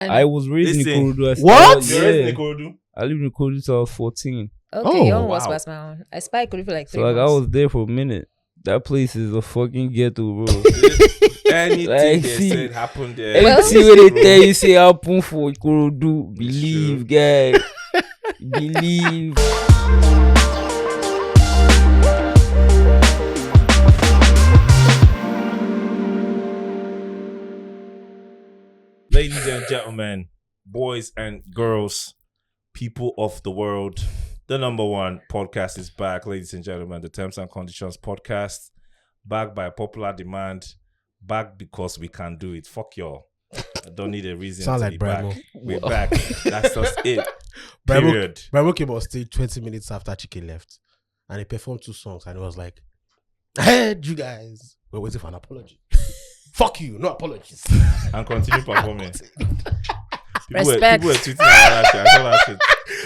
I was raised in Ikorodu. What? You raised in Ikorodu? I lived in Ikorodu till I was 14. Okay, your own was past my own. I spiked Ikorodu for like 3 So like months. I was there for a minute. That place is a fucking ghetto, bro. Anything Like, they see, said happened there. Anything where they tell you say happen for Ikorodu, believe, guy. Believe. Ladies and gentlemen, boys and girls, people of the world, the number one podcast is back, ladies and gentlemen. The Terms and Conditions podcast, back by popular demand, back because we can do it. Fuck y'all. I don't need a reason Sound to like be back. Bremo. We're back. That's just it. Period. Bremo came on stage 20 minutes after Chike left, and he performed 2 songs, and it was like, I heard you guys were waiting for an apology. Fuck you, no apologies. And continue performing. Respect. People were tweeting about that shit. I saw that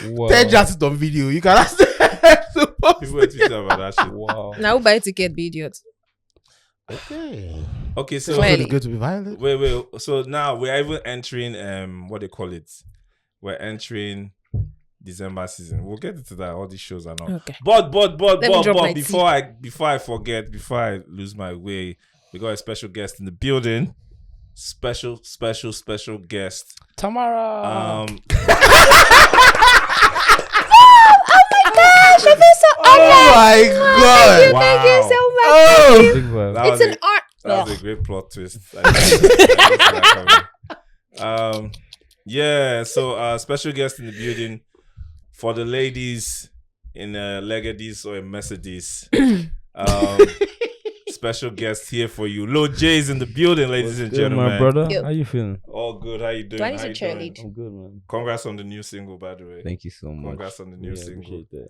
shit. Wow. 10 just on video. You can ask them. People were tweeting about that shit. Wow. Now who buy ticket, be idiot. Okay, so So Well, it's good to be violent. wait. So now we're even entering what they call it. We're entering December season. We'll get into that. All these shows are not. Okay. But me drop my before I forget, before I lose my way, we got a special guest in the building. Special guest. Tamara. Oh my god. Wow. Thank you so much. Oh. Big vibe. That It's was an a- art. That was a great plot twist. I didn't see that coming. Yeah, so special guest in the building for the ladies in a Headies or a Mercedes. Special guest here for you. Lojay is in the building, ladies and Good, gentlemen. my brother. Yo. How you feeling? All good. How you doing? Do I need How to you cheerlead? doing? I'm good, man. Congrats on the new single, by the way. Thank you so much. Congrats on the new Yeah, single. appreciate that.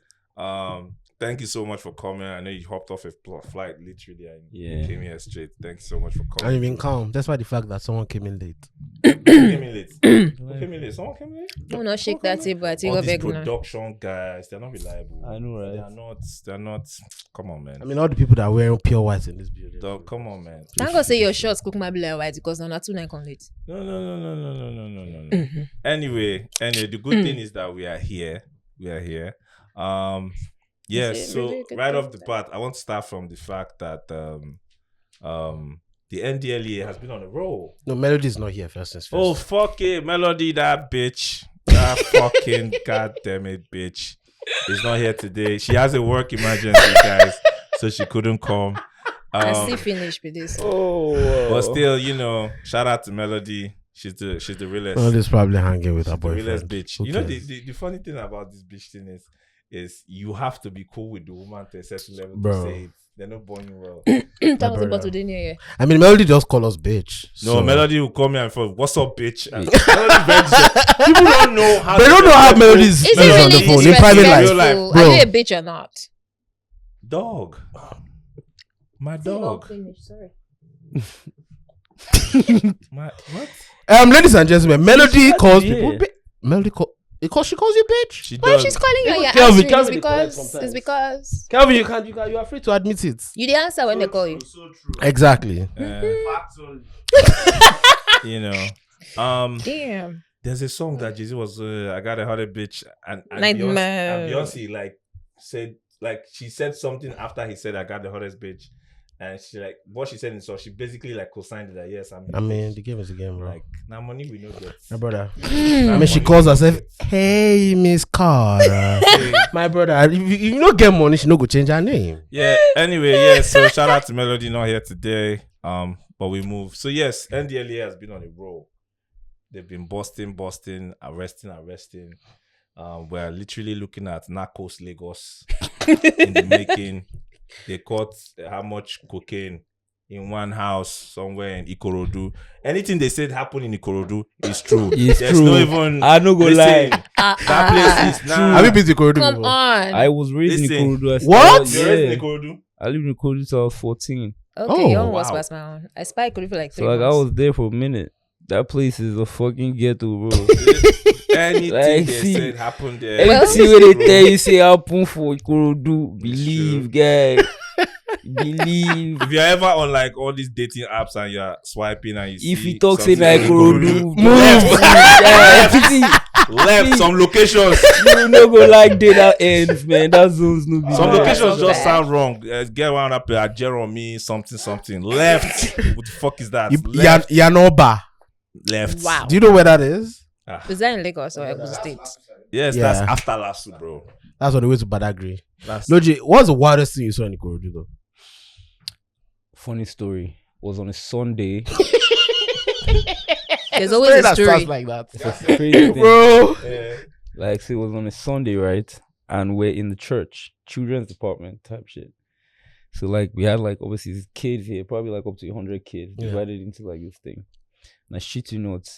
Thank you so much for coming. I know you hopped off a flight literally and Yeah. you came here straight. Thank you so much for And coming. you've been calm. That's why the fact that someone came in late. Who came in late? Who came in late? Someone came in late? Do not shake that table. I take All a these beg now. production guys, they're not reliable. I know, right? They're not. Come on, man. I mean, all the people that are wearing pure white in this building. Dog, come on, man. Thank God say your shorts cook my black white because I'm not too nice on late. No. Anyway, the good thing is that we are here. Yeah, Is it so really a good right thing? off the bat, I want to start from the fact that the NDLEA has been on a roll. No, Melody is not here first things first. Oh, fuck it. Melody, that bitch. That fucking goddamn it, bitch. Is not here today. She has a work emergency, guys. So she couldn't come. I still finish with this. But still, shout out to Melody. She's the realest. Melody's probably hanging with her The realest boyfriend. bitch. Who You know, cares? the funny thing about this bitch thing is you have to be cool with the woman to a certain level Bro. to say it. They're not born you well. That was brother. about today near here. I mean, Melody just call us bitch. No, so- Melody will come here and say, "What's up, bitch?" And Melody very- people don't know how. They don't know how Melody's Is it Melody's on really the phone in private life. Real life, disrespectful? bro. Are you a bitch or not? Dog. My dog. Sorry. My what? Ladies and gentlemen, Melody She's calls happy, people. yeah. Melody she calls you bitch. She Why does. she's calling you? You're Kelvin, answering. Kelvin, It's because Kelvin, you are free to admit it. you the answer when they call you. So true. Exactly. Damn. There's a song that Jay-Z was. I got a hotter bitch, and Nightmare. Beyonce she said something after he said I got the hottest bitch, and she what she said in so she basically co-signed it that yes I mean, the game is a game, bro. now money we know that. My brother. I mean, she calls herself, "Hey, Miss Cara." My brother, if you don't get money, she no go change her name. Yeah. Anyway, yeah. So shout out to Melody, not here today. But we move. So yes, NDLEA has been on a roll. They've been busting, arresting. We're literally looking at Narcos Lagos in the making. They caught how much cocaine in one house somewhere in Ikorodu. Anything they said happened in Ikorodu is true. It's There's true. no even. I no go lie. That place is now. Have you been to Ikorodu Come before? on. I was raised Listen. in Ikorodu. What? You're raised in Yeah. Ikorodu? I lived in Ikorodu till I was 14. Okay, your Oh, own was wow. past my own. I spiked Ikorodu for like 3 So like I months. was there for a minute. That place is a fucking ghetto, bro. Anything Like, they see, said happened there. Anything where they tell you say happen for Ikorodu, believe, guy. Believe. If you're ever on like all these dating apps and you're swiping and you see If you talk say something na Ikorodu, Ikorodu, move. left some locations. You no go like data ends, man. That zones no be. Some nice. locations so just bad. sound wrong. Get one up here, Jeremy, something. Left. What the fuck is that? Yanoba. Left. Wow. Do you know where that is? Is that in Lagos or Abusive State? Yes, Yeah. that's after Lasso, bro. That's on the way to Badagry. That's Lojay, what's the wildest thing you saw in Ikorodu though? Funny story. Was on a Sunday. There's always a That story. sounds like that. It's a crazy thing. Bro. Like, so it was on a Sunday, right? And we're in the church, children's department type shit. So, like, we had, like, obviously, these kids here, probably, like, up to 100 kids divided into, like, this thing. And I shit you not,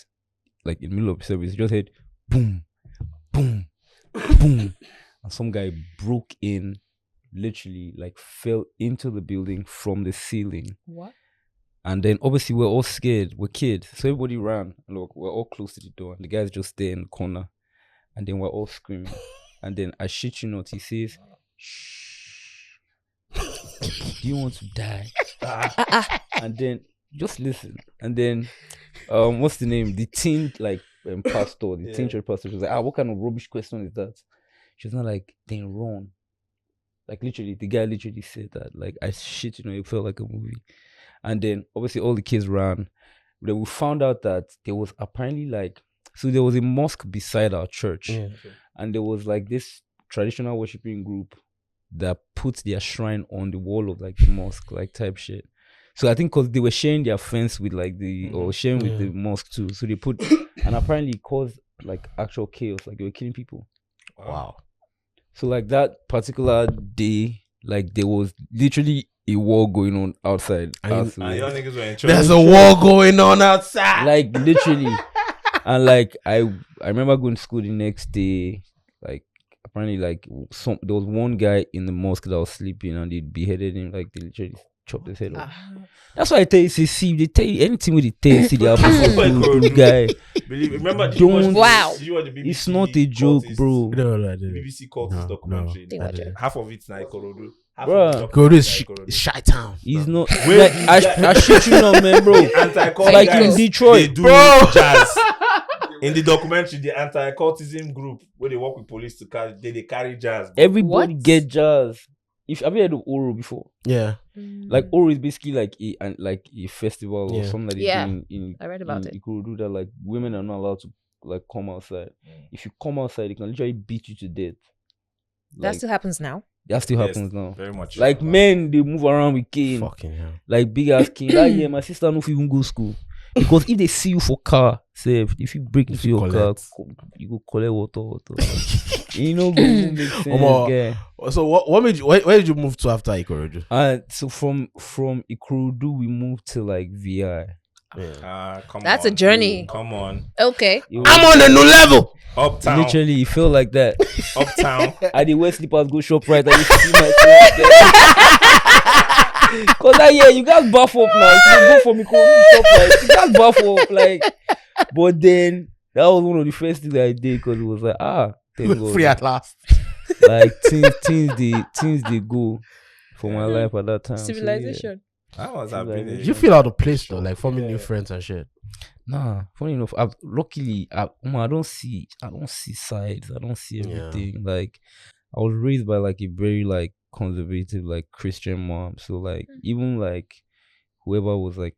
like, in the middle of the service, you just heard boom, boom, boom. And some guy broke in, literally, like, fell into the building from the ceiling. What? And then, obviously, we're all scared. We're kids. So everybody ran. Look, we're all close to the door. And the guy's just there in the corner. And then we're all screaming. And then I shit you not, he says, shh. Do you want to die? And then just listen. And then what's the name? The teen pastor, the teen church pastor was like, what kind of rubbish question is that? She was not like, then run. Like literally, the guy literally said that. Like I shit, it felt like a movie. And then obviously all the kids ran. Then we found out that there was apparently so there was a mosque beside our church. Yeah. And there was like this traditional worshiping group that put their shrine on the wall of like the mosque, like type shit. So I think because they were sharing their fence with like or sharing with the mosque too. So they put, and apparently it caused like actual chaos, like they were killing people. Wow. So like that particular day, like there was literally a war going on outside. And your niggas were in church. There's a war going on outside. Like literally. And like I remember going to school the next day, like apparently like there was one guy in the mosque that was sleeping and they beheaded him, like they literally chopped his head off. That's why I tell you, see, they tell you anything with the tail, see, they are good guy. Remember, Wow. It's not a joke, bro. No, I didn't. BBC called this documentary. Didn't watch it. Half of it's now Ikorodu. Bruh. Ikorodu is shy town. He's not. Like, I shit you not, man, bro. Anti-cult Like guys, in Detroit, they do jazz. In the documentary, the anti-cultism group where they work with police to carry, they carry jazz. Everybody What? get jazz. Have you heard of Oro before? Yeah. Like Oro is basically like a festival or something that they Yeah. do in I read about it. Ikorodu that like women are not allowed to like come outside. If you come outside, they can literally beat you to death. That Like, still happens now. that still Yes, happens now. Very much. Like men, they move around with cane, Fucking hell. like big ass cane. That year, my sister no fit even go school because if they see you for car, say if you break into your car, you go collect water. You know, go make sense, guy. So what made you? Where did you move to after Ikorodu? So from Ikorodu, we moved to like VI. Come That's on. a journey. Come on. Okay. It was- I'm on a new level. Uptown. Literally, it felt like that. Uptown. I did wear slippers, go shop right. I used to see myself there. Cause that year you guys buff up now. If you go from Ikorodu shop right, you guys buff up like. But then that was one of the first things I did because it was like thank God. Free at last. Like things they go for my life at that time. So, yeah. Civilization. That was a been Did you feel out of place though, like forming new friends and shit? Nah, funny enough, I don't see sides. I don't see everything. Like I was raised by like a very like conservative like Christian mom. So like even like whoever was like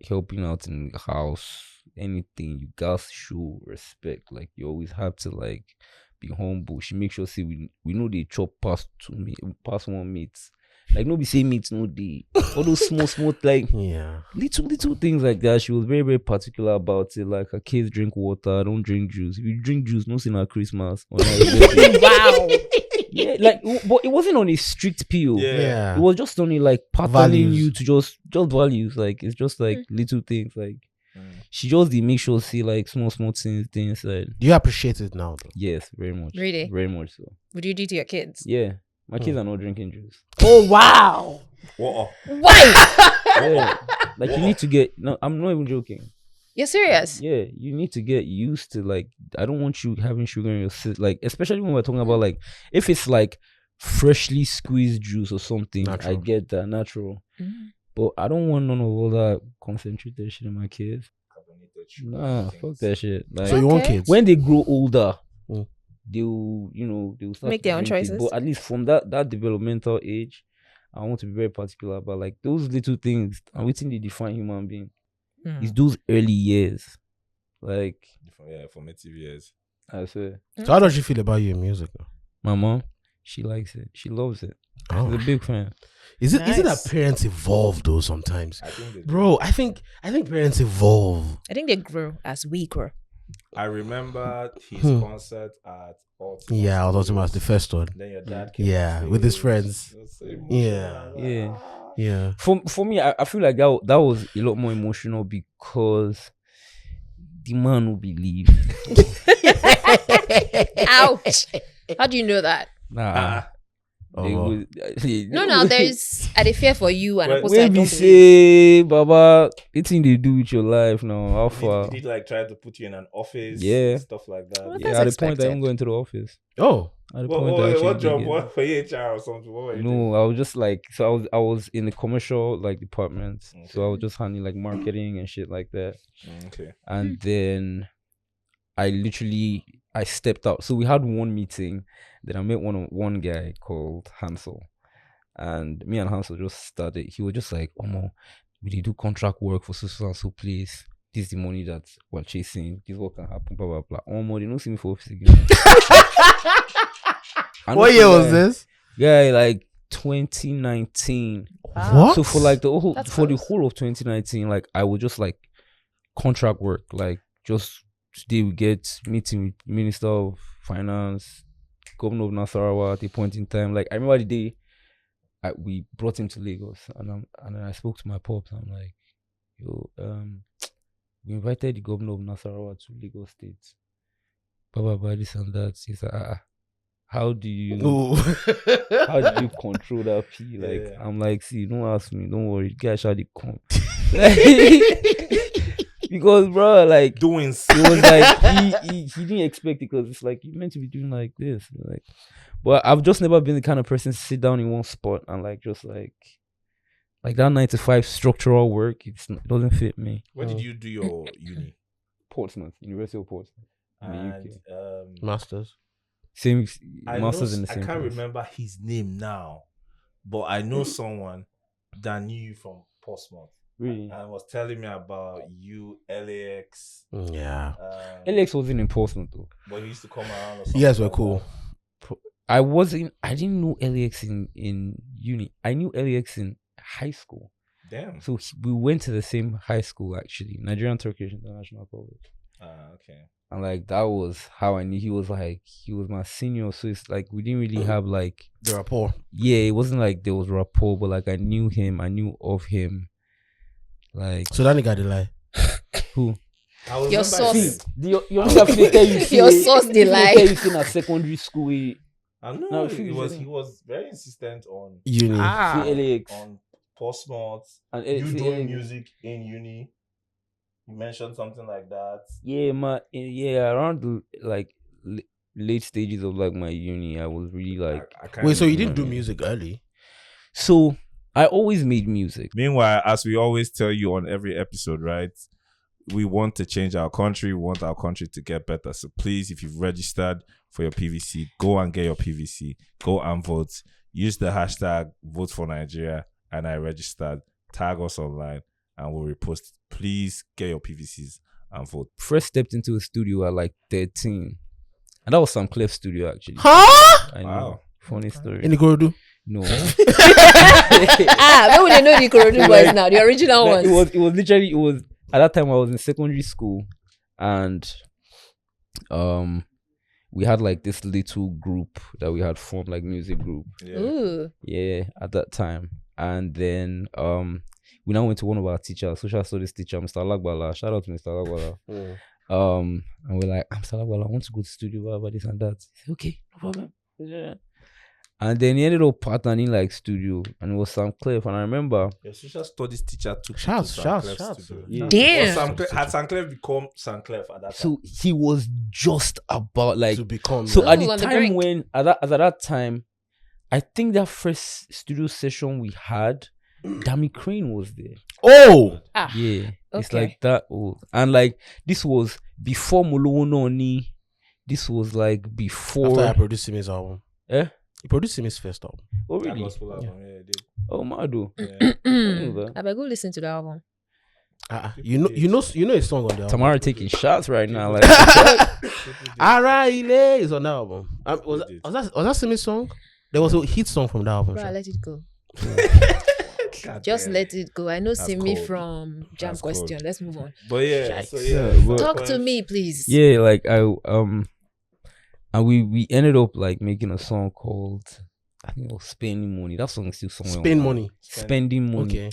helping out in the house, anything, you guys show respect. Like you always have to like be humble. She make sure say we know they chop past 1 meat. Like nobody say meat no day. All those small like little things like that. She was very, very particular about it. Like her kids drink water, don't drink juice. If you drink juice, no sin at Christmas. Wow. Yeah, like but it wasn't on a strict PO. Yeah. It was just only like patterning Values. you to just values. Like it's just like little things. Like she just did make sure see like small things like Do you appreciate it now though? yes, very much. Really? Very much so. Would you do to your kids? Yeah. My kids are not drinking juice. Oh wow. What? Why? Yeah. Like you need to get no, I'm not even joking. You're serious? Yeah, you need to get used to like I don't want you having sugar in your system. Like especially when we're talking about like if it's like freshly squeezed juice or something. I Natural. get that natural, Mm. but I don't want none of all that concentrated shit in my kids. Carbonated sugar Nah, things. fuck that shit. Like So you want Okay. kids? when they grow older, Mm. they'll start Make to their own drink it. choices. But at least from that developmental age, I want to be very particular about like those little things and waiting they define human being. Mm. It's those early years. Like Yeah, formative years. I swear. So how does she feel about you in music? Now? My mom, she likes it. She loves it. Oh. She's a big fan. Is it that Nice. parents evolve though sometimes? I think they do. Bro, I think parents evolve. I think they grow as we grow. I remember his concert at Ultima's. Yeah, Ultima's the first one. Then your dad came. Yeah, on with his stage. friends. It was so Yeah. emotional. Yeah. Yeah. For me, I feel like that was a lot more emotional because the man will believe. Ouch. How do you know that? Nah. They Oh. will- No, there's I dey fear for you and Well, of course I When don't we believe. say, Baba, anything they do with your life now, how far? Did he like try to put you in an office? Yeah. Stuff like that. Well, Yeah, that's at the point I expected. didn't go into the office. Oh. At the What, point I what, actually what did job? it. What for HR or something? What were you doing? No, I was just like, so I was in the commercial like department, so I Okay. was just handling like marketing and shit like that. Okay. And then I stepped out. So we had one meeting. Then I met one guy called Hansel, and me and Hansel just started. He was just like, "Omo, we dey do contract work for so and so place. This is the money that we're chasing. This is what can happen. Blah blah blah. Omo, they don't see me for office again." What year was this? Yeah, like 2019. Wow. So for like the That's the close. whole of 2019, like I would just like contract work, like just today we get meeting with Minister of Finance, Governor of Nasarawa at a point in time. Like I remember the day we brought him to Lagos, and then I spoke to my pops. I'm like, yo, we invited the Governor of Nasarawa to Lagos State. Blah this and that. He's like, how do you? How do you control that P? Like, Yeah. I'm like, see, don't ask me, don't worry, guys shall they come. Because bro, like Doing it was like he didn't expect it because it's like you meant to be doing like this. Like, but I've just never been the kind of person to sit down in one spot and like just like that 9 to 5 structural work. It doesn't fit me. Where did you do your uni? Portsmouth, University of Portsmouth. in the And UK. Masters. Same I masters know, in the same I can't place. remember his name now, but I know someone that knew you from Portsmouth Really? and was telling me about you, LAX. Yeah. LX wasn't in Portsmouth though. But he used to come around. Or You something guys were like cool. I didn't know LAX in uni. I knew LAX in high school. that. Damn. So we went to the same high school actually, Nigerian Turkish International College. Okay. And like that was how I knew he was my senior. So it's like we didn't really have like The rapport. yeah, it wasn't like there was rapport, but like I knew him, I knew of him. Like So that nigga did lie. who? I will Your remember sauce. his- You understand if they tell you say- Your sauce dey if they lie. tell you say na secondary school I know No, he see, was very insistent on Uni. say LAX on Portsmouth. and You say doing LAX. music in uni. You mentioned something like that. Yeah, around the like late stages of like my uni, I was really like. I can't Wait, so you remember. didn't do music early? So I always made music. Meanwhile, as we always tell you on every episode, right? We want to change our country. We want our country to get better. So please, if you've registered for your PVC, go and get your PVC. Go and vote. Use the hashtag Vote for Nigeria and I registered. Tag us online and we'll repost. Please get your PVCs and vote. First stepped into a studio at like 13, and that was some Clef studio actually. Huh? I know. Wow. Funny story. In Ikorodu? No. Where would they know the Ikorodu boys now? The original Like, ones. it was literally at that time I was in secondary school, and we had like this little group that we had formed, like music group. Yeah. Ooh. Yeah, at that time. And then we now went to one of our teachers, social studies teacher, Mr. Alagbala. Shout out to Mr. Alagbala. And we're like, Mr. Alagbala, I want to go to the studio, about this and that. He said, okay, no problem. Yeah. And then he ended up partnering like studio, and it was Sam Clef. And I remember, Your social studies teacher took Shouts, you to shouts, Sanclef's shouts. studio. Yeah. Damn. Had Sanclef become Sanclef at that time? so he was just about like To become. So yeah. at Ooh, the on the time brink. when at that time, I think that first studio session we had, Dammy Crane was there. Oh, Yeah, it's Okay. like that old. And like this was before Mulononi. This was like before. after I produced him his album. Eh? He produced him his first album. Oh That really? gospel album, yeah, they did. Oh Mado. Yeah. I better go listen to the album. You know a song on the album. Tamara taking shots right now. Like Araile is on that album. Was did. that Simi's song? There was a hit song from that album. Bro, sure. let it go. God Just damn. let it go. I know Simi cold. from Jam That's Question. cold. Let's move on. But yeah, so Yeah, yeah. but- Talk to me, please. yeah, like and we ended up like making a song called I think it was Spending Money. That song is still somewhere. Spend on- money. Spending money. Okay.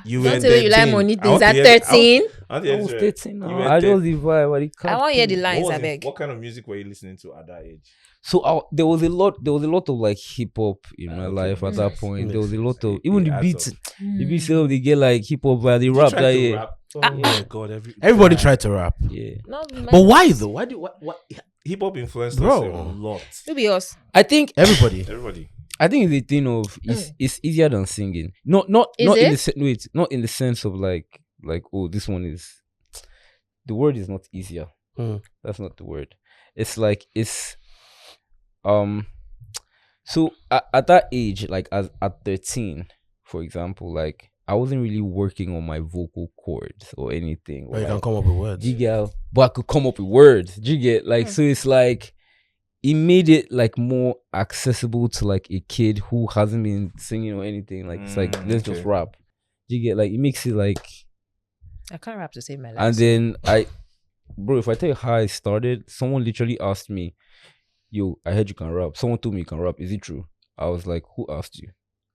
You Don't were tell me you like 13. money I things want to at hear- 13. I I was 13 You now. were I 13. just the vibe. What it I want to hear the can't lines, I What beg. kind of music were you listening to at that age? So there was a lot of like hip hop in my Okay. life at that point. There was a lot of It even the adds beats. up. The beats they get like hip hop by the rap Tried that to year. rap. Oh my god! Everybody tried to rap. Yeah, But why though? Why do what? Hip hop influenced Bro. us a lot. Maybe us. I think Everybody. Everybody. it's the thing of it's easier than singing. Not Is in it? the wait, not in the sense of like oh this one is the word is not easier. That's not the word. It's like it's so at that age, like at 13, for example, like I wasn't really working on my vocal cords or anything. But you like, can come up with words. do you get? But I could come up with words. Do you get? Like so, it's like it made it like more accessible to like a kid who hasn't been singing or anything. Like it's like let's just okay. rap. Do you get? Like it makes it like. I can't rap to save my life. And then bro, if I tell you how I started, someone literally asked me, "Yo, I heard you can rap." Someone told me you can rap. Is it true? I was like, "Who asked you?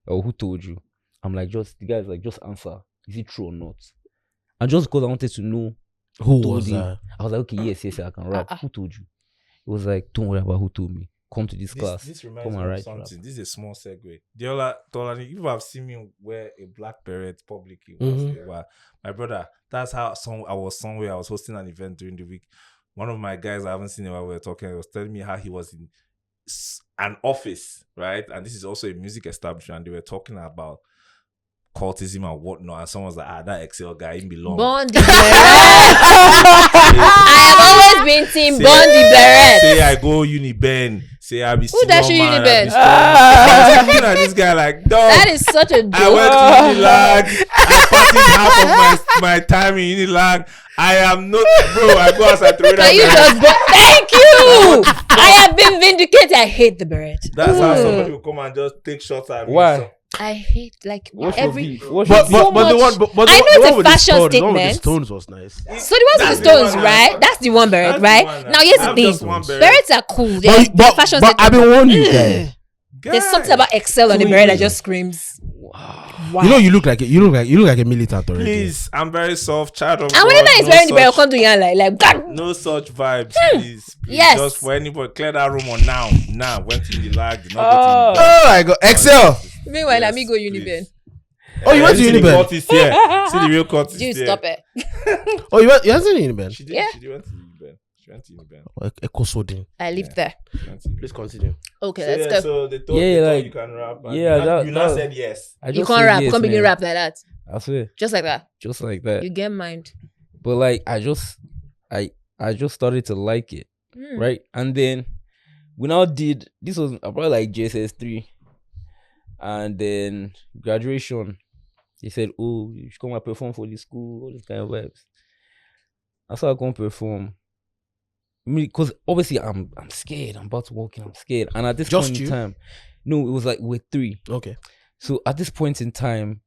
Or who told you?" I'm like, the guy's like, just answer. Is it true or not? And just because I wanted to know Who told was him, that? I was like, okay, yes, I can rap. Who told you? It was like, don't worry about who told me. Come to this class. This reminds Come me and of write something. rap. This is a small segue. Tolani, you have seen me wear a black beret publicly. Mhm. Well, my brother, that's how I was somewhere. I was hosting an event during the week. One of my guys I haven't seen him while we were talking, he was telling me how he was in an office, right? And this is also a music establishment. And they were talking about cultism and whatnot. And someone was like, that Excel guy, he belongs. Bondi Beret. I have always been team Bondi Beret. Say I go Uniben. Say I be Who dash you Simon, I be Uniben? strong. I was looking at this guy like, dog. That is such a joke. I went to Unilag. I partied half of my time in Unilag. I am not, bro. I go outside to read Can you just thank you? I have been vindicated. I hate the beret. That's how somebody will come and just take shots at me. Why? So, I hate like What's your every. beef? What's your But beef? but the much- one but I know the it's one a with the fashion stones, the one with the statement. stones was nice. So the ones with That's the the stones, one, right? That's the one beret, That's the right? one, Now here's I the have thing. just one beret. Berets are cool. They're But fashion I've been statement. warning you guys. There's something about Excel on the beret that just screams. Wow. You know you look like a militant already. please, I'm very soft, child of And God. whenever he's No wearing the beret, such- come to you and like God. No such vibes, please. Yes. Just for anybody, clear that room on now. Now, went to the lag, did not go to Oh my god, Excel. Meanwhile, Yes, let me go Uniben. please. Oh, you went to See the Uniben. court is here. See the real court is Dude, here. stop it. Oh, you went to Uniben. She did. Yeah. She went to Uniben. She went to Uniben. Ekosodin. I live there. She went to Uniben. Please continue. Okay, So, let's yeah, go. so they told, Yeah, they told like- you can rap. And yeah, you that now was- said yes. I You just can't said rap. yes, Come begin man. rap like that. I swear, Just like that. just like that. You get mind. But like, I just started to like it, right? And then we now did. This was probably like JSS3, and then graduation. They said, "Oh, you should come and perform for the school." All this kind of vibes. I started going perform. I mean, because obviously I'm scared. I'm about to walk in. I'm scared. And at this Just point you? in time, no, it was like we're 3. Okay. So at this point in time,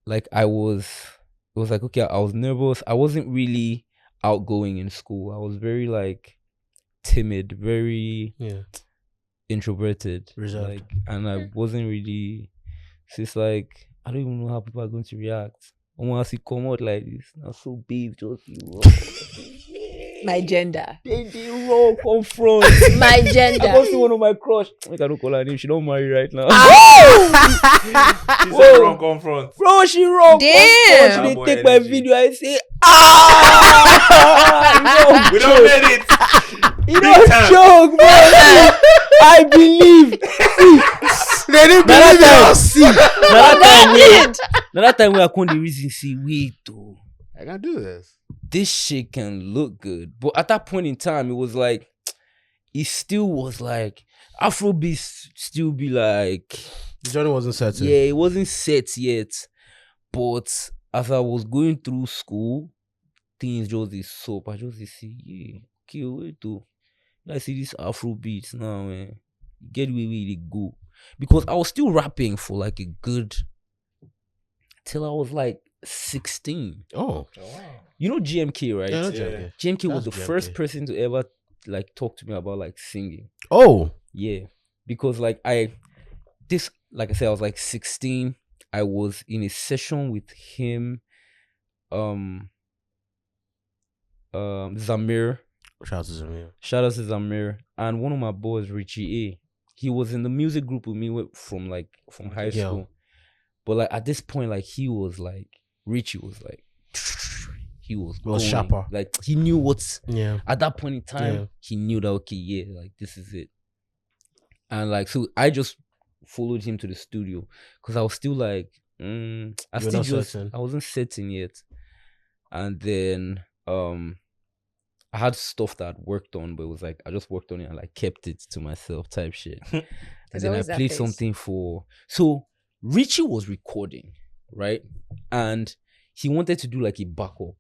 like it was like, okay, I was nervous. I wasn't really outgoing in school. I was very like timid, very Yeah. introverted. Reserved. Like, and I wasn't really, so it's like, I don't even know how people are going to react. I want to see come out like this. Now so big, just My gender. they raw confront. My I gender. go see one of my crush. Like, I don't call her name. She don't marry right now. She said wrong confront. Bro, she wrong. Damn. She That dey boy take my energy. video. I say, We don't made it. you Big don't time. joke, bro. I believe. They didn't Now believe that us. Now that time we are going the reason see wait though. I can do this. This shit can look good. But at that point in time, it was like it still was like Afrobeat still be like The journey wasn't certain. yeah, it wasn't set yet. But as I was going through school, things just this soap. I just dey see, yeah, okay, wait though. I see this Afrobeats now, man. Get where they go. Because I was still rapping for like a good till I was like 16. Oh. You know GMK, right? Yeah, Yeah. GMK was That's the GMK. first person to ever like talk to me about like singing. Oh. Yeah. Because like like I said, I was like 16. I was in a session with him, Zamir. Shout out to Zamir. Shout out to Zamir. And one of my boys, Richie A. He was in the music group with me from high Yeah. school. But like at this point, like Richie was like he was going, sharper. Like he knew what's Yeah. at that point in time, Yeah. he knew that okay, yeah, like this is it. And like so I just followed him to the studio because I was still like I wasn't certain yet. And then I had stuff that I'd worked on, but it was like I just worked on it and like kept it to myself type shit. And There's then I always that played phase. something so Richie was recording, right? And he wanted to do like a backup,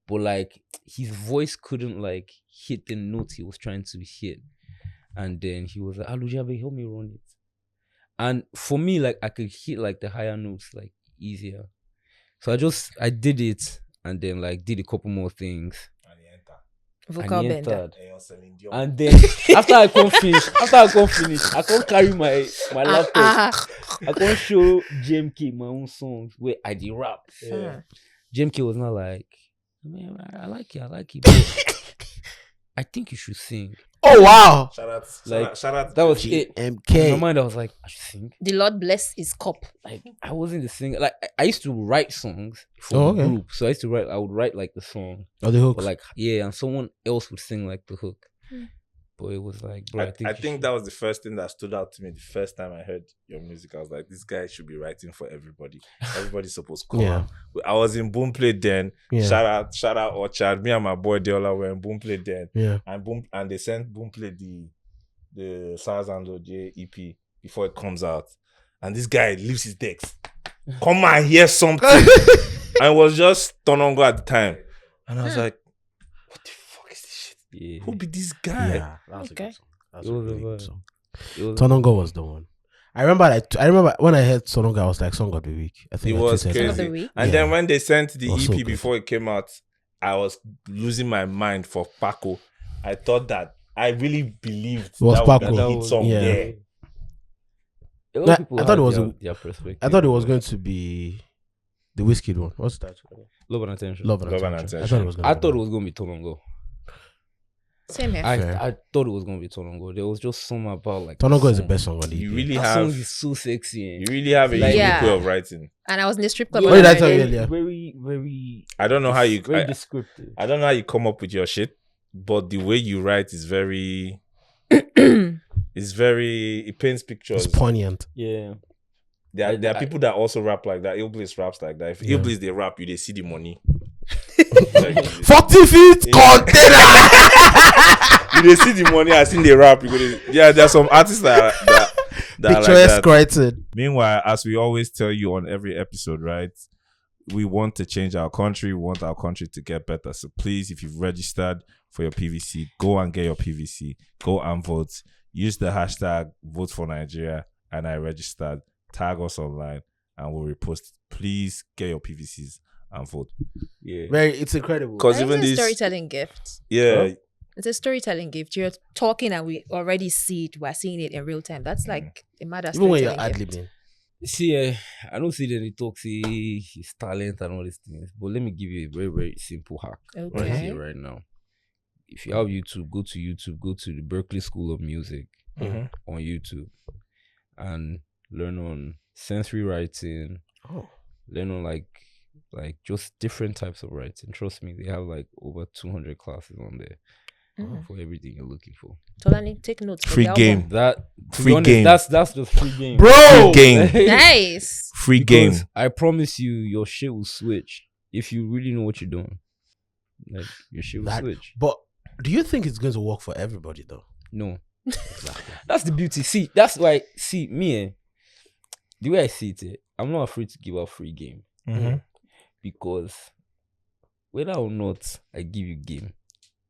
but like his voice couldn't like hit the note he was trying to hit. And then he was like, Lojay, help me run it. And for me, like I could hit like the higher notes like easier. So I did it and then like did a couple more things. Vocal And he bender. entered. And then after I come finish, I can't carry my laptop. I can't show JMK my own songs where I did rap. Yeah. JMK was not like, man, I like it, but I think you should sing. Oh wow. Shout out. That was it. In my MK. mind, I was like, I should sing. The Lord bless his cup. Like I wasn't the singer. Like I used to write songs for Oh, the okay. group. So I would write like the song. Oh, the hooks. But like yeah, and someone else would sing like the hook. Hmm. But it was like, bro, I think that was the first thing that stood out to me the first time I heard your music. I was like, this guy should be writing for everybody. Everybody's supposed to come Yeah. out. I was in Boomplay then. Yeah. Shout out Orchard. Me and my boy Deola were in Boomplay then. Yeah. And they sent Boomplay the Sarz and Lojay EP before it comes out. And this guy leaves his decks. Come and hear something. And it was just Tonongo at the time. And I was like, what the fuck is this shit? yeah. Who be this guy? Yeah. That was a Okay. good song. That was It a was a really good vibe. song. It was Tonongo was the one. I remember when I heard Tonongo, I was like, Song of the Week. I think It I was tweeted Song that. of the crazy. week. And Yeah. then when they sent the It was EP so good. before it came out, I was losing my mind for Paco. I thought that I really believed It was that would be Paco. the hit song Yeah. there. a lot Nah, of people I thought had it was their perspective. I thought it was going to be the Whiskey one. What's that? Love and Attention. Love and Love and Attention. I Attention. thought it was going I to thought it was gonna be Tonongo. Same here. Fair. I thought it was gonna be Tonongo. There was just something about like Tonongo is the song. best song on the You EP. really That have song is so sexy. you really have a Like- unique Yeah. way of writing. And I was in the strip club. What when did I heard tell you it. earlier? Very, very. I don't know how you very I descriptive. don't know how you come up with your shit, but the way you write is very it paints pictures. It's poignant. Yeah. There are people that also rap like that. Illbliss raps like that. If Yeah. Illbliss they rap, you they see the money. 40 feet Yeah. container. You they see the money. I seen they rap. Yeah, there are some artists that are like Picturesque that. writing. Meanwhile, as we always tell you on every episode, right? We want to change our country. We want our country to get better. So please, if you've registered for your PVC, go and get your PVC. Go and vote. Use the hashtag Vote for Nigeria and I registered. Tag us online and we'll repost. Please get your PVCs and vote. Yeah. It's incredible. Because And even it's a this, storytelling gift. yeah, It's a storytelling gift. You're talking and we already see it. We're seeing it in real time. That's like a mad Even when you're storytelling gift. ad-libbing. See, I don't see any talk, see his talent and all these things. But let me give you a very, very simple hack right Okay. here, right now. If you have YouTube, go to the Berkeley School of Music Mhm. on YouTube and learn on sensory writing, Oh. learn on like just different types of writing. Trust me, they have like over 200 classes on there. for everything you're looking for. Tolani, take notes. for Free the game. album. That to Free be honest, game. That's just free game, Bro! Free game. Nice. Free Because game. I promise you, your shit will switch if you really know what you're doing. Like your shit will That- switch. But do you think it's going to work for everybody though? No, that's the beauty. See, that's why. See me, the way I see it, I'm not afraid to give out free game Mhm. because whether or not I give you game,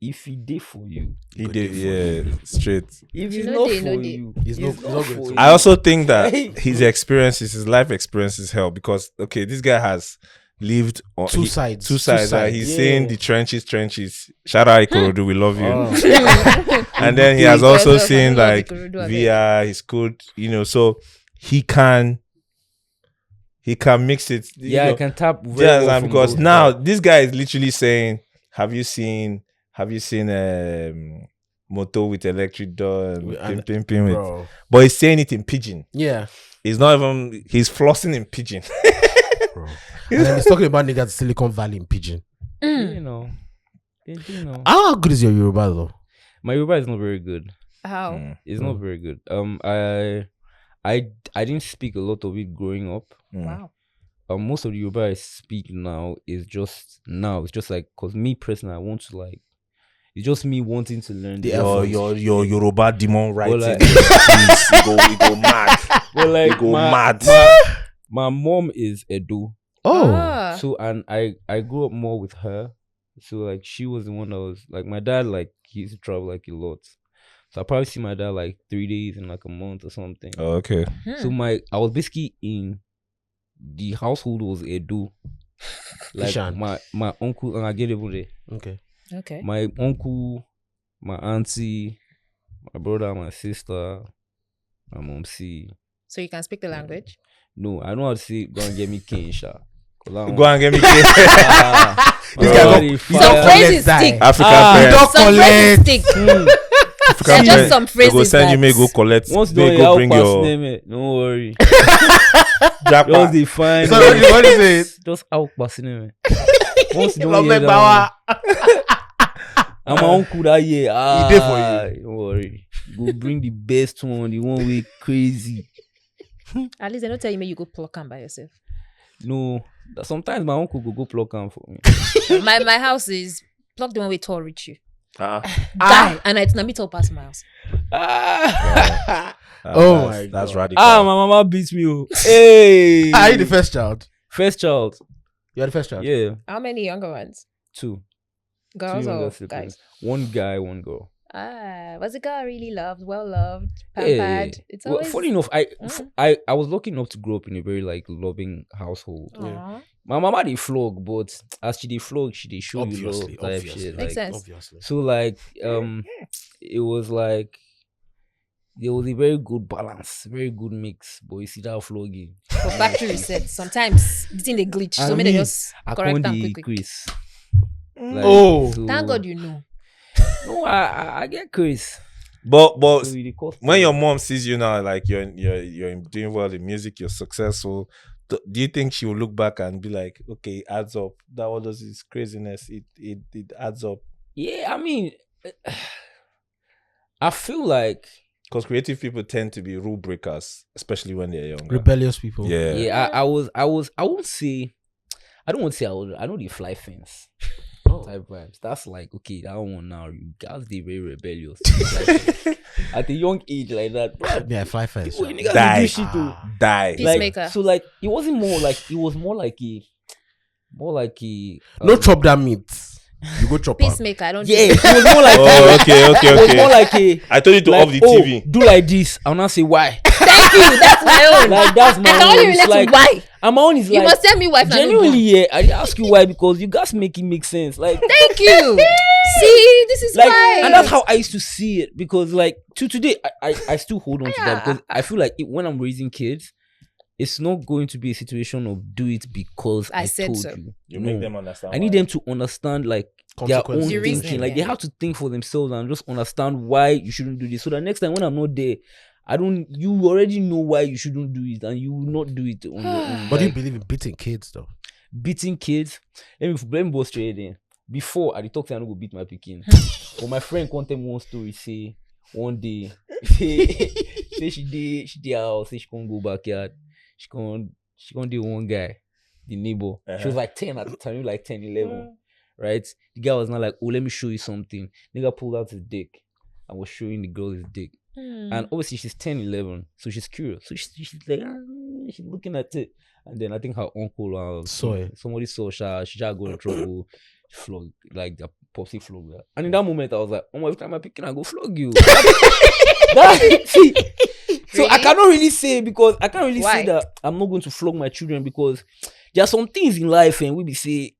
if he did for you, He did, yeah, straight. if You it's know not they, for know they. you, It's not not going for to. you. I also think that his experiences, his life experiences help because this guy has lived on Two sides. Two sides. He's Yeah. saying the trenches. Shout out Ikorodu, we love you. Oh. And then he has also seen like via his code, so he can mix it. Yeah, I know. can tap. Do you very well understand? from Because both now sides. this guy is literally saying, have you seen motor with electric door and pim with, Bro. but he's saying it in pidgin. Yeah. He's not even, he's flossing in pidgin. Bro. And then he's talking about niggas Silicon Valley in Pigeon. you know, you know. How good is your Yoruba though? My Yoruba is not very good. How? It's not very good. I didn't speak a lot of it growing up. Wow. Most of the Yoruba I speak now is just like, cause me personally, I want to like, it's just me wanting to learn the your Yoruba demon writing. like- you go mad. Well, like You go my, mad. My mom is Edo, Ah. so and I grew up more with her. So like she was the one that was like my dad. Like he used to travel like a lot, so I probably see my dad like 3 days in like a month or something. Oh, okay. So I was basically in the household was Edo. Like Ishan. my uncle, and I get it there. Okay. Okay. My uncle, my auntie, my brother, my sister, my mom. So you can speak the language? No, I know how to say go and get me king, sha. Go and get me This guy already don't- fire. Some phrases die. stick. African Ah, parents. don't Some phrases collect. stick. African They're just parents, some they phrases go send you, that- may go collect, Once may they go help bring us your name it, don't worry. japa. Just the fine. So what is it? Just out passing name. Once you Love don't hear me, that, Bawa. and my uncle that year, did for you. Don't worry. Go bring the best one, the one way crazy. At least they don't tell you, may you go pluck them by yourself. No, sometimes my uncle go pluck them for me. my house is pluck the one way tall reach you. Ah, And it's not me tall past my house. Oh my that's God. radical. My mama beats me. Oh. Hey, Are you the first child? first child? You're the first child. Yeah, How many younger ones? 2. Girls Two or younger guys? siblings. One guy, one girl. Was the girl really loved, well loved, Yeah. pampered? It's Well, always. funny enough, I was lucky enough to grow up in a very like loving household. Aw. My mama dey flog, but as she dey flog, she dey show Obviously, you love type obviously. shit. Makes Like, sense. Obviously. so like it was like there was a very good balance, very good mix. But you see that flogging, For factory reset, sometimes the thing they glitch. I So maybe they mean, just I correct can't them dey quick. Chris. Like, Oh. Thank God you know. No, I get Chris. But So it dey cost when me. your mom sees you now, like you're doing well in music, you're successful. Do you think she will look back and be like, okay, it adds up? That all does is craziness. It adds up. Yeah, I mean, I feel like Because creative people tend to be rule breakers, especially when they're younger. Rebellious people. Yeah. yeah, I won't say. I don't want to say I know the fly fence type vibes. That's like, okay, that one now, you guys they very rebellious. Like, at a young age like that, bro, Yeah, fly fence. people, yeah. niggas Die. dey do shit too. Die. Peace- Like, Peacemaker. so like it wasn't more like it was more like a No chop that meat. You go chop am. Peacemaker, I don't. yeah, do it was more like Oh, okay. it was more like a I told you to like, off the oh, TV. do like this. I'll not say why. Thank you. That's my own. Like that's my I can own. only It's relate like, to why. and my own is You like must tell me why. if na no genuinely, do. yeah. I ask you why because you guys make it make sense. Like Thank you. See, this is like why. and that's how I used to see it because like to today I still hold on to that because I feel like when I'm raising kids, it's not going to be a situation of do it because I I said told so. you. You No. make them understand. I need them to understand like their own Consequences. The reason, thinking. Like yeah. they have to think for themselves and just understand why you shouldn't do this. So that next time when I'm not there, you already know why you shouldn't do it and you will not do it on your own. But do you Like, believe in beating kids though? beating kids? Let me go straight in. before I dey talk say I no go beat my pikin. But my friend come tell me one story, say one day say she dey house, say she can't go backyard. She can't do one guy, the neighbor. She was like 10 at the time, like 10, 11. Right? The guy was not like, oh, let me show you something. Nigga pulled out his dick and was showing the girl his dick. And obviously she's 10, 11, so she's curious. So she's like, she's looking at it. And then I think her uncle somebody saw she just got in trouble, flog, like the popsy flog her. And in that moment I was like, oh, every time I pick I go flog you. So I cannot really say that I'm not going to flog my children, because there are some things in life and we be say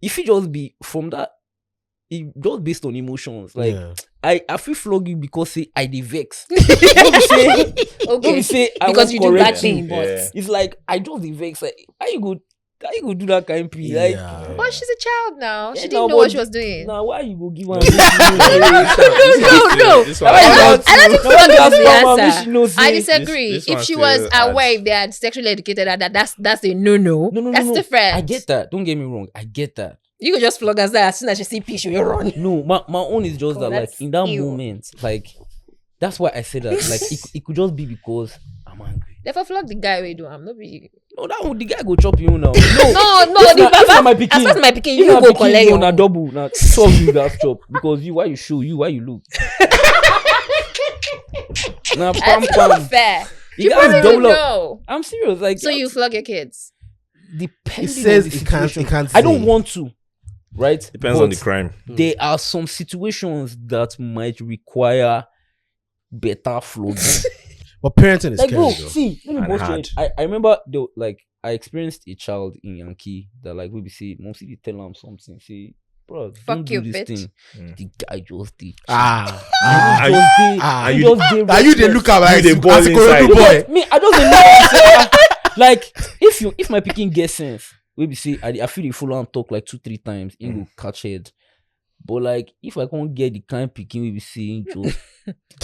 if it just be from that, it just based on emotions. Like I feel flog you because say I dey vex. Don't be say I because you do bad correct thing, you. but It's like I just dey vex. Like how you go do that kind of play? Like but she's a child now. She Yeah, didn't no, know what but- she was doing. now why you go give her? No. This one- I don't think flog is the answer. answer. I disagree. this If one she was still adds- aware, if they are sexually educated, that's a no. No. That's different. I get that. Don't get me wrong. I get that. You could just flog us that as soon as you see peace, you run. No, my own is just Oh, that, like that's in that ew. moment, like that's why I said that. Like it could just be because I'm angry. Therefore, flog the guy we do. I'm not be. No, that one, the guy go chop you now. No, No, the that's not my papa. pikin. As far as my picking, If you na go pikin, collect you your na double. Now chop you that chop because why you look. Now pam That's not pam. fair. You You guys probably double would up. know. I'm serious. Like So you flog your kids. depending It says on the it can't. situation. It can't. I don't say. want to. Right? Depends on But the crime. there are some situations that might require better flogging. But parenting is Like, bro, scary, though. see, let me And bust your hard. head. I remember, though, like, I experienced a child in Yankee that, like, we be say, mom, see, tell him something. Say, bro, Fuck don't you, do this bitch. thing. Mm. The guy just did. Are He you- just did. are He you- just did Are you the reckless. look at like You the ball as a inside. Ikorodu boy? Me, I just dey look. Like, if my picking get sense, we be say, I feel the follow and talk like 2-3 times, he go catch head. But like, if I can't get the kind picking, we be saying just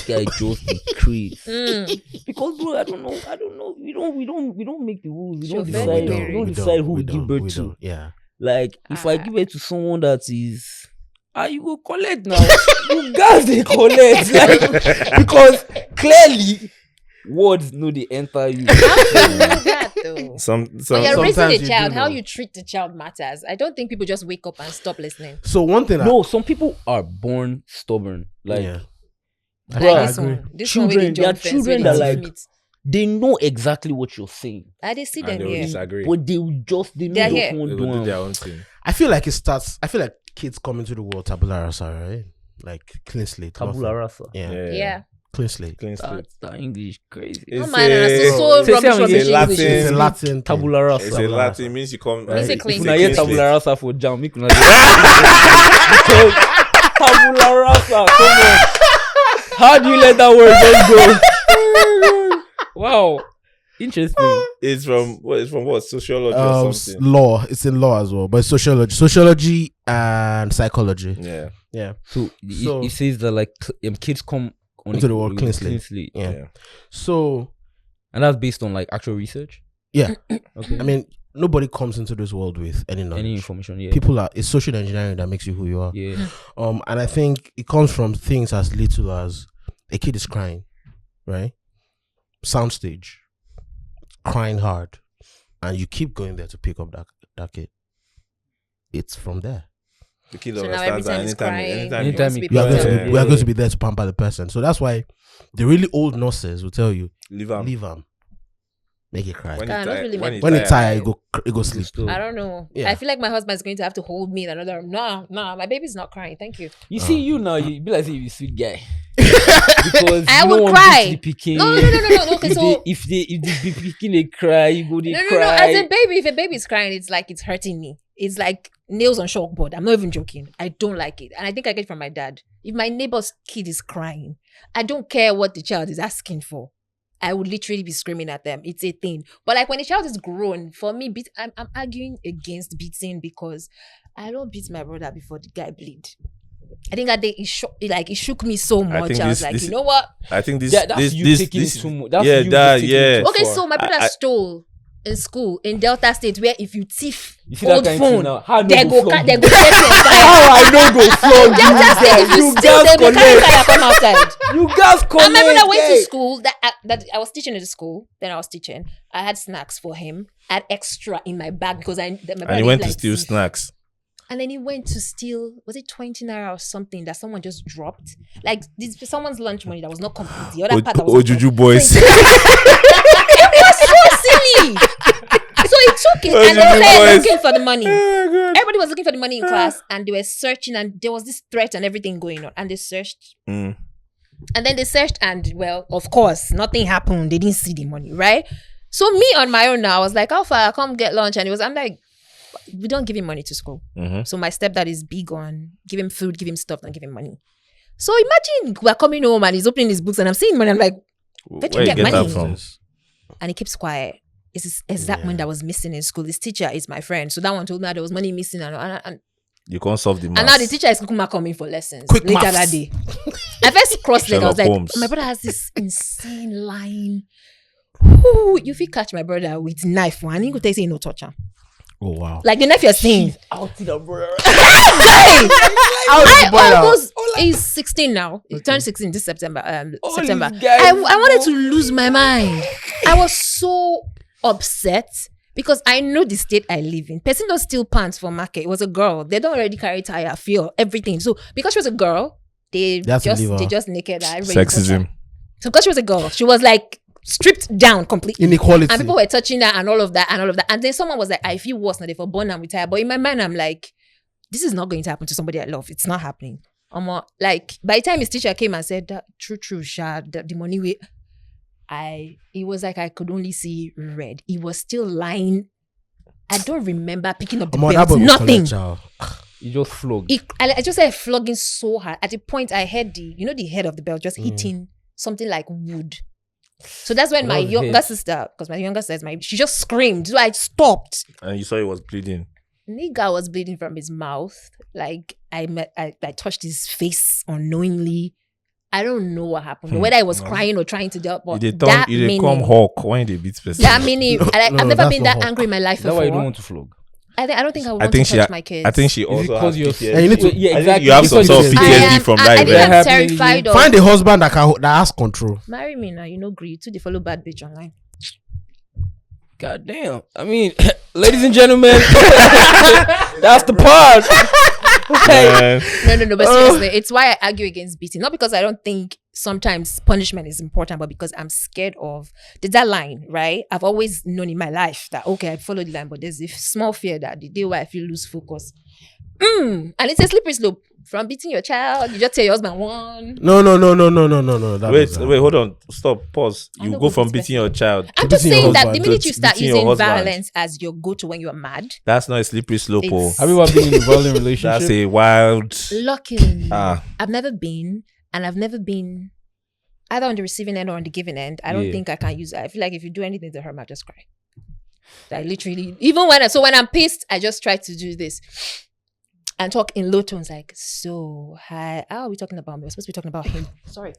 guy just decrease. Because bro, I don't know. We don't make the rules. We don't Sure, decide. very We don't good. decide who we give birth to. Yeah. Like, if I give it to someone that is, you go collect now. You guys they collect, like, because clearly words know they enter you. How do you know that though? Some When you're Sometimes raising you a do child, how know. you treat the child matters. I don't think people just wake up and stop listening. So one thing. No, some people are born stubborn. Like, Yeah. Like bruh, this agree. one. This Children, one with the there are jump fence, children with that the like- meat. they know exactly what you're saying, I dey see and them they will here. disagree. but they will just they They're know here. they They won't will do do am. their own thing. I feel like it starts. I feel like kids come into the world tabula rasa, right? Like clean slate. Tabula nothing. rasa. Yeah. Yeah. Clean slate. Clean slate. That English crazy. It's Oh man, that's a- so Say rubbish, I'm rubbish It's a Latin- English. It's a Latin. thing. Tabula rasa. It's a Latin. It means you come. It's a it's clean If a una slate. hear clean tabula slate. rasa for jam, make una because tabula rasa. Come on. How do you let that word just go? Wow, interesting. It's from what? Sociology or something. Law. It's in law as well, but it's sociology and psychology. Yeah. Yeah. So, So- it says that like kids come on Into a- the world with clean a slate. Yeah. Yeah. So and that's based on like actual research. yeah, Okay, I mean, nobody comes into this world with any knowledge. any information? Yeah, People are. It's social engineering that makes you who you are. yeah. And I think it comes from things as little as a kid is crying, right? Soundstage, crying hard, and you keep going there to pick up that kid. It's from there. The kid So now every understands that time he's crying, anytime. Anytime he he We are going to Yeah, be, we are yeah, going to be there to pamper the person. So that's why the really old nurses will tell you, Leave him. leave him, make it cry. When God, he that's tired- really when he When it's tired, tired, you go sleep. So, I don't know. Yeah. I feel like my husband's going to have to hold me in another room. No, my baby's not crying. Thank you. you see, you now you be like say you a sweet guy because I you would don't want cry. beat the pikin. No. Okay, If so if the pikin they cry, you go they no. cry. As a baby, if a baby's crying, it's like it's hurting me. It's like nails on chalkboard. I'm not even joking. I don't like it, and I think I get it from my dad. If my neighbor's kid is crying, I don't care what the child is asking for. I would literally be screaming at them. It's a thing. But like when the child is grown, for me, I'm arguing against beating because I don't beat my brother before the guy bleed. I think that day it shook me so much. think I was this- like, this- you know what? I think this. That's this you this taking this it too much. That's yeah, you that taking yeah. it too Okay, far. so my brother I- stole. in school in Delta State where if you thief You see that old kind of thing phone, now? How I they no go go flog they you? go set you on fire. How I no go flog you Delta State, if guys? you You steal, they guys go carry connect. fire come outside. You guys I connect. remember I went to hey. school that I was teaching at the school. Then I was teaching. I had snacks for him. I had extra in my bag because my And brother he went to like steal thief. snacks. And then he went to steal, was it 20 naira or something that someone just dropped? Like this someone's lunch money that was not complete. The other part that was Juju boys. it was so silly. So he took it and they Juju started boys. looking for the money. Oh, God. Everybody was looking for the money in class and they were searching and there was this threat and everything going on. And they searched. Mm. And then they searched and well, of course, nothing happened. They didn't see the money, right? So me on my own now, I was like, how far? Come get lunch. And I'm like, we don't give him money to school. Mhm. So my stepdad is big on give him food, give him stuff, don't give him money. So imagine we're coming home and he's opening his books and I'm seeing money. I'm like, where do you get that money? from? And he keeps quiet. It's this exact money that was missing in school. This teacher is my friend. So that one told me that there was money missing. And You can't solve the math. now the teacher is Kukuma coming for lessons. Quick later maths. that day. I first crossed leg. I was Sherlock like, Holmes. my brother has this insane line. Ooh, you feel catch my brother with knife one. And he go tell you say no touch him. Oh wow. Like the knife you're saying. Out to the bro. I almost he's 16 now. He turned 16 this September. All September. these guys, I wanted to lose my mind. I was so upset because I know the state I live in. Person don't steal pants for market. It was a girl. They don't already carry tire, feel everything. So because she was a girl, they That's just illegal. they just naked her. Everybody touched her. Sexism. So because she was a girl, she was like stripped down completely. Inequality. And people were touching her and all of that and all of that. And then someone was like, I feel worse now, they for born and retire. But in my mind, I'm like, this is not going to happen to somebody I love. It's not happening. Like by the time his teacher came and said that true, Sha, the money it was like I could only see red. He was still lying. I don't remember picking up the belt. Nothing. You just flog. I just started flogging so hard. At the point I heard the head of the belt just hitting something like wood. So that's when my Love younger hate. sister, because my younger sister is she just screamed. So I stopped. And you saw he was bleeding. Nigga was bleeding from his mouth. Like I touched his face unknowingly. I don't know what happened. Whether I was crying or trying to help. But You that they minute, come hawk when they beat person. that minute, I've never that's been not that hawk. angry in my life Is that why you don't before. want to flog? I don't think I would I want think to she touch my kids. I think she Is it also because has you're- PTSD. And you need to- Yeah, I think exactly. you have some Because sort of you're PTSD scared. from I that think event. I'm happening terrified of Find a husband that has control. marry me now. You know, agree to the follow bad bitch online. God damn. I mean, ladies and gentlemen, that's the part. Man. No. But seriously, it's why I argue against beating. Not because I don't think sometimes punishment is important, but because I'm scared of that line, right? I've always known in my life that, okay, I follow the line, but there's a small fear that the day where I feel lose focus. And it's a slippery slope. From beating your child, you just tell your husband one. No. That Wait, is, hold on. Stop. Pause. I You know go who from beats beating your child. I'm just beating your saying that the husband, minute to you start beating your using husband. violence as your go-to when you are mad, That's not a slippery slope. Oh. It's- Have you ever been in a violent relationship? That's a wild. luckily, Ah. I've never been either on the receiving end or on the giving end. I don't Yeah. think I can use it. I feel like if you do anything to her, I just cry. I literally, even when I'm pissed, I just try to do this and talk in low tones like, so hi, how are we talking about me? We're supposed to be talking about him. Sorry.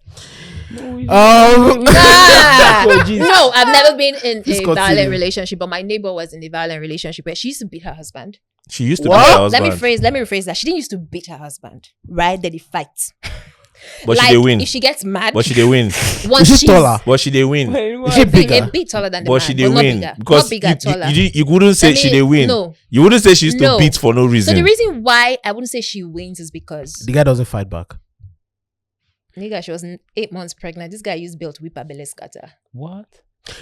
Oh, No, I've never been in Please a continue. violent relationship, but my neighbor was in a violent relationship where she used to beat her husband. She used to What? be her Let husband. me rephrase that. She didn't used to beat her husband, right? Then they fight. But like, she did win. if she gets mad, But she did win. once is she taller? But she did win. Is she a bigger? bit taller than the But man, she did not win. bigger. Because Not bigger, taller. you couldn't say Let she me- did win. No. You wouldn't say she used to No. beat for no So reason. the reason why I wouldn't say she wins is because The guy doesn't fight back. nigga, she was 8 months pregnant. This guy used belt to whip her belly scatter. What?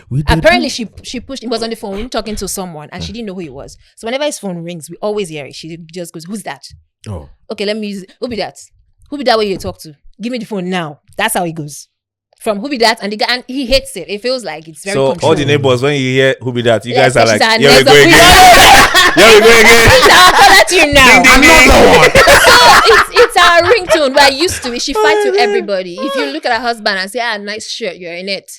We did Apparently, she pushed. He was on the phone talking to someone, and she didn't know who he was. So whenever his phone rings, we always hear it. She just goes, "Who's that?" Oh, Okay, let me use. Who be that? Who be that way you talk to? Give me the phone now. That's how it goes. From who be that, and the guy, and he hates it. It feels like it's very. So all the controlled. neighbors, when you hear who be that, you Let's guys are say like, she's our here we next go door. again. Here we go again. I'll call that to you now. another one. So it's our ringtone. We're used to it. She fights with everybody. If you look at her husband and say, nice shirt, you're in it.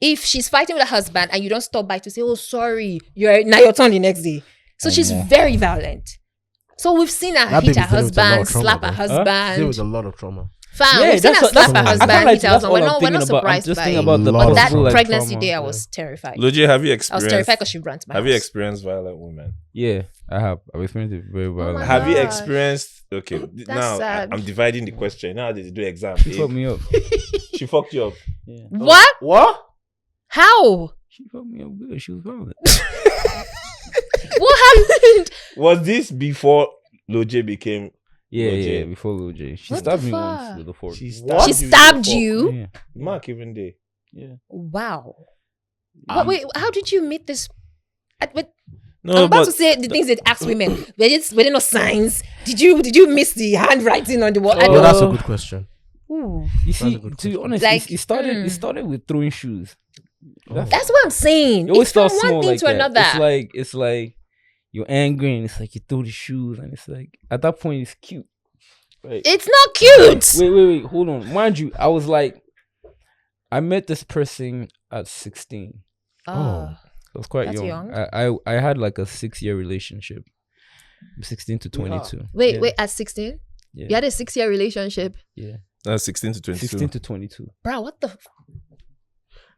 If she's fighting with her husband and you don't stop by to say, oh, sorry, now your turn the next day. So she's very violent. So we've seen her That hit her baby's dealing with a lot husband, of trauma, slap her though. husband. There was a lot of trauma. Fam, Yeah, we've seen that's her what- slap that's- her I husband. can't lie Beat to you, her that's husband. all I'm We're not thinking about. I'm surprised just by thinking it. about the But But that possible, like, pregnancy trauma. day, I Yeah. was terrified. Lojay, have you I was experienced? terrified because she ran to my Have house. you experienced violent women? Yeah, I have. I've experienced it very well. my Have you gosh. experienced? Okay, now sad. I'm dividing the question. Now they do exam. She fucked me up. She fucked you up. Yeah. What? What? How? She fucked me up good. She was violent. What happened? Was this before Lojay became? Yeah, Lojay. yeah. Before Lojay, she What stabbed the me fuck? once with a fork. She What? She stabbed you? Yeah, Mark even day. yeah. Wow. But wait, how did you meet this? But No, I'm about but to say the things they ask women. Were there no signs? Did you miss the handwriting on the wall? I Oh. No, that's a Uh, good question. Ooh. You see, a good to be question. honest, Like, it started with throwing shoes. That's what I'm saying. It always It's from starts one small thing like to that. another. It's like you're angry and it's like you throw the shoes and it's like at that point it's cute. Right. It's not cute. Wait, hold on. Mind you, I was like, I met this person at 16. Oh. I was quite That's young. young. I had like a 6-year relationship, 16 to 22. Wait, Yeah. at 16? Yeah, You had a 6-year relationship? yeah, that's 16 to 22. 16 to 22. Bro, what the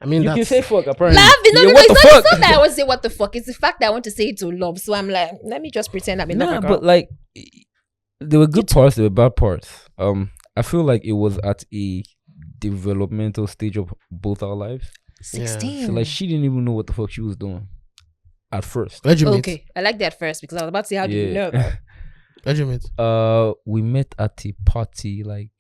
I mean, You that's can say fuck apparently. Laugh, no, Yeah, no, what it's the not, fuck? it's not that I want to say what the fuck. It's the fact that I want to say it to love. So I'm like, let me just pretend I'm in Nah, love. but like there were good parts, there were bad parts. I feel like it was at a developmental stage of both our lives. 16. So like she didn't even know what the fuck she was doing at first. Where'd you meet? Okay, I like that first because I was about to say, how do you Yeah. know? Where'd you meet? We met at a party, like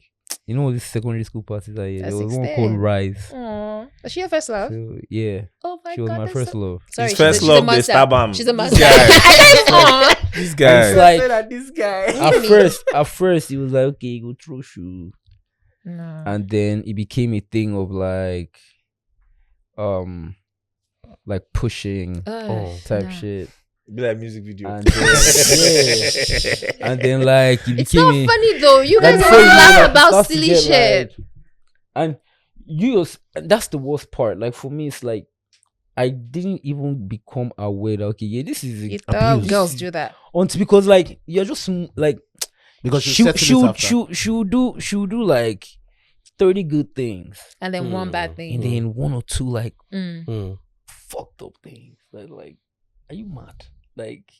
you know these secondary school parties are here. At There was one 16. called Rise. Aww. Was she your first love? So yeah, Oh my she was god. my that's first so- love. Sorry, His she's first a, she's a love, they monster. stab him. She's a This monster. guy. Aw. This guy. It's like this guy. at first he was like, okay, go throw shoe. No. And then it became a thing of like pushing type no. shit. Be like music video. And then, yeah. And then like it It's became not a- funny though. You like, guys before always you know, laugh like, it about starts to silly get, shit. like- and that's the worst part. Like for me, it's like I didn't even become aware that okay, yeah, this is You abuse. thought girls do that. Until because like you're just like Because she'll do like 30 good things And then one bad and thing. then 1 or 2 like Mm. fucked up things. Like are you mad? Like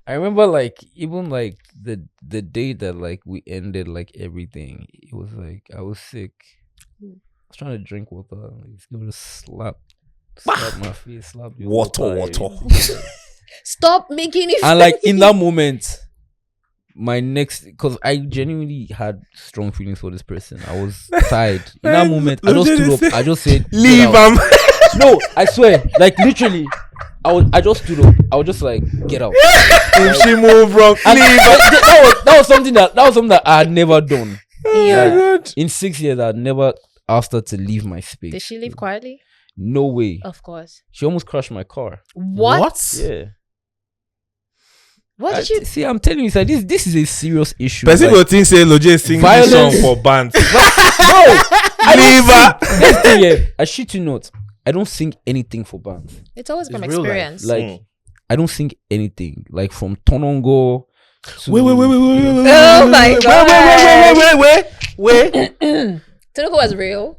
I remember like even like the day that like we ended like everything, it was like I was sick. I was trying to drink water. Like, it was just slap my face, slap the Water. Stop making it And like in that moment, my next, because I genuinely had strong feelings for this person. I was tired. In that moment, I just stood up. I just said, Leave "Get out." him. No, I swear, like literally, I just stood up. I was just like, get out. If she move wrong, And leave him. that was something that I had never done. Yeah. Like, in 6 years, I had never asked her to leave my space. Did she leave quietly? No way. Of course. She almost crashed my car. What? Yeah. What did you? See? I'm telling you, sir, this is a serious issue. Person Like, will think say Lojay sing this violence. song for band. no, Leave her. That's the thing, yeah. I shit you not. I don't sing anything for bands. It's always from It's real life. experience. Like I don't sing anything. Like from Tonongo. To, Wait. Oh my god. Wait. Tonoko was real.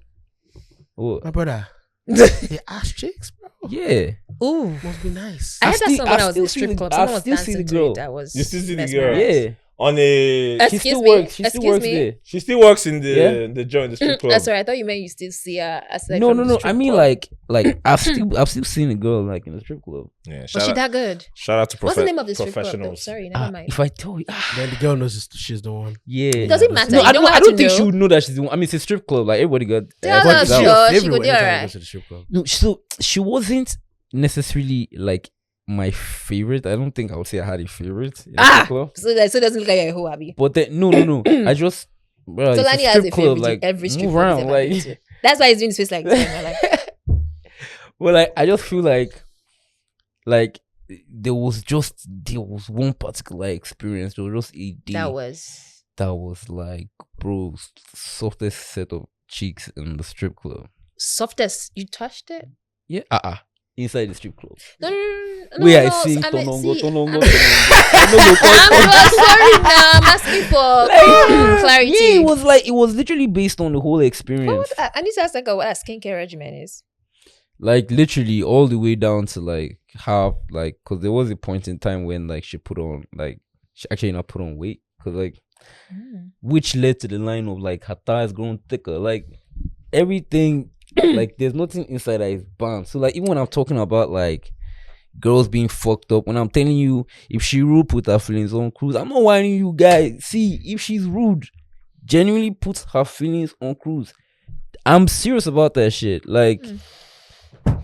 Oh, My brother. They ass chicks, bro. yeah. Ooh. Must be nice. I heard that still- song when I I was in the still see strip the- club. I Someone was still see dancing the to girl. it. I was You still see the girl? mesmerized. Yeah. On a, She Excuse still me? works. She still Excuse works me? there. she still works in the Yeah. the joint, the strip club. That's right. I thought you meant you still see her aside No. from the I strip mean club. like I've still seen a girl like in the strip club. Yeah, Was she that good? shout out to What's the name of the strip club? Though? professionals. Sorry, never mind. If I tell you, Then the girl knows she's the one. yeah. It doesn't matter. No, You I don't don't. have I don't to think know. she would know that she's the one. I mean, it's a strip club. Like everybody got. Tell got her it she out. was- Favorite she go anytime do you alright. go to the strip club. No, so she wasn't necessarily like my favorite. I don't think I would say I had a favorite. In the strip club. So it doesn't look like you're a hoe, Abby. But then no. I just bro, So it's Lani a has strip a club. favorite Like in every strip move club around. he's ever been Like to. That's why he's doing his face like this. I'm like, well, like I just feel like there was one particular experience. There was just a day that was like bro, softest set of cheeks in the strip club. softest. You touched it? Yeah, inside the strip club. No. Where I sing I mean, Tonongo, see, Tonongo, I'm Tonongo. so sorry now. I'm asking for clarity. Yeah, it was literally based on the whole experience. I need to ask like what a skincare regimen is. Like literally all the way down to like how like because there was a point in time when like she put on like she actually not put on weight because like which led to the line of like her thighs growing thicker, like everything. Like there's nothing inside that is banned. So like even when I'm talking about like girls being fucked up, when I'm telling you if she rude put her feelings on cruise, I'm not whining you guys. See, if she's rude, genuinely put her feelings on cruise. I'm serious about that shit. Like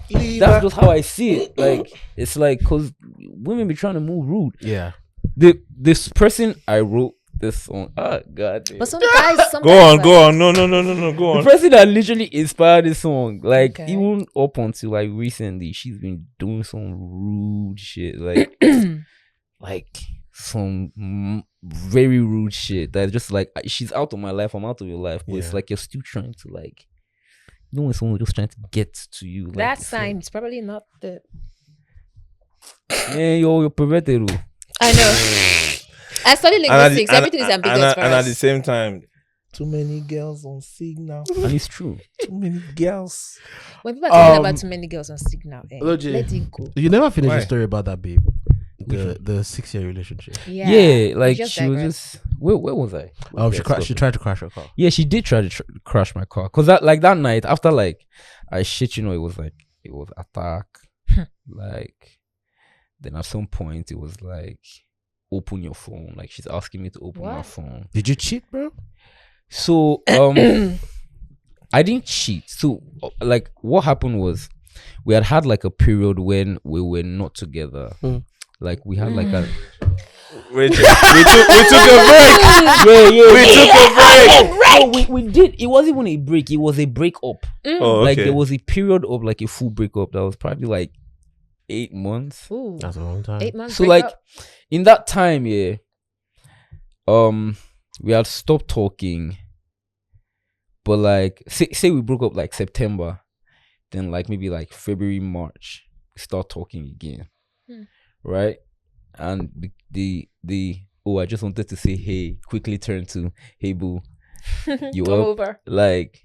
that's just how I see it. Like it's like because women be trying to move rude. Yeah. This person I wrote this song. Oh god damn. But some guys, Go on. No. Go The on. person that literally inspired this song, like Okay. even up until like recently, she's been doing some rude shit, like like some very rude shit. That's just like she's out of my life, I'm out of your life, but it's Yeah. like you're still trying to like, you know, when someone's just trying to get to you. Like, that it's sign is probably not the. like, man, you're perverted. Oh. I know. I studied linguistics. Everything is ambiguous for and us. at the same time, too many girls on Signal. And it's true. Too many girls. When people are talking about too many girls on Signal, Lojay. let it go. You never finished Why? the story about that babe. The 6-year relationship. Yeah, like just she was digress. just where was I? She tried to crash her car. Yeah, she did try to crash my car. Cause that night after like I shit, you know, it was attack. Like then at some point it was like open your phone. Like she's asking me to open my What? phone. Did you cheat, bro? So I didn't cheat. So like what happened was we had like a period when we were not together. Like we had like a We took a break. we took a break. No, we did. It wasn't even a break. It was a breakup. Oh, okay. Like there was a period of like a full breakup that was probably like 8 months. Ooh, That's a long time. 8 months. So like in that time, yeah, we had stopped talking. But like say we broke up like September, then like maybe like February, March, we start talking again. Right? And the I just wanted to say hey, quickly turn to hey boo. You come up? over. Like,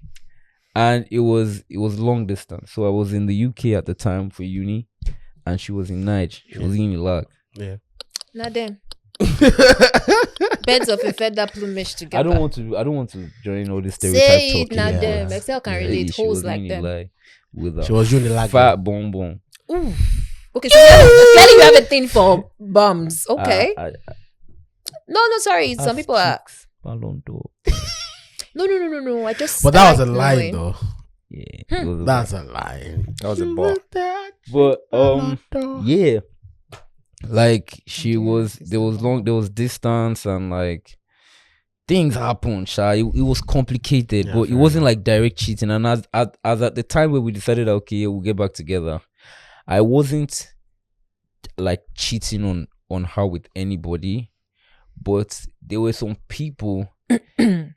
and it was long distance. So I was in the UK at the time for uni, and she was in Niger. She was in Iraq. Yeah. Not them. Birds of a feather plumage together. I don't want to join all this stereotype say it, talking. not Yeah. them. Excel can relate. She Holes was like in them. Iraq with a She was unilag. fat bonbon. Ooh. Okay, so clearly you have a thing for bums. Okay. No, sorry. Some people are. Ballon d'Or. No. I just. But that was a like lie, knowing. though. Yeah, it was a That's lie. a lie. That was a ball. But yeah, like there was distance and like things happened. It was complicated, Yeah, but it fair wasn't enough. like direct cheating. And as at the time where we decided, okay, we'll get back together, I wasn't like cheating on her with anybody, but there were some people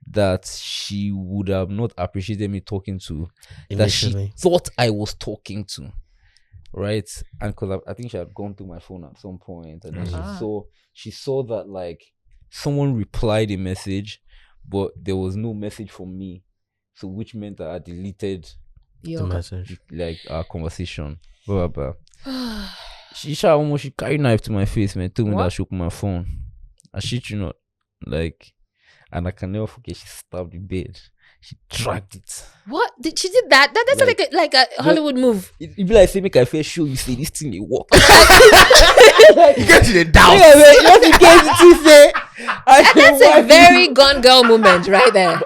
that she would have not appreciated me talking to, that she Initially. thought I was talking to, right? And because I think she had gone through my phone at some point, and then she saw that like someone replied a message, but there was no message from me, so which meant that I deleted The message. like our conversation. Blah blah blah. She carried knife to my face, man. Told me that I What? shook my phone. I shit you not, like. And I can never forget, she stabbed the bed. She dragged it. What? She did that? That's like a Hollywood move. It be like, say, make I first show you, say, this thing, it work. You get to the down. That's a very Gone Girl moment right there.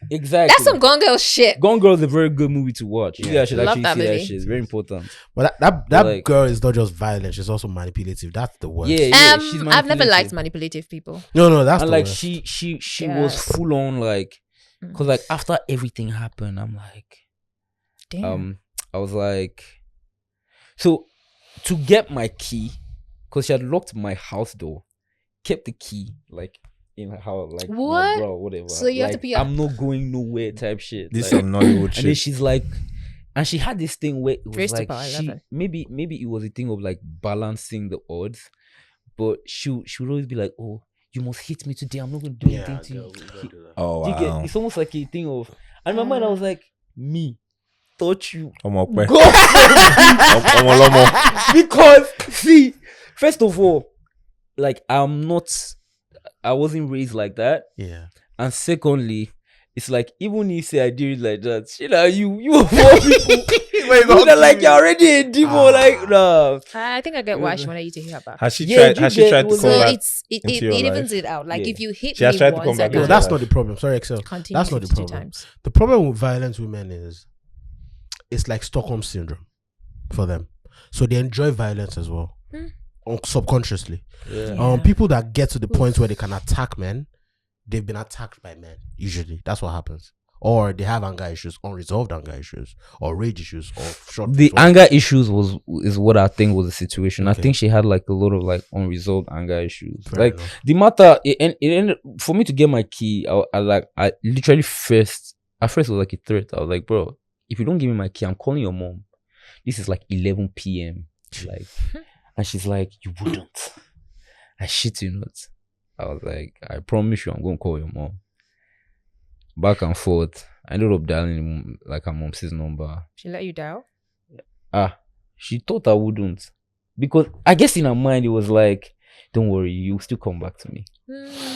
Exactly. That's some Gone Girl shit. Gone Girl is a very good movie to watch. You guys should Love actually that see that movie. shit. It's very important. But that Like- girl is not just violent, she's also manipulative. That's the worst. Yeah, she's I've never liked manipulative. manipulative people. No, that's And the like worst. she Yeah. was full on like, cause like after everything happened, I'm like, Damn. I was like, so to get my key, cause she had locked my house door, kept the key like in her house, like no, What? bro, whatever. So you have to Like, be I'm not going nowhere type shit. This like, some Nollywood and then shit. she's like, And she had this thing where it was Raised to like power she 11. maybe it was a thing of like balancing the odds, but she would always be like, "Oh, you must hit me today. I'm not going to do anything to you." Oh Do you get? wow. It's almost like a thing of. And in my mind, I was like, "Me, touch you, Omo God Lomo. because see, first of all, like I wasn't raised like that, Yeah. and secondly, it's like even if you say I did it like that, you know, you of all people, you're like you're already a demon, like nah. I think I get why she wanted you to hear her back. Has she Yeah, tried? you Has she get- tried it to was come So back? it into your evens life? it out. Like Yeah. if you hit She has me tried to come once, I back No, into can that's your not the problem. Sorry, Excel. continue That's not the 52 problem. times. The problem with violent women is it's like Stockholm syndrome for them. So they enjoy violence as well, subconsciously. Yeah. People that get to the point where they can attack men, they've been attacked by men. Usually, that's what happens. Or they have anger issues, unresolved anger issues, or rage issues, or short. The anger issues is what I think was the situation. Okay. I think she had like a lot of like unresolved anger issues. Fair like enough. the matter, it ended for me to get my key. I literally at first it was like a threat. I was like, bro, if you don't give me my key, I'm calling your mom. This is like 11 p.m. Like, and she's like, you wouldn't. I shit you not. I was like, I promise you, I'm gonna call your mom. Back and forth. I ended up dialing like her mom's number. She let you down. She thought I wouldn't, because I guess in her mind it was like, don't worry, you'll still come back to me.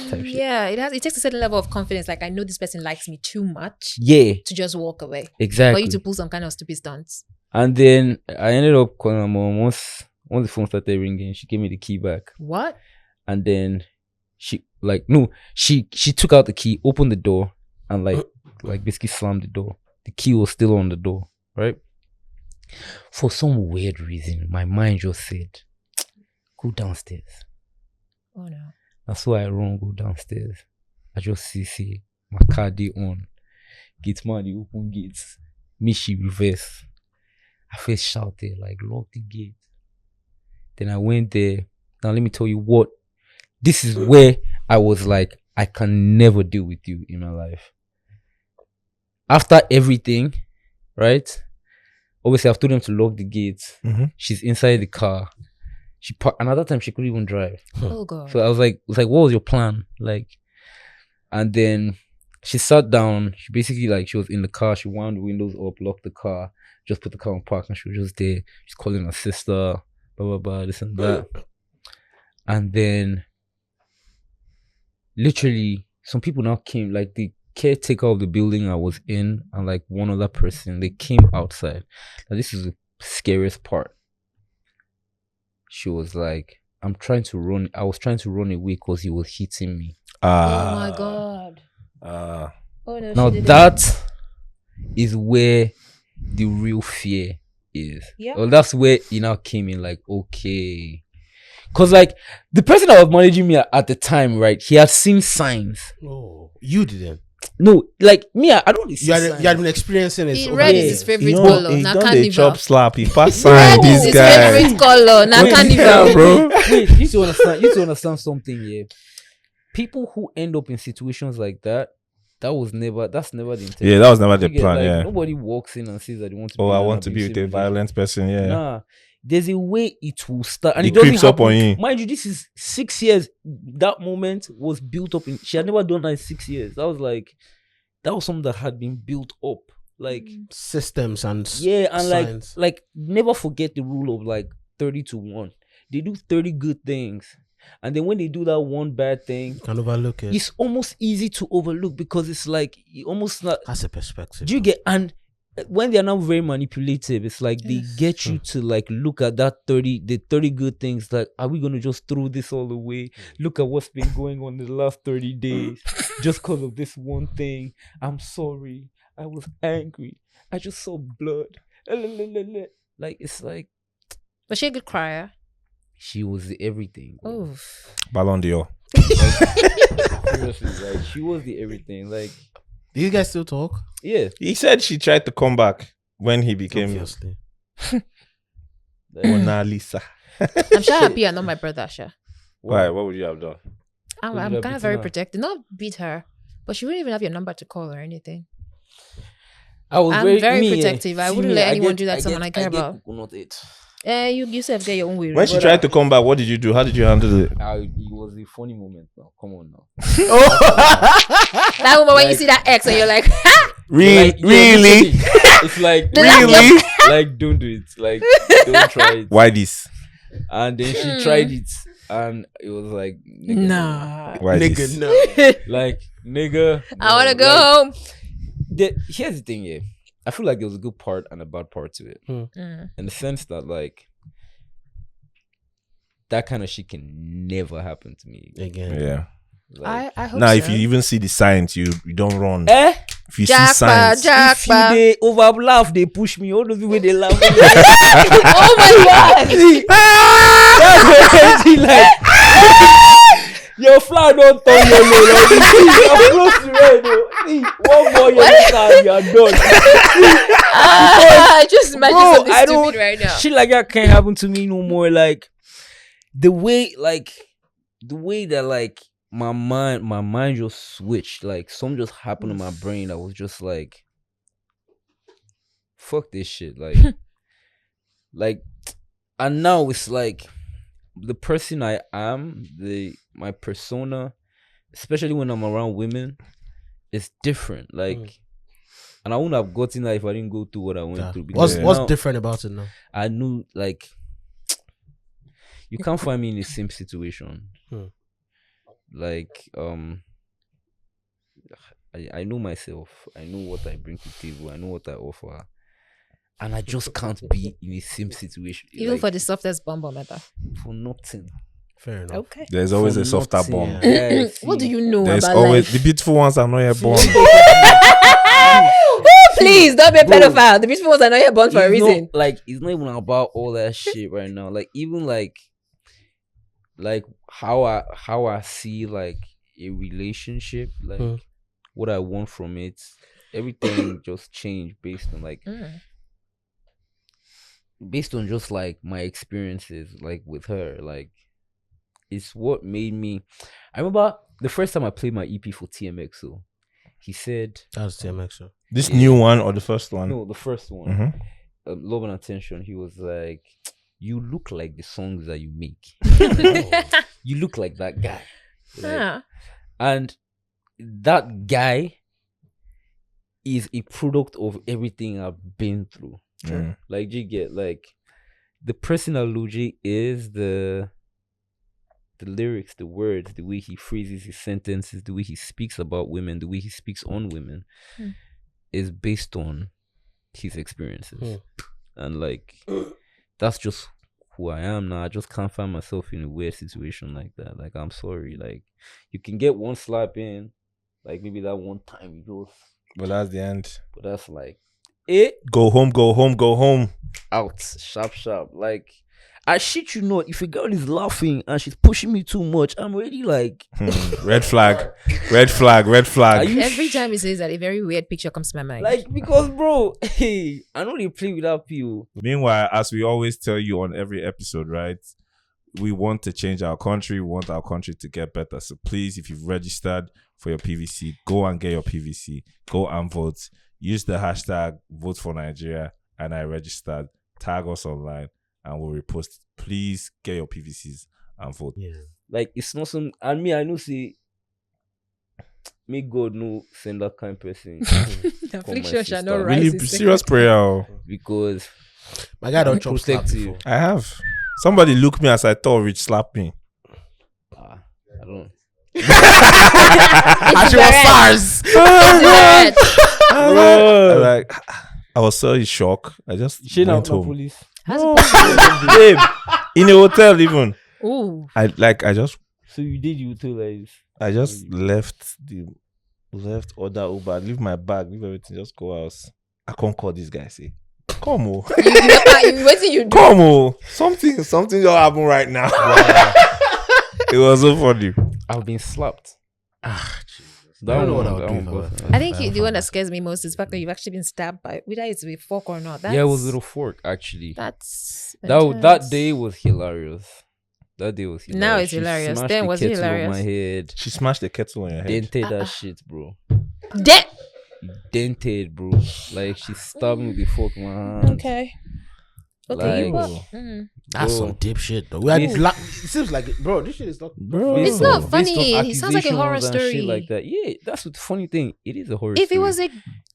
Type shit. Yeah, it takes a certain level of confidence. Like I know this person likes me too much Yeah, to just walk away. For exactly. you to pull some kind of stupid stunts. And then I ended up calling her mom. Once the phone started ringing, she gave me the key back. What? And then she took out the key, opened the door, and like basically slammed the door. The key was still on the door, right? For some weird reason, my mind just said, go downstairs. Oh no. That's why I run, go downstairs. I just see my car dey on. Gate man, the open gates. Me, she reverse. I first shouted, like, lock the gate. Then I went there. Now let me tell you what. This is where I was like, I can never deal with you in my life. After everything, right? Obviously, I've told them to lock the gates. Mhm. She's inside the car. Another time she couldn't even drive. Oh god. So I was like, what was your plan? Like, and then she sat down. She basically she was in the car. She wound the windows up, locked the car, just put the car on park, and she was just there. She's calling her sister, blah blah blah, this and that. And then, literally, some people now came, like the caretaker of the building I was in, and like one other person. They came outside. Now this is the scariest part. She was like, I was trying to run away because he was hitting me. Oh my god. Uh, Oh no. Now she didn't. that is where the real fear is. Yeah. Well, that's where it now came in, like, okay. Because like the person that was managing me at the time, right, he had seen signs. Oh, you didn't. No, like me, I don't see You signs. had been experiencing it. He over red the is his years. favorite he color. don't Now dey carnival. chop slap. He pass sign. This His guy. favorite color. Now Wait, carnival. bro. Wait, you need to understand something here. People who end up in situations like that, that's never the intention. Yeah, that was never the You get, plan. like, Yeah. nobody walks in and says that they want to. Oh, be I in an want to be with a abusive violent person. Yeah. Nah, there's a way it will start, and It it doesn't creeps up happen. on you. Mind you, this is 6 years. That moment was built up. She had never done that in 6 years. That was something that had been built up. Like Systems and yeah, and signs. like never forget the rule of like 30-1. They do 30 good things, and then when they do that one bad thing, You can overlook it. it's almost easy to overlook because it's like you almost not. That's a perspective. Do you get? And when they are now very manipulative, it's like they Yes. get you to like look at that 30 good things. Like, are we gonna just throw this all away? Look at what's been going on in the last 30 days just because of this one thing. I'm sorry. I was angry. I just saw blood. Like it's like Was she a good crier? she was the everything. bro. Oh. Ballon d'Or. Seriously, like she was the everything. Like Do you guys still talk? yeah. He said she tried to come back when he became Obviously. Mona Lisa. I'm sure happy you're not my brother, Sha. Why? What would you have done? I'm Would you kind have of very beaten her? protective. Not beat her, but she wouldn't even have your number to call or anything. I'm very protective. I wouldn't let anyone do that to someone I care about. Coconut head. You yourself get your own way. When she tried to come back, what did you do? How did you handle it? It was a funny moment now. Come on now. That moment when you see that ex and you're like, Really? Like, really? It's like Really? Like don't do it. Like don't try it. Why this? And then she tried it, and it was like, nigga, nah. Why Nigga, this? no. like nigga. I want to go like, home. Here's the thing, yeah. I feel like there was a good part and a bad part to it, Mm. in the sense that like that kind of shit can never happen to me again. Again. Yeah. Like, I hope Now, so. if you even see the signs, you don't run. If you see Jackpot, signs, if you they over laugh, they push me. All those people they laugh. Oh my god! That's crazy. Like your flower don't turn yellow. Like you see, you're close to red. Though. See, one more yellow card, you're done. Just imagine Bro, something I stupid don't- right now. Shit like that can't happen to me no more. Like the way that like my mind just switched. Like something just happened in my brain that was just like, fuck this shit. Like, like, and now it's like the person I am, my persona, especially when I'm around women, is different. Like, and I wouldn't have gotten that if I didn't go through what I went through. Because What's now different about it now? I knew, like, you can't find me in the same situation. Like, I know myself. I know what I bring to the table. I know what I offer. And I just can't be in the same situation. Even like, for the softest bomb matter. for nothing. Fair enough. Okay. there's always For a softer nothing. bomb. Yeah, What do see. you know There's about always life? the beautiful ones are not yet born. Please don't be a Bro. pedophile. The beautiful ones are not yet born for a It's not- reason. like, it's not even about all that shit right now. Like, even like how I see like a relationship, like what I want from it, everything just changed based on like based on just like my experiences like with her. Like, it's what made me. I remember the first time I played my EP for TMX. So he said, That's TMX. So. This new one or the first one? no, the first one, Mhm. Love and Attention. He was like, "You look like the songs that you make. You look like that guy." Like, Huh. and that guy is a product of everything I've been through. Mm. Like, you get like the person that Lojay is, the lyrics, the words, the way he phrases his sentences, the way he speaks about women, the way he speaks on women, is based on his experiences. And like, that's just who I am now. I just can't find myself in a weird situation like that. Like, I'm sorry. Like, you can get one slap in, like maybe that one time you just, But that's the end. but that's like it Go home, go home, go home. out, sharp. Like, I shit you not, if a girl is laughing and she's pushing me too much, I'm already like, Red flag. Red flag. Red are flag. you Every time he says that, a very weird picture comes to my mind. like, because bro, hey, I know they play without people. Meanwhile, as we always tell you on every episode, right? We want to change our country. We want our country to get better. So please, if you've registered for your PVC, go and get your PVC. Go and vote. Use the hashtag vote for Nigeria and I registered. Tag us online and we'll repost. Please get your PVCs and vote. Yeah. Like, it's not some, and me, I know, say, may God no send that kind of person. Affliction shall not sister. rise. Really in serious prayer. Oh. Because My guy don't I'm chop slap protective. before. I have. Somebody look me as I thought Rich slapped me. I don't. And she was Sarz. I like I was so in shock. I just She now went home. police. Babe, in a hotel even. Ooh. I just So you did utilize. left order Uber, leave my bag, leave everything, just go house. I can't call this guy, say, come on. What did you do? Come on. Something just happened right now. It was so funny. I've been slapped. I don't know what I would do if I was- I think the one that scares me most is the fact that you've actually been stabbed by, whether it's with a fork or not. Yeah, it was with a fork, actually. That's That intense. day was hilarious. That day was hilarious. Now it's She hilarious. smashed Then the was it kettle on hilarious? my head. She smashed the kettle on your head. Dented that shit, bro. Dead. dented, bro. Like she stabbed me with the fork in my hand. Okay. Okay, Like, That's bro. some deep shit, though. We had This- it seems like, bro, this shit is not. Bro. It's not Based funny. on It sounds like a horror accusations and story. shit like that. Yeah, that's what the funny thing. It is a horror If story. it was a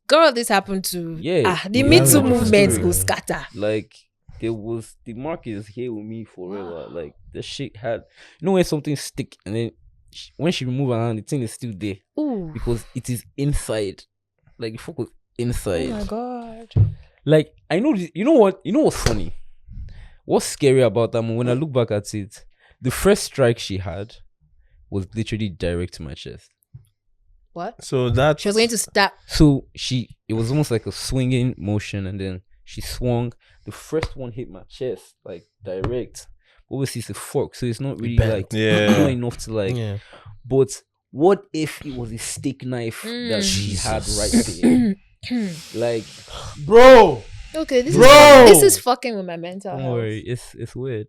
girl this happened to, Yeah, the yeah, Me Too yeah. movement Yeah. will scatter. Like there was the mark is here with me forever. Like the shit had, you know, when something stick and then when she remove her hand, the thing is still there Ooh. because it is inside. Like the fuck was Oh inside. my god. Like I know, you know what? You know what's funny? What's scary about that moment? When I look back at it, the first strike she had was literally direct to my chest. What? So that She was going to stop. So it was almost like a swinging motion, and then she swung. The first one hit my chest, like direct. Obviously, it's a fork, so it's not really bent. like Yeah. not enough to like. Yeah. But what if it was a steak knife that she had right there? Like, Bro, Okay, this Bro! is fucking with my mental don't health. worry, it's weird.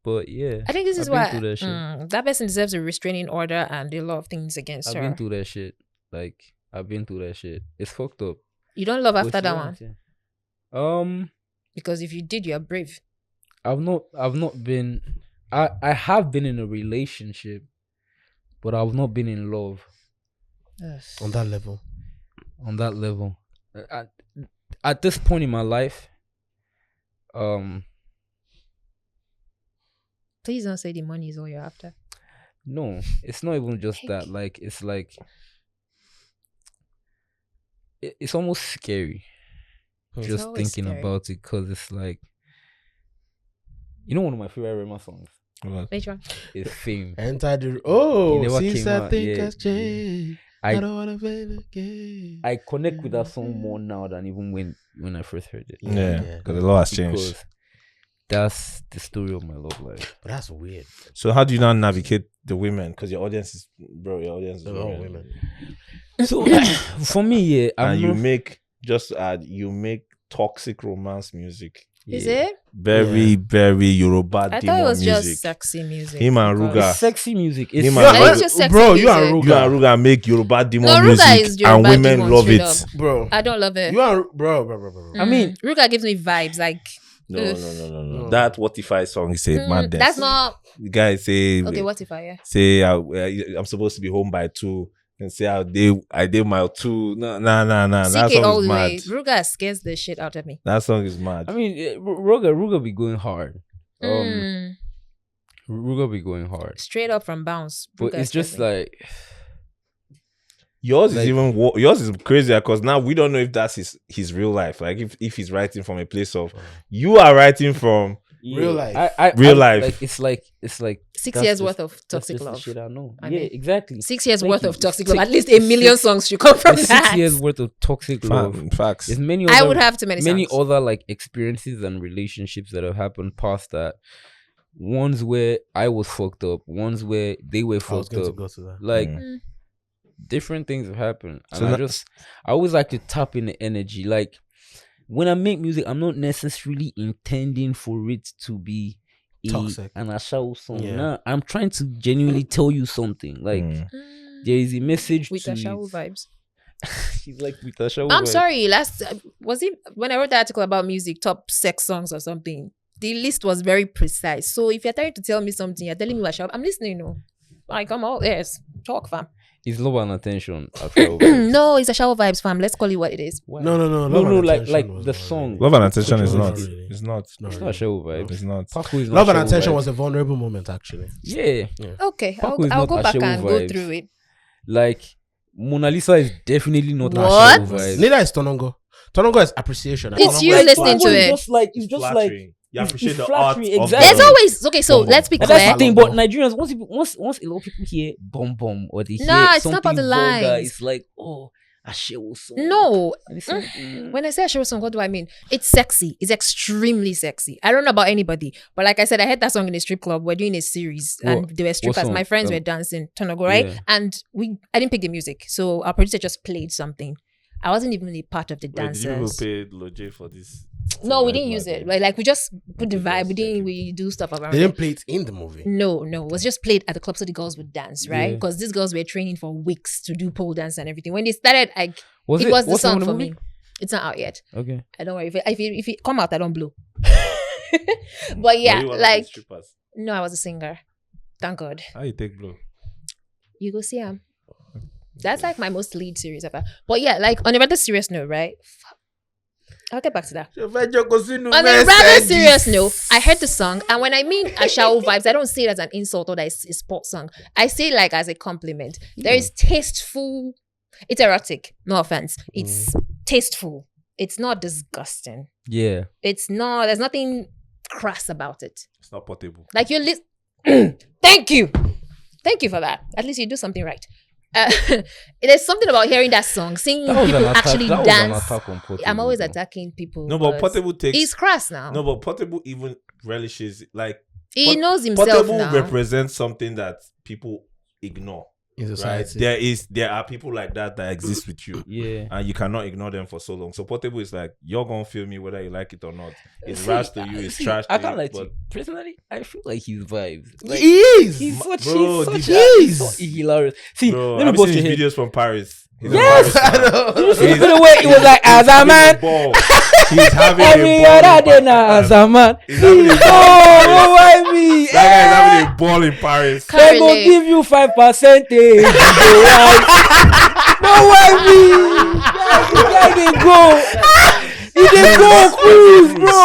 But yeah, I think this is I've been why through that shit. that person deserves a restraining order and a lot of things against I've her. been through that shit. Like, I've been through that shit. It's fucked up. You don't love after But that yeah, one yeah. because if you did, you're brave. I've not been. I have been in a relationship, but I've not been in love on that level. on that level. At this point in my life, Please don't say the money is all you're after. no, it's not even just that. Like, it's like it's almost scary just always thinking scary. about it, because it's like, you know, one of my favorite Rema songs Which one? is Fame. Enter the oh, never since came I out, think yeah. has changed, I I don't wanna fail again. I connect with that song more now than even when I first heard it. yeah, because a lot has changed. Because that's the story of my love life. But that's weird. So how do you now navigate the women? Because your audience is They're all women. So for me, yeah, and you make just add you make toxic romance music. Is yeah. it? Very, very Yoruba I thought demon it was music. just sexy music. Him and because- Ruga. It's sexy music. It's Him like- and No, it's just sexy Bro, music. you and You and Ruga make Yoruba demon No, Ruga music, is Yoruba and women demon, love straight it. up. Bro, I don't love it. you are bro. I mean, Ruga gives me vibes like No. No. That What If I song is a madness. that's not The guy say, okay. What if I say I'm supposed to be home by 2, and say I did my 2. No. That CK all song is the mad. way? Ruga scares the shit out of me. That song is mad. I mean, Ruga be going hard. Mm. Ruga be going hard. Straight up from bounce. But Ruga it's scares just me. like, Yours Like- is even yours is crazier because now we don't know if that's his real life. Like if he's writing from a place of, you are writing from Real life. Real life. Like it's like 6 that's years just- worth of that's toxic just the love. shit I know. I Yeah, mean, exactly. 6 years Thank worth you. of toxic Six- love. At least a million six- songs should come from It's that. 6 years worth of toxic love. facts. There's many. I other- would have too many many songs. other like experiences and relationships that have happened past that. Ones where I was fucked up. Ones where they were I was fucked going to up. go to that. Like Mm. different things have happened, and So I that- always like to tap in the energy. Like when I make music, I'm not necessarily intending for it to be Toxic. an Ashawo song. Yeah. Nah, I'm trying to genuinely tell you something. Like there is a message With to the shower it. vibes. She's like with Ashawo. I'm vibes. sorry. Was it when I wrote the article about music, top sex songs or something? The list was very precise. So if you're trying to tell me something, you're telling me what I'm listening. No, like I'm all ears. Talk, fam. It's love and attention. Ashawo vibes. No, it's a shower vibes, fam. Let's call it what it is. Why? No. No, Love and like Attention was the not song. really. Love and attention is Not not. really. It's not. It's not It's really. not Ashawo vibes. It's not. Paco is not Love and Ashawo Attention vibes. was a vulnerable moment, actually. Yeah. Okay, Paco is I'll not go back Ashawo and go vibes. through it. Like Mona Lisa is definitely not What? Ashawo vibes. Neither is Tonongo. Tonongo is appreciation. It's Tonongo you is listening fun. to it. It's just like you appreciate it's the art flattering, of exactly. There's the- always okay. So Bum, let's be bum. And that's the clear. thing, but Nigerians, once a lot of people hear bum bum or they hear Nah, it's not something about the vulgar, lines. it's like, oh, Ashawo song. No, And it's like, mm. when I say a show song, what do I mean? It's sexy. It's extremely sexy. I don't know about anybody, but like I said, I heard that song in a strip club. We're doing a series, and What- there were strippers. song? My friends were dancing Tonogo, right? Yeah. And I didn't pick the music, so our producer just played something. I wasn't even a part of the dancers. pay Lojay for this? No, we didn't use it. Like we just put the vibe. We do stuff around. They it. didn't play it in the movie. No, it was just played at the club so the girls would dance, right? Yeah. Because these girls were training for weeks to do pole dance and everything. When they started, like It was the what's the song name of for the me. movie? It's not out yet. Okay. I don't worry. If it come out, I don't blow. But yeah, Were you one of the like strippers? no, I was a singer. Thank God. How you take blow? You go see him. That's like my most lead series ever. But yeah, like on a rather serious note, right? I'll get back to that. On a rather serious note, I heard the song, and when I mean Ashao vibes, I don't say it as an insult or that it's a sports song. I say it like as a compliment. There is tasteful. It's erotic. No offense. It's tasteful. It's not disgusting. Yeah. It's not. There's nothing crass about it. It's not portable. Like you're Thank you for that. At least you do something right. There's something about hearing that song, seeing people actually dance. I'm always attacking people. No, but portable takes. He's crass now. No, but portable even relishes like he knows himself portable now. represents something that people ignore. In Right? society. There are people like that exist with you. Yeah. And you cannot ignore them for so long. So portable is like you're gonna feel me whether you like it or not. It's rash to you, it's trash to I you. can't like but personally. I feel like his vibes. Like, He is. he's such. Bro, He's this such. He's hilarious. See, bro, let me I've bust seen your his head. videos from Paris. He's Yes, in Paris now. You see He's- the way it was like as a having man. ball. He's having Every a ball. other in day Paris. now as a man. He's having a ball in Oh, Paris. why me? That guy is having a ball in Paris. Can't They go relate. give you 5%. No, why me? Guy, they go. They go cruise, bro.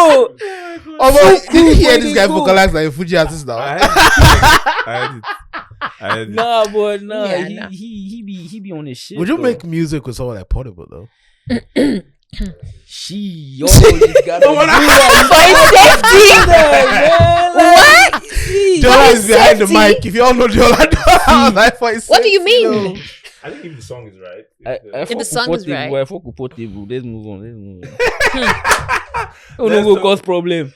Although, did you hear Where this they guy go? vocalize like a Fuji artist now? I heard it. Nah, but nah, Yeah, he be on his shit. Would you though. make music with someone like Portable though? She always got to do What? Diola is behind the safety? mic. If you all know Diola, like for his What do you safety, mean? though. I think if the song is right. If the song is right. I fuck with Portable. Let's move on. Oh no, go cause problem.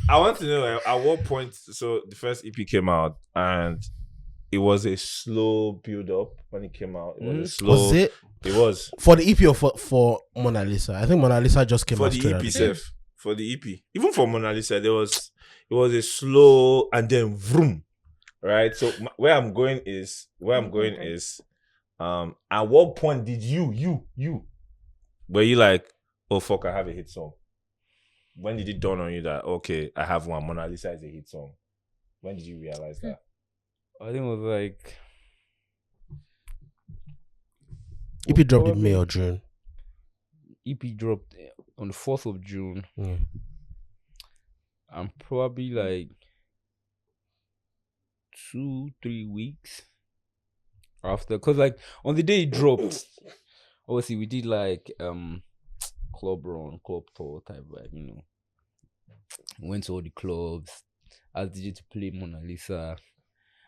I want to know at what point. So the first EP came out, and it was a slow build up when it came out. It was a slow. Was it It was for the EP or for Mona Lisa? I think Mona Lisa just came for out the straight EP, out. self. For the EP, even for Mona Lisa, it was a slow and then vroom, right? So where I'm going is, at what point did you, were you like, oh fuck, I have a hit song? When did it dawn on you that okay, I have one? Mona Lisa is a hit song. When did you realize that? I think it was like EP dropped in May or June. EP dropped on the 4th of June. Yeah. I'm probably like 2-3 weeks after, cause like on the day it dropped, obviously we did like club run, club tour type vibe, you know. Went to all the clubs, asked DJ to play Mona Lisa,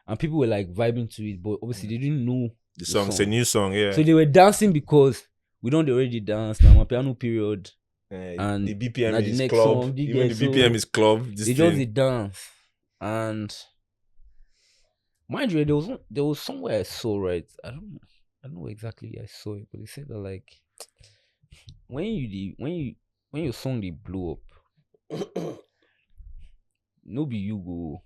and people were like vibing to it, but obviously they didn't know The song, it's a new song, yeah. so they were dancing because we don't already dance now. My piano period. And the BPM now the is next club. song, you Even get the so- BPM is club. This They just thing. did dance, and mind you, there was somewhere I saw, right. I don't know exactly I saw it, but they said that like when your song they blow up, no be you go.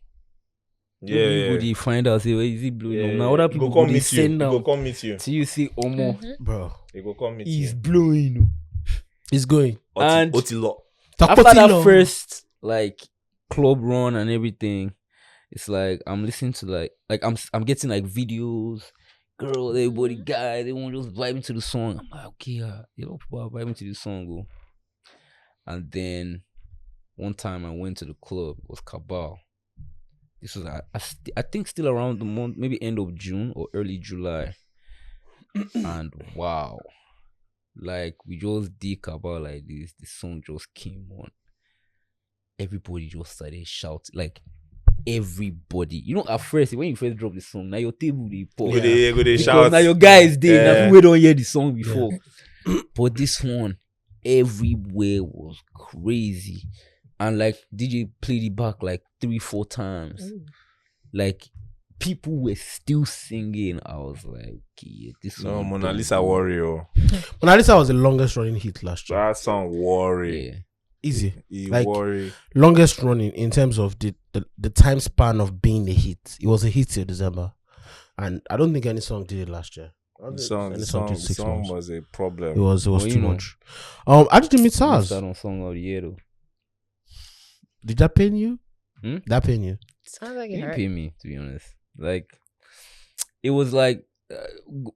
Yeah, You go they find out say where is it blowing up. Now other It go people come go they meet you. send It down go come meet you. till you see Omo. Bro, It go come meet He's you. blowing. it's going. And Otilo. after that first like club run and everything, it's like I'm listening to like I'm getting like videos, girl, everybody, guy, they want just vibing to the song. I'm like, okay, you know, people are vibing to the song, go. And then one time I went to the club, it was Cabal. This was I think still around the month, maybe end of June or early July. And wow. Like we just did Cabal like this. The song just came on. Everybody just started shouting. Like everybody. You know, at first, when you first drop the song, now your table they pop. Go they Because shout. now your guys there. Yeah. Now people don't hear the song before. But this one, everywhere was crazy. And like DJ played it back like 3-4 times. Like people were still singing. I was like, yeah, this No, song Mona dope. Lisa Warrior. Mona Lisa was the longest running hit last year. That song Warrior. Yeah. Easy. He Like- Warrior. Longest running in terms of the time span of being a hit. It was a hit till December. And I don't think any song did it last year. The song took 6 months. was a problem. It was Well, too you know. much. How did you meet Start Sarz? on Song of the Year though. Did that pain you? Hmm? That pain you? Sounds like It it didn't hurt. pay me, to be honest. Like, it was like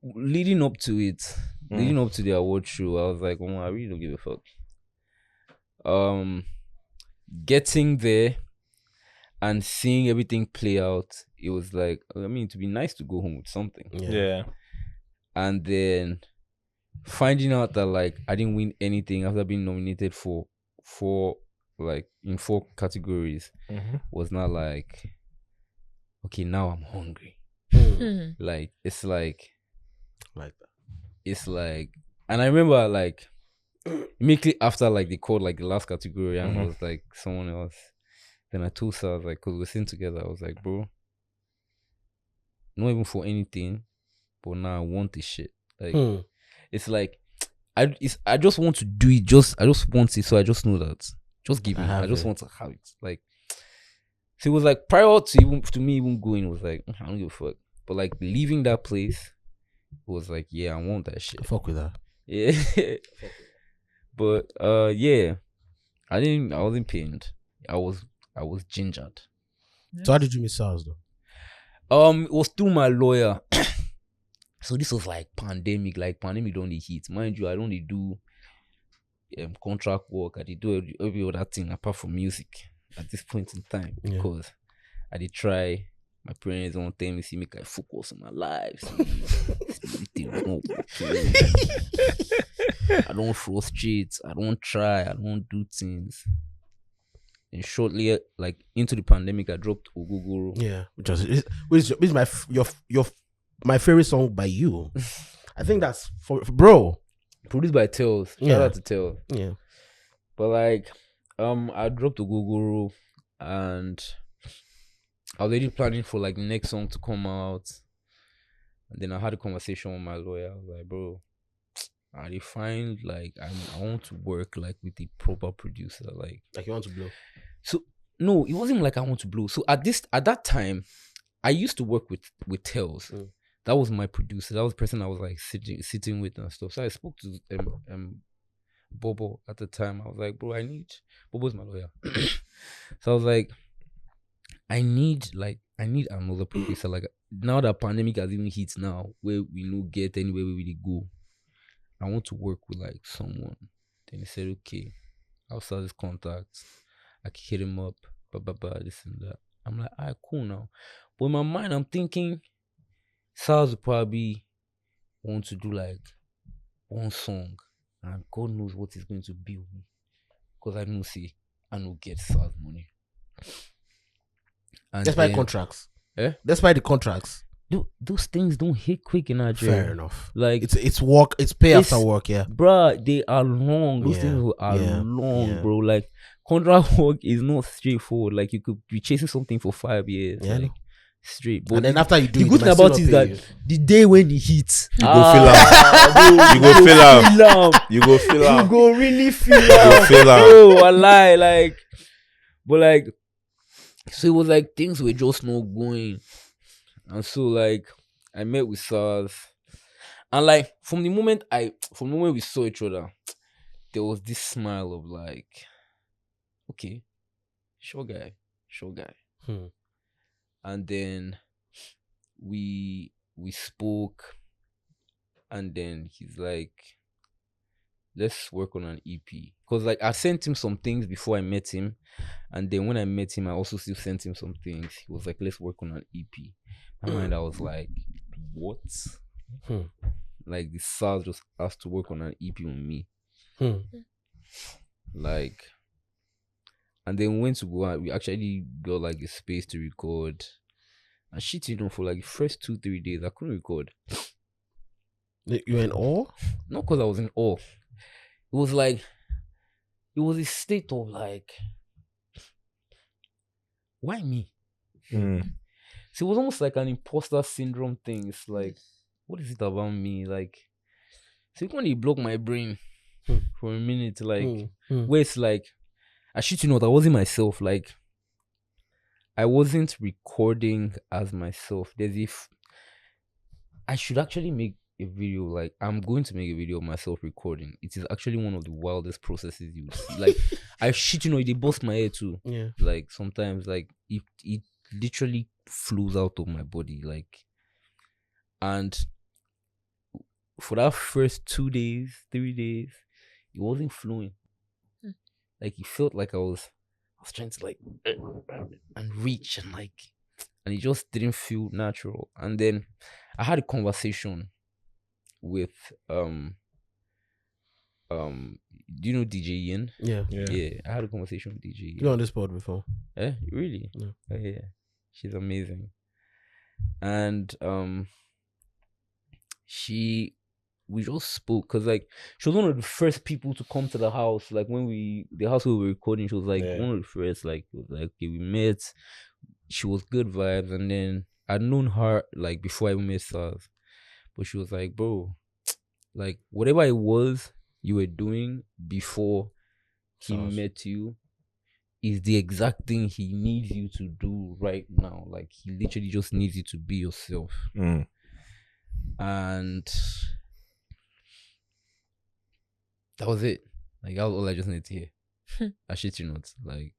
leading up to it, leading up to the award show. I was like, oh, I really don't give a fuck. Getting there and seeing everything play out, it was like, I mean, to be nice to go home with something. Yeah. And then finding out that like I didn't win anything after being nominated for 4 categories was not like, okay, now I'm hungry. Like it's like that. It's like, and I remember like immediately after like they called like the last category and it was like someone else. Then I told Sarz like, cause we're sitting together, I was like, bro, not even for anything, but now I want this shit. Like it's like I just want to do it. I just want it, so I just know that. Just give me. I just want to have it. Like, so it was like prior to me even going, it was like I don't give a fuck. But like leaving that place, it was like, yeah, I want that shit. Fuck with that. Yeah. But yeah, I wasn't pained. I was gingered. So how did you meet Sarz though? It was through my lawyer. So this was like pandemic. Like pandemic don't hit. Mind you, I don't do contract work. I did do every other thing apart from music at this point in time because I did try. My parents don't tell me see me like focus on my life. I don't frustrate. I don't try. I don't do things. And shortly, like into the pandemic, I dropped Ogogoro. Yeah, which is my favorite song by you. I think that's for bro. Produced by Tales. Shout out to Tales. Yeah. But like, I dropped Ogogoro and I was already planning for like the next song to come out. And then I had a conversation with my lawyer. I was like, bro, I defined like I want to work like with a proper producer. Like you want to blow. So no, it wasn't like I want to blow. So at that time, I used to work with Tales. That was my producer. That was the person I was like sitting with and stuff. So I spoke to Bobo at the time. I was like, bro, Bobo's my lawyer. So I was like, I need another producer. Like now that pandemic has even hit now, where we don't get anywhere where we go. I want to work with like someone. Then he said, okay, I'll start his contacts. I can hit him up, this and that. I'm like, alright, cool now. But in my mind, I'm thinking Sarz would probably want to do like one song, and God knows what he's going to be with me. Because I know, I know get Sarz money. And despite contracts. Eh? Despite the contracts. Those things don't hit quick in Nigeria. Fair enough. Like it's work, it's pay after work, yeah. Bruh, they are long. Those things are long, bro. Like contract work is not straightforward. Like you could be chasing something for 5 years. Yeah. Like, straight. But and then after you do the it, good thing about it is that the day when it hits, you go feel out. You go feel out. You go feel out. You go really feel You go out. feel out. Oh, I lie. Like, but like, so it was like things were just not going. And so like I met with Sarz. And like from the moment we saw each other, there was this smile of like, okay, sure guy. And then we spoke, and then he's like, let's work on an EP. Because like I sent him some things before I met him, and then when I met him, I also still sent him some things. He was like, let's work on an EP. In my mind, I was like, what? Like the Sarz just asked to work on an EP with me. Like, and then we went to go out. We actually got like a space to record. And shit, for like the first 2-3 days, I couldn't record. You were in awe? Not because I was in awe. It was like, it was a state of like, why me? So it was almost like an imposter syndrome thing. It's like, what is it about me? Like, so when it blocked my brain for a minute, like, where it's like, I I wasn't myself. Like, I wasn't recording as myself. I should actually make a video, like I'm going to make a video of myself recording. It is actually one of the wildest processes you would see. Like I shit, they bust my head too. Yeah. Like sometimes, like it literally flows out of my body, like, and for that first 2 days, 3 days, it wasn't flowing. Like it felt like I was trying to like and reach and like, and it just didn't feel natural. And then I had a conversation with do you know DJ Ian? Yeah. Yeah, I had a conversation with DJ Ian. You on this board before? Eh, really? No. Oh, yeah, she's amazing. And we just spoke because like she was one of the first people to come to the house. Like when the house we were recording, she was like one of the first. Like it was like, okay, we met. She was good vibes, and then I'd known her like before I even met Sarz, but she was like, bro, like whatever it was you were doing before he met you is the exact thing he needs you to do right now. Like he literally just needs you to be yourself. And that was it. Like that was all I just needed to hear. I shit you not. Like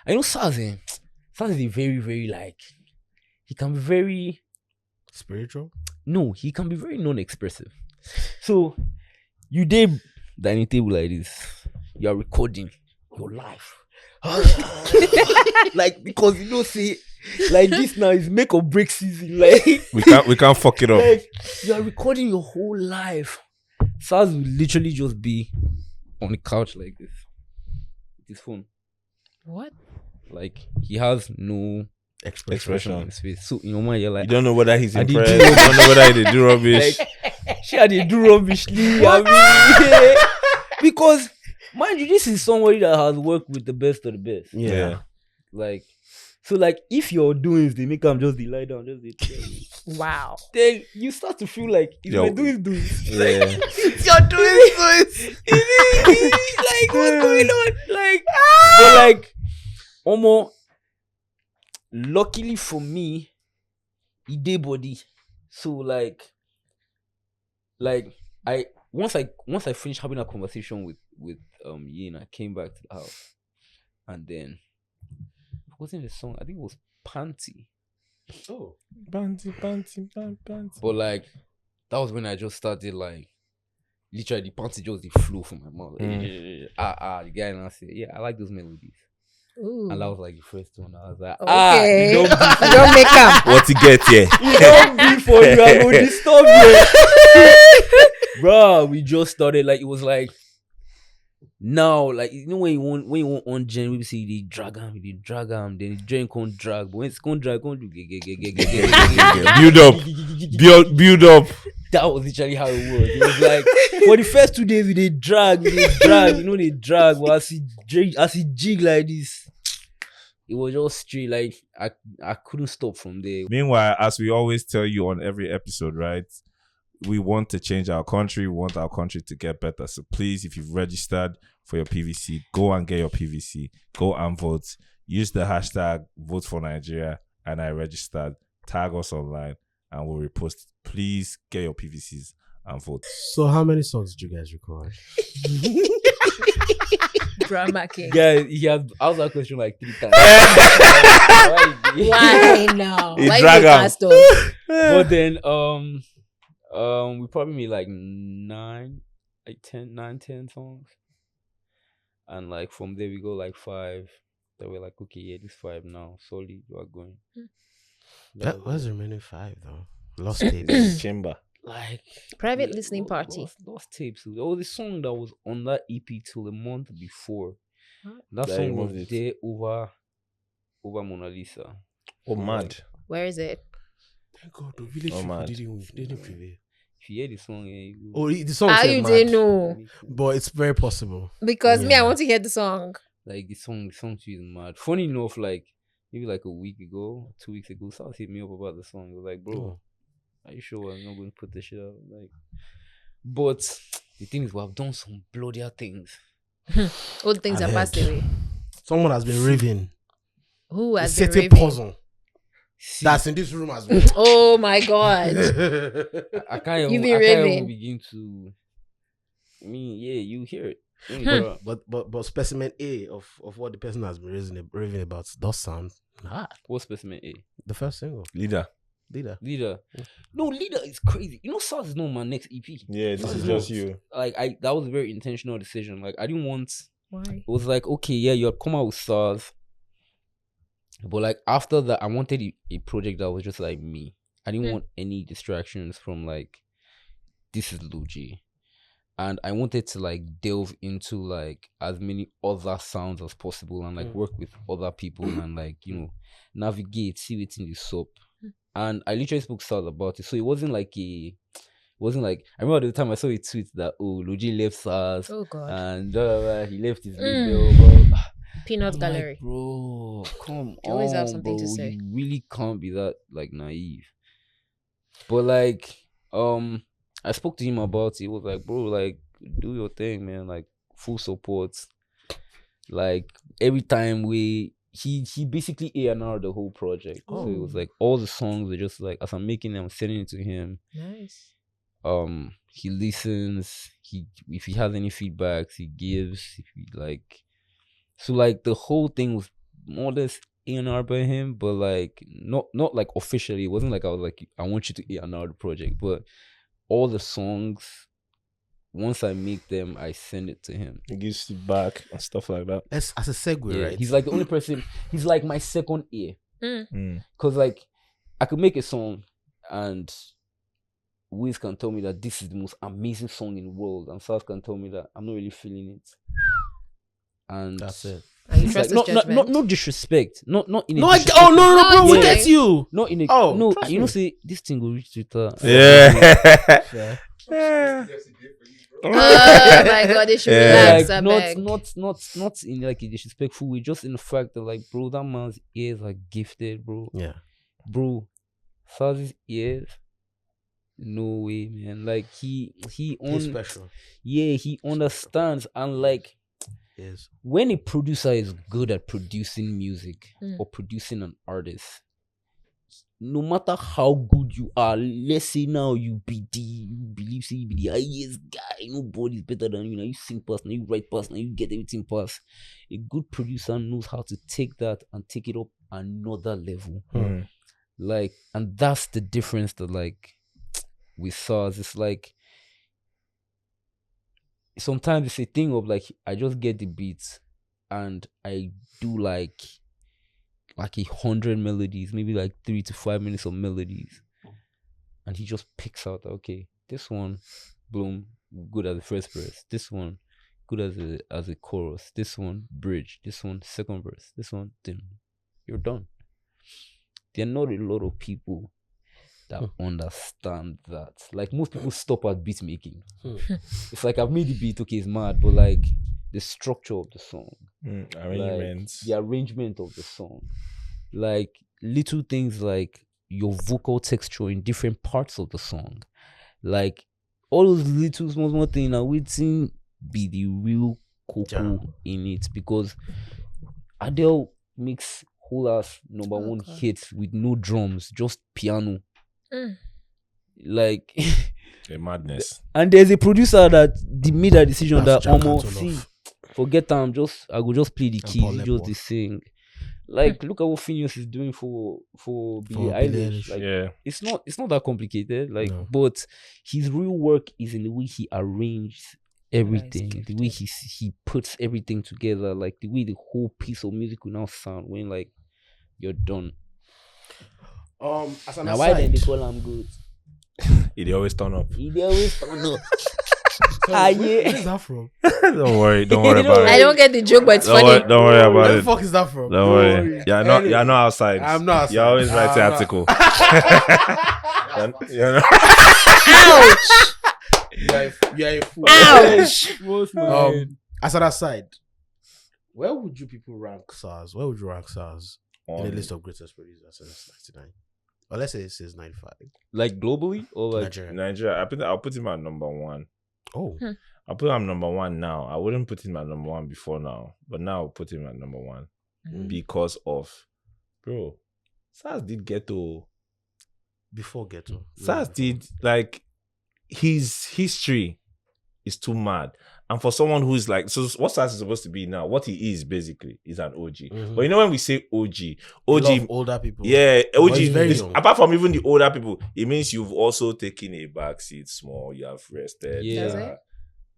I know Sarz is a very, very like, he can be very spiritual. No, he can be very non-expressive. So you did dining table like this, you are recording your life. Like because see, like this now is make or break season. Like we can't fuck it up. Like you are recording your whole life. Sarz will literally just be on the couch like this with his phone. What? Like he has no expression on his face. So in your mind you're like, you don't know whether he's I did impressed. You don't know whether he do rubbish. like, she had to do rubbishly. Because mind you, this is somebody that has worked with the best of the best. Yeah. Like, so like if you're doing they make them just lie down, just Wow. then you start to feel like it's Yo. my doing. Yeah. It's your doing. Like what's going on? Like, but like, almost luckily for me, he did body. So like I once I finished having a conversation with Yin, I came back to the house, and then it wasn't the song. I think it was Panty. Oh, Panty. But like that was when I just started like literally the panty just the flow from my mouth. The guy and I said, yeah, I like those melodies. Ooh. And that was like the first one. I was like, Okay. you Don't make up. What he get here? you don't be for you. I will disturb you. Bro, we just started like it was like now, like you know when you want on gen, we see the drag him, then the gen can't drag, but when it's gonna drag, can't do build up. That was literally how it was. It was like for the first 2 days we did drag, they drag, but as he jig like this, it was just straight. Like I couldn't stop from there. Meanwhile, as we always tell you on every episode, right? We want to change our country. We want our country to get better. So please, if you've registered for your PVC, go and get your PVC. Go and vote. Use the hashtag vote for Nigeria and I registered. Tag us online and we'll repost. Please get your PVCs and vote. so how many songs did you guys record? Drama king. Guys, he has asked that question like 3 times. Why now? He Why drag you am. passed us? But then we probably made like 9, 10 songs, and like from there we go like 5 that we're like, okay, yeah, this 5 now solid, you are going. That was the remaining 5 though. Lost tapes. Chamber. Like Private listening party. lost tapes. There was a song that was on that EP till a month before. That That song was removed it. there over Mona Lisa. Oh, mad. Where is it? Thank God, the village Oh, people man. didn't prevail. If you hear the song, yeah, Oh, the song How said you mad, didn't know? but it's very possible. Because me, I Yeah. want to hear the song. like the song too is mad. Funny enough, like maybe like a week ago, 2 weeks ago, Sarz hit me up about the song. He was like, bro, Oh. are you sure I'm not going to put this shit out? Like, but the thing is, we have done some bloodier things. All the things I've are passed heard. away. Someone has been raving. Who has It's been a raving? puzzle. See, That's in this room as well. Oh my god. I can't even, You be I can't even raving. begin to. I mean, yeah, you hear it. But specimen A of what the person has been raving about does sound hard. What specimen A? The first single, Leader. Leader. No, Leader is crazy. You know, Sarz is not my next EP. Yeah, this Sarz is not- just you. Like, that was a very intentional decision. Like, I didn't want. Why? It was like, okay, yeah, you had come out with Sarz. But like after that, I wanted a project that was just like me. I didn't want any distractions from like, this is Lojay. And I wanted to like delve into like as many other sounds as possible and like work with other people and like, you know, navigate, see what's in the soap. And I literally spoke to Sarz about it. So it wasn't like I remember the time I saw a tweet that, oh, Lojay left Sarz. Oh god. And he left his label. But, Peanut I'm gallery. like, bro, come You always have on, something bro. to say. You really can't be that like naive. But like, I spoke to him about it. He was like, bro, like, do your thing, man. Like, full support. Like, every time he basically A&R the whole project. So it was like all the songs are just like, as I'm making them, I'm sending it to him. Nice. He listens. If he has any feedbacks, he gives. If he like, so like the whole thing was more or less A&R by him, but like not like officially. It wasn't like I was like, I want you to A&R the project, but all the songs, once I make them, I send it to him. He gives feedback and stuff like that. As a segue, Yeah, right? he's like the only person. He's like my second ear, cause like I could make a song and Wiz can tell me that this is the most amazing song in the world, and Sarz can tell me that I'm not really feeling it. And That's it. And you it's trust like, his no judgment? disrespect, not in a No, disrespectful- no, bro. No, We it's get fine. you. not in a Oh, no. trust You know, me. say this thing will reach Twitter. Yeah. Oh my god, they should Yeah. relax. I Like beg. not in like a disrespectful way, just in the fact that like, bro, that man's ears are gifted, bro. Yeah. Bro, Sarz's ears, no way, man. Like he He's special. yeah, he understands. And like Yes. when a producer is good at producing music or producing an artist, no matter how good you are, let's say now you believe say you be the highest guy, nobody's better than you. Now you sing past, now you write past, now you get everything past. A good producer knows how to take that and take it up another level. Like, and that's the difference that like with Sarz. It's like sometimes it's a thing of like, I just get the beats and I do like 100 melodies, maybe like 3 to 5 minutes of melodies, and he just picks out, okay, this one, boom, good as the first verse, this one good as a chorus, this one bridge, this one second verse, this one, then you're done. There are not a lot of people that understand that. Like, most people stop at beat making. It's like, I've made the beat, okay, it's mad, but like the structure of the song, Arrangements. like, the arrangement of the song, like little things like your vocal texture in different parts of the song, like all those little small things are waiting be the real cocoa in it, because Adele makes whole ass number one hits with no drums, just piano. Like A madness. and there's a producer that made a decision That's that Jack almost Antonoff. forget I go just play the keys, Paul just Epworth. the sing. Like, look at what Phineas is doing for Billie Billie Eilish. Eilish. Like, Yeah. it's not that complicated. Like, No. but his real work is in the way he arranges everything, the way gifted. he puts everything together, like the way the whole piece of music will now sound when like you're done. As an Now why then they aside, call him good? He always turn up. He they always turn up. where yeah. is that from? Don't worry about I it. don't get the joke, but it's Don't funny. worry Where about the it. fuck is that from? Don't worry. You're not outside. I'm not outside. You're always writing I'm not. article. Ouch! You're a fool. Ouch! As an aside, where would you people rank Sarz? Where would you rank Sarz in the list of greatest producers since 99? Or let's say it says 95. Like globally or like Nigeria. Nigeria. I'll put him at number one. Oh. I'll put him at number one now. I wouldn't put him at number one before now, but now I'll put him at number one because of, bro, Sarz did ghetto. Before ghetto. Sarz did, like, his history is too mad. And for someone who's like, so what Sarz is supposed to be now, what he is basically is an OG. Mhm. But you know when we say OG, A lot OG, of older people. yeah, OG, he's very young. apart from even the older people, it means you've also taken a backseat small, you have rested. Yeah. Does it?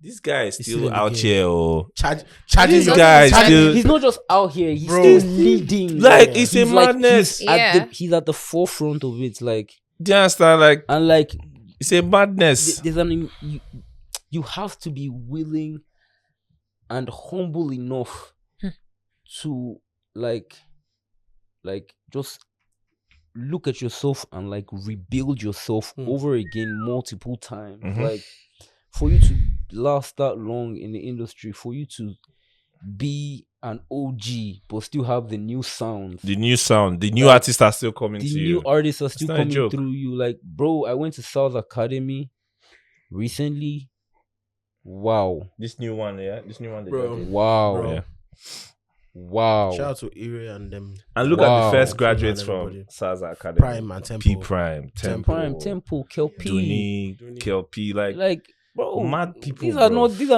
This guy is He's still still in the out game. here, oh. Charging This your guy is charging- still- He's not just out here. He's Bro. still leading. Like, Yeah. it's a He's like, madness. Yeah. he's at the forefront of it. Like, Do you understand? Like, and like, it's a madness. there's an you have to be willing and humble enough to like just look at yourself and like rebuild yourself over again multiple times. Mhm. Like, for you to last that long in the industry, for you to be an OG but still have the new sounds, The new sound, the new Like, artists are still coming the to new you. artists are still not a coming joke. through you. Like, bro, I went to Sarz Academy recently. Wow. This new one, yeah? This new one. they Bro. got it. Wow. Bro. Yeah. Wow. Shout out to Iri and them. And look at Wow. the first graduates Everybody. from Sarz Academy. Prime and Tempo. P Prime, Tempo, Prime, Tempo, Kelp. Duni, Kelp, like Bro, mad people. These are bro. we're And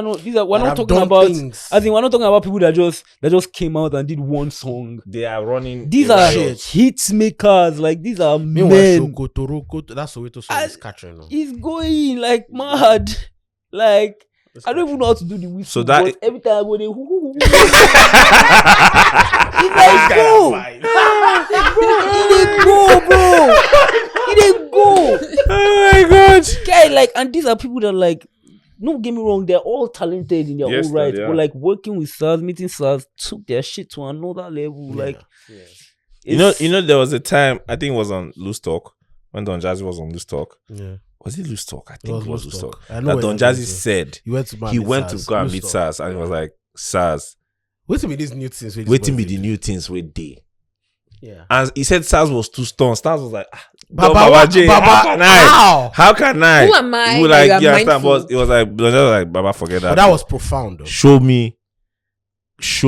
not have talking done about things. as in we're not talking about people that just came out and did one song. They are running. These a are riot. hit makers. Like, these are Meanwhile, men. Shoko, that's Soweto song I- is catching. No? He's going like mad. Like, I don't even know how to do the whistle. So that- but every time I go there, it's like, bro, he didn't go. Oh my god! Guy, like, and these are people that, like, don't get me wrong, they're all talented in their Yes, own right, they are. but like working with Sarz, meeting Sarz, took their shit to another level. Yeah. Like, You know, there was a time I think it was on Loose Talk when Don Jazzy was on Loose Talk. Yeah. Was it Loose Talk? I think it was Loose Talk. I know That where Don you're going Jazzy to. said He went to go and he meet went Sarz. to go and Loose meet talk. Sarz, and he was like, Sarz, Wait me these new things. waiting be the new things with day. Yeah. And he said Sarz was too stoned. Sarz was like, Baba, Baba J, how Baba, can I? how? How can I? Who am I He was that like, you are yeah, mindful? but it was like, Don Jazzy was like, Baba, forget that. But that was profound, though. show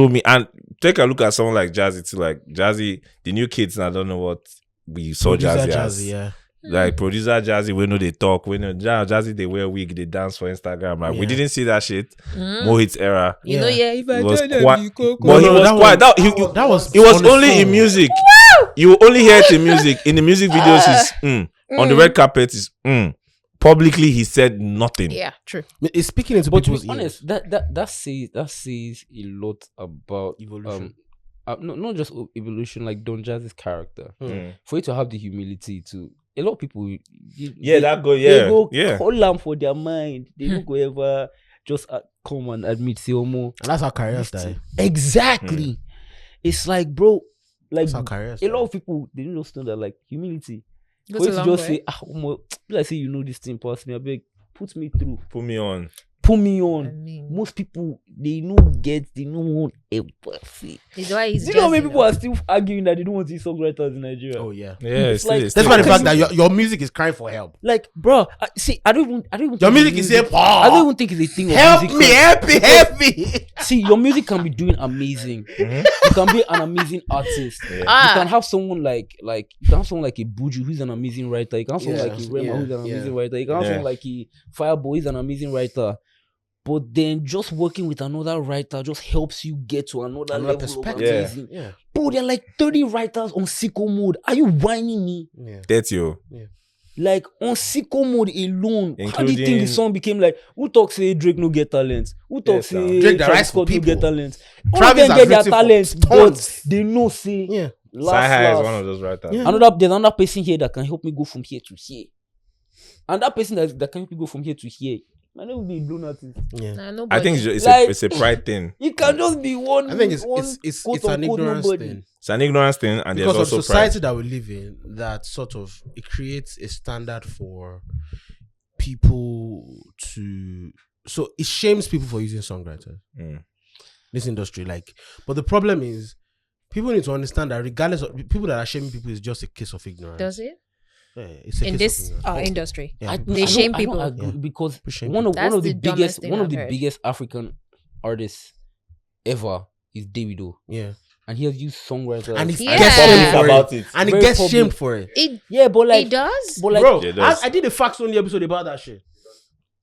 me, and take a look at someone like Jazzy too. Like Jazzy, the new kids, and I don't know what we saw Producer Jazzy as. yeah. Like producer Jazzy, we know they talk. We know Jazzy, they wear wig, they dance for Instagram. Like we Yeah. didn't see that shit. Mm. Mohit's era. You know, yeah, if I It was tell them quiet. you go, But he No, was that quiet. was- That was it was on his only in phone. music. You will only hear it in music. In the music videos, he's on the red carpet is publicly he said nothing. Yeah, true. It's speaking into but to people's be honest, that says a lot about Evolution. not just evolution, like Don Jazzy's character. Mm. For you to have the humility to, a lot of people, Yeah, that go. they Yeah, go yeah. call them for their mind. They don't go ever just come and admit, say, Omo. And that's how careers die. Exactly. It's like, bro, like That's how careers a die. lot of people, they don't just know that, like, humility. Goes For a you to long just way. say, Omo, like, say you know this thing past me, I beg, put me through, Put me on. put me on. I mean, Most people, they know won't ever see. it's why he's Do you know how many Jazzy people now. are still arguing that they don't want to see songwriters in Nigeria? Oh, yeah. Yeah, It's like- That's why the fact that your music is crying for help. Like, bro, see, I don't even. Your think music is saying, I don't even think it's a thing of help music. me, help me. See, your music can be doing amazing. Mhm. You can be an amazing artist. Yeah. You Ah, can have someone like you can have someone like a Buju who's an amazing writer. You can have someone Yeah, like a Rema yeah, who's an yeah. amazing writer. You can have Yeah. someone like a Fireboy who's an amazing writer. But then just working with another writer just helps you get to another level of perspective. Yeah. amazing. Yeah. Bro, there are like 30 writers on sicko mode. Are you whining me? Yeah. That's you. Like on sicko mode alone, how do you think Including- the song became like? Who talks say Drake no get talent? Who talks Yes, say Drake that Travis writes for Scott no get people. talent? All Travis of them has get their written for talent, but tons. they know say Yeah. last, Sci-Hi is last. one of those writers. Yeah. There's another person here that can help me go from here to here, and that person that can help me go from here to here, I never be a blown artist. Yeah. nah, I nobody. think it's, Like- it's a pride thing. It can just be one. I think it's one it's quote an unquote ignorance nobody. thing. It's an ignorance thing, and Because there's of also society pride. that we live in, that sort of it creates a standard for people to, so it shames people for using songwriters. Mm. This industry, like, but the problem is people need to understand that regardless of people that are shaming people is just a case of ignorance. Does it Yeah, it's a in case this of ignorance. industry? Yeah, I people- don't- shame I don't people. agree Yeah. because People shame one of That's the the dumbest biggest thing one of I've the heard. biggest African artists ever is Davido. yeah, and he has used songwriters. And he Yeah. gets Public shamed for about it. it. And he Very gets public. shamed for it. Yeah, but like, It does. but like, Bro, Yeah, it does. I did a facts only episode about that shit.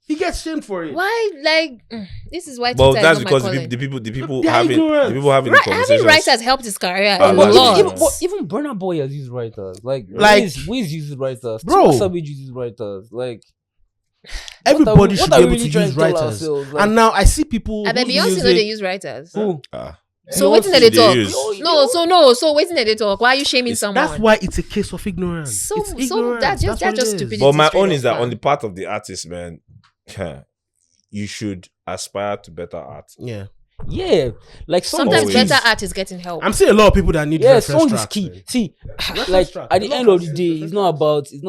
He gets shamed for it. Why? Like, this is why. But Twitter that's is not because my calling. the people They're having ignorant. the people having the Having conversations. writers helped his career Ah, a that's lot. even Burna Boy has used writers. Like Wiz uses writers. Bro. Tiwa Savage uses writers. Like, Everybody should what be are we able to really trying use to tell writers. ourselves? Like, And now I see people. I bet whose Beyonce know music- they use writers. who? So Beyonce waiting that they they talk. use. So waiting that they talk. Why are you shaming someone? That's why it's a case of ignorance. So- It's so ignorance. that's just what it is. stupidity. But my straight own up, is that man. on the part of the artist, man, you should aspire to better art. Yeah. Yeah, like Sometimes Always. better art is getting help. I'm seeing a lot of people that need yeah, reference song is tracks, key. man. See, Reference like track. at the A lot end of of the us day, use it's not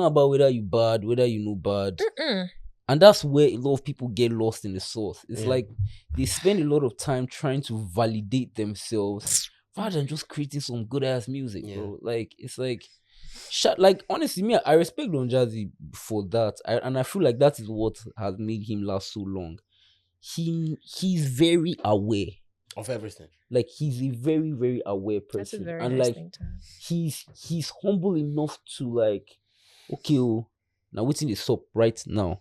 about whether you bad, whether you know bad. Mm-mm. And that's where a lot of people get lost in the source. It's Yeah. like they spend a lot of time trying to validate themselves rather than just creating some good ass music, bro. Like it's like, like honestly, me, I respect Don Jazzy for that, and I feel like that is what has made him last so long. He's very aware. Of everything. Like he's a very, very aware That's a person, very and nice like thing to he's humble enough to like, okay, now what's in the soap right now?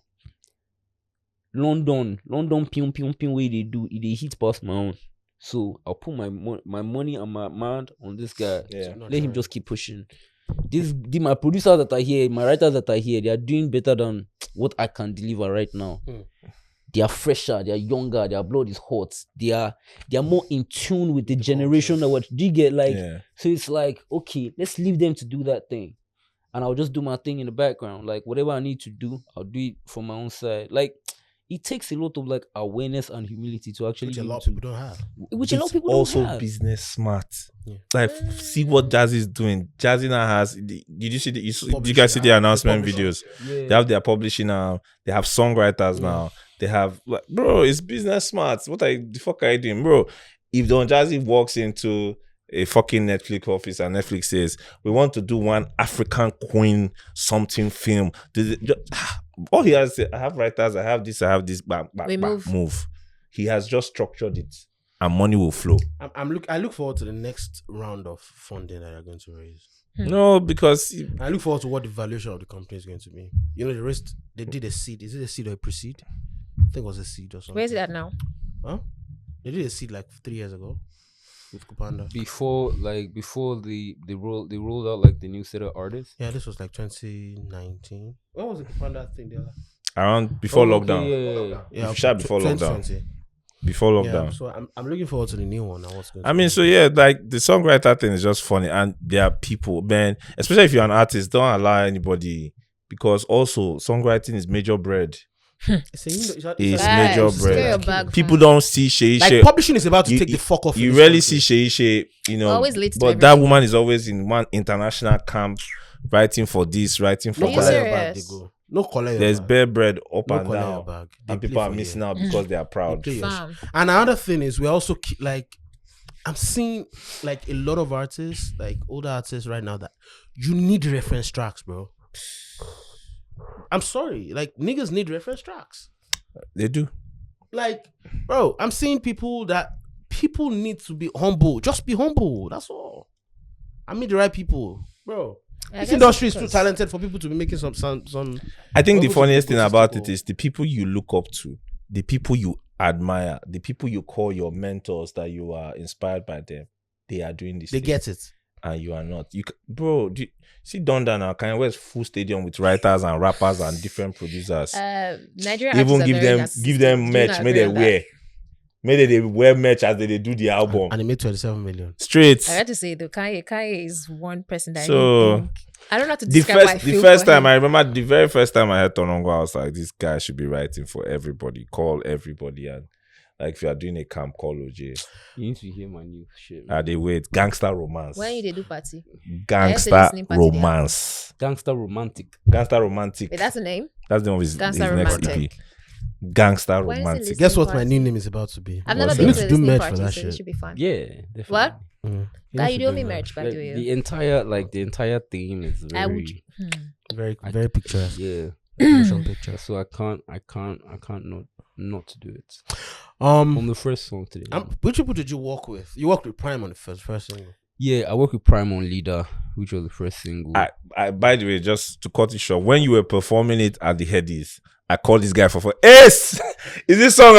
London, pium pium pium way they do it, they hit past my own. So I'll put my money and my mind on this guy. Yeah. Let him just keep pushing. My producers that are here, my writers that are here, they are doing better than what I can deliver right now. They are fresher, they are younger, their blood is hot. They are more in tune with the generation that what do you get like. Yeah. So it's like, okay, let's leave them to do that thing. And I'll just do my thing in the background. Like whatever I need to do, I'll do it from my own side. Like it takes a lot of like awareness and humility to actually Which a be lot able of to, people don't have. which a lot of It's people also don't have. business smart. Yeah. Like, see what Jazzy is doing. Jazzy now has. Did you see? Did you Publishing guys see the now. announcement The publishing. videos? Yeah. They have their publishing now. They have songwriters now. They have, like, bro, it's business smart. The fuck are you doing, bro? If Don Jazzy walks into a fucking Netflix office and Netflix says, we want to do one African Queen something film. All he has to say, I have writers, I have this, bam, We bam, move. move. He has just structured it and money will flow. I look forward to the next round of funding that you're going to raise. No, because I look forward to what the valuation of the company is going to be. You know, they did a seed. Is it a seed or a pre-seed? I think it was a seed or something. Where is it at now? Huh? They did a seed like 3 years ago with Kupanda. Before they rolled out like the new set of artists. Yeah, this was like 2019. When was the Kupanda thing there? around before lockdown. Yeah, Sharp before lockdown. 2020. Before lockdown. Yeah, so I'm looking forward to the new one. I mean, so yeah, like the songwriter thing is just funny, and there are people, man, especially if you're an artist, don't allow anybody, because also songwriting is major bread. it's It's Guys, major secure your bread. bag, People fam. don't see Shei like Shei. publishing is about to take the fuck off. in You this rarely country. see Shei, you know. Always late to but that everything. woman is always in one international camp, writing for this, writing for No Are you color that. your bag, they serious? go. No color your There's bag. bare bread up No and color your down, bag. They and play people are for missing you. out because they are proud. They play your shit. Fam. And another thing is, we also like, I'm seeing like a lot of artists, like older artists right now, that you need reference tracks, bro. I'm sorry, like niggas need reference tracks. They do. Like, bro, I'm seeing people need to be humble. Just be humble. That's all. I meet the right people, bro. I This guess industry is too because- talented for people to be making some. I think the Almost funniest thing about egotistical. it is the people you look up to, the people you admire, the people you call your mentors, that you are inspired by them. They are doing this. They thing, get it. and you are not. Bro, see Donda now. Kanye West full stadium with writers and rappers and different producers. Nigerian Even artists are give very them narcissistic. Do you merch. not May agree they on that? wear. May they wear merch as they do the album. And it made 27 million. Straight. I got to say though, Kanye is one person that So, I don't know how to The describe what I first, feel the first for time him. I remember, the very first time I heard Tonongo, I was like, this guy should be writing for everybody. Call everybody, and like if you are doing a camp, call Lojay. You need to hear my new shit. man. They wait. Gangster Romance. When you they do party, Gangster listening party there. Romance. Gangster Romantic. Gangster Romantic. wait, that's the name. That's the name of his Gangster next Romantic. EP. Gangster When is it Romantic. listening Guess what my party? new name is about to be? I've What's never that? been You to need a to do listening merch party, for that so shit. it should be fun. Yeah, definitely. What? Guy, You do me merch, by Like, the way. the entire theme is I very, would. Very picturesque. yeah. motion picture. So I can't not do it. On the first song today. Which people did you work with? You worked with Prime on the first single. Yeah, I worked with Prime on Leader, which was the first single. I by the way, just to cut it short, when you were performing it at the Headies, I called this guy for Ace. Is this song?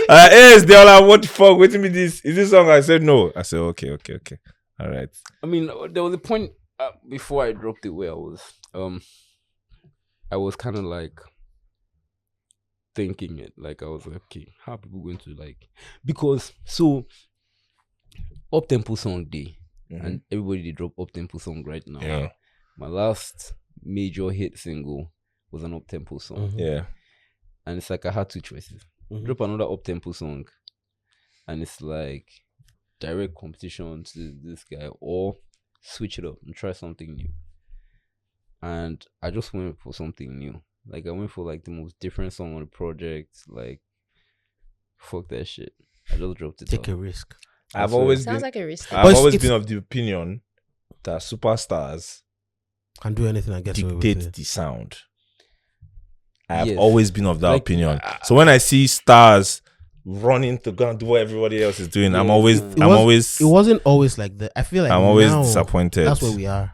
Ace, they all like, what the fuck? Wait a minute, this is this song? I said no. I said okay. All right. I mean, there was a point before I dropped it where I was kind of like thinking it. Like I was like, okay, how are people going to like? Because so up tempo song day, and everybody they drop up tempo song right now. Yeah. My last major hit single was an up tempo song. Yeah. And it's like I had two choices. Drop another up tempo song, and it's like direct competition to this guy, or switch it up and try something new. And I just went for something new. Like I went for like the most different song on the project. Like fuck that shit. I just dropped it. Take a risk. I've always Sounds been, like a risk. I've always been of the opinion that superstars can do anything and get away with dictate it. the sound. I have Yes. always been of that Like, opinion. So when I see stars running to go and do what everybody else is doing, Yeah, I'm always It wasn't always like that. I feel like I'm always now, disappointed. That's where we are.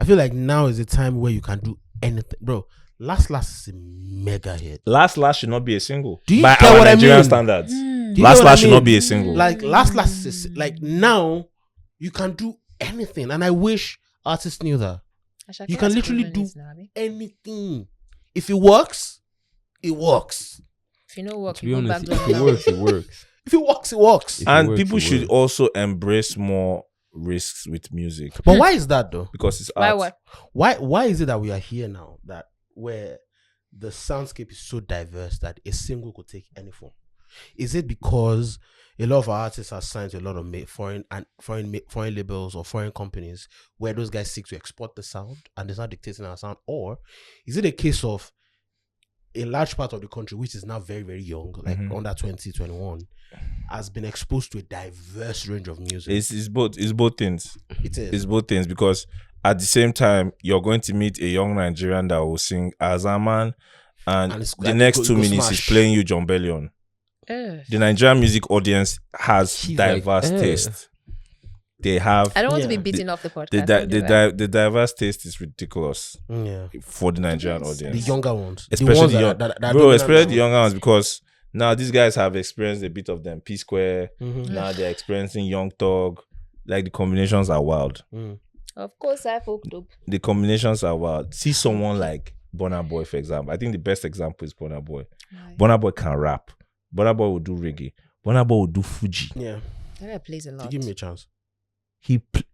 I feel like now is the time where you can do anything, bro. Last is a mega hit. Last should not be a single. Do you by get our what I Nigerian mean? standards. Do you get Last what I should mean? not be a single. Like last is like now you can do anything, and I wish artists knew that you can literally do anything. If it works, it works. If you know work, To you be go honest, back if to it works, it works. If it works, it works. If it And works, people it should works. also embrace more risks with music But why is that though? because it's Why art. what? Why is it that we are here now that where the soundscape is so diverse that a single could take any form? Is it because a lot of our artists are signed to a lot of foreign labels or foreign companies where those guys seek to export the sound and they're not dictating our sound? Or is it a case of a large part of the country, which is now very, very young, like under 20, 21, has been exposed to a diverse range of music? It's both things. It is. It's both things because at the same time you're going to meet a young Nigerian that will sing Azaman and it's the like next go 2 minutes smash. is playing you John Bellion. The Nigerian music audience has She's diverse like, taste. They have I don't want to be Yeah. beating off the podcast. the diverse taste is ridiculous Yeah. for the Nigerian Yes. audience. The younger ones. Especially ones the that young, are- that are bro, dominant especially the now. younger ones because now these guys have experienced a bit of them. P Square. Mhm. Now they're experiencing Young Thug. Like the combinations are wild. Mm. Of course, I fucked up. The combinations are wild. See someone like Burna Boy, for example. I think the best example is Burna Boy. Burna Boy can rap. Burna Boy will do reggae. Burna Boy will do Fuji. Yeah. That guy plays a lot. Give me a chance.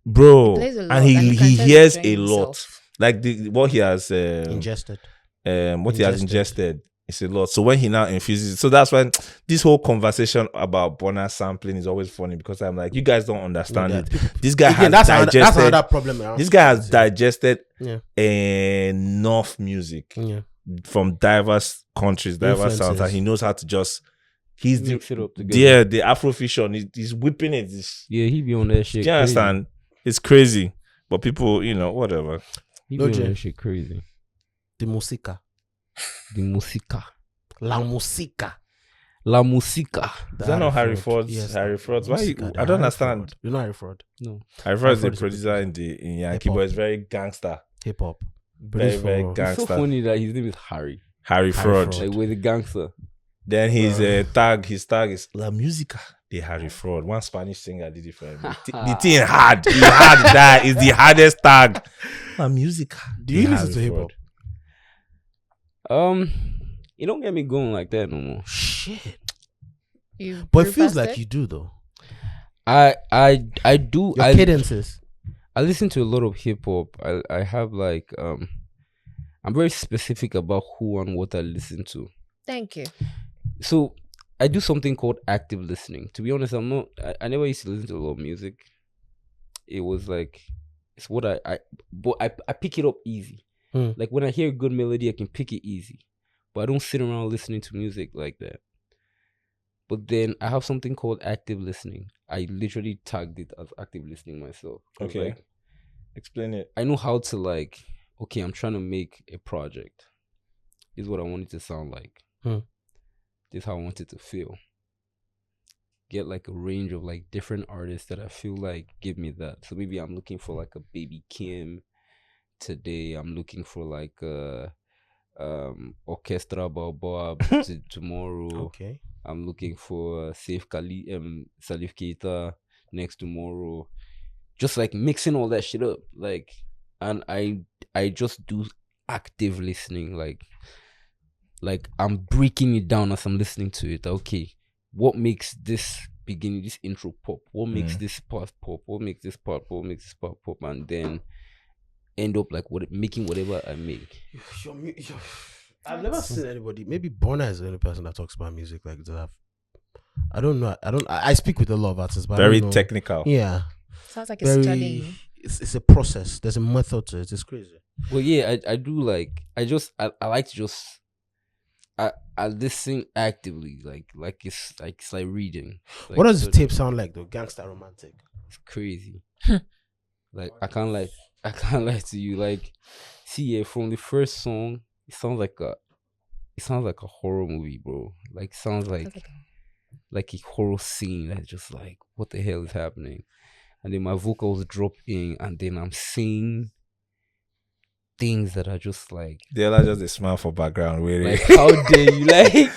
Bro, He plays a lot, and and he you can tell hears he's a enjoying lot. himself. Like what he has Ingested. what he has ingested is a lot. So when he now infuses it, so that's when this whole conversation about Burna sampling is always funny because I'm like, you guys don't understand Yeah, it. This guy Again, has that's digested. another problem. around This guy has it. digested Yeah. enough music Yeah. from diverse countries, diverse sounds, and Influences. he knows how to just. He's the Mix it up together. yeah, the Afrofusion. He's whipping it. Yeah, he be on that shit. Do you crazy. understand? It's crazy, but people, whatever. He be on Lojay. that shit crazy. The música. The música. La música. La música. Is that not Harry Fraud? Fraud's? Yes, Harry Fraud's? Why? Música, the I don't Harry understand. Fraud. You know Harry Fraud? No. Harry Fraud is the Fraud is a producer in Yankee, Hip-hop. but it's very gangster. Hip hop. Very, very It's so gangster. funny that his name is Harry. Harry Fraud. Fraud. Like with a gangster. Then his tag is La Musica de Harry Fraud. One Spanish singer did it for him. The thing hard. He hard that is the hardest tag. La Musica. Do you de listen Harry to hip Fraud. hop? You don't get me going like that no more. Shit. You But it brew feels faster? like you do though. I do. Your cadences. I listen to a lot of hip hop. I have like I'm very specific about who and what I listen to. Thank you. So I do something called active listening. To be honest, I never used to listen to a lot of music. It was like it's what I pick it up easy. Like when I hear a good melody, I can pick it easy. But I don't sit around listening to music like that. But then I have something called active listening. I literally tagged it as active listening myself. 'Cause, Okay. like, Explain it. I know how to like okay, I'm trying to make a project. This is what I want it to sound like. This is how I want it to feel. Get like a range of like different artists that I feel like give me that. So maybe I'm looking for like a Baby Kim today. I'm looking for like a Orchestra Baobab tomorrow. Okay. I'm looking for Salif Keita next tomorrow. Just like mixing all that shit up. Like, and I just do active listening. Like I'm breaking it down as I'm listening to it. Okay, what makes this beginning, this intro pop? What makes this part pop? What makes this part pop? What makes this part pop? And then end up like making whatever I make. I've never seen anybody. Maybe Bonner is the only person that talks about music like that. I don't know. I speak with a lot of artists, but Very I don't know. technical. Yeah. Sounds like it's studying. It's a process. There's a method to it. It's crazy. Well, yeah, I do like. I like to just. I listen actively, like it's like reading. Like, What does the tape sound like though? Gangster Romantic. It's crazy. Like I can't lie to you. Like, see, yeah, from the first song, it sounds like a horror movie, bro. Like sounds like a horror scene. That's just like, what the hell is happening? And then my vocals drop in, and then I'm saying things that are just like, The other just a smile for background. Really. like, how dare you?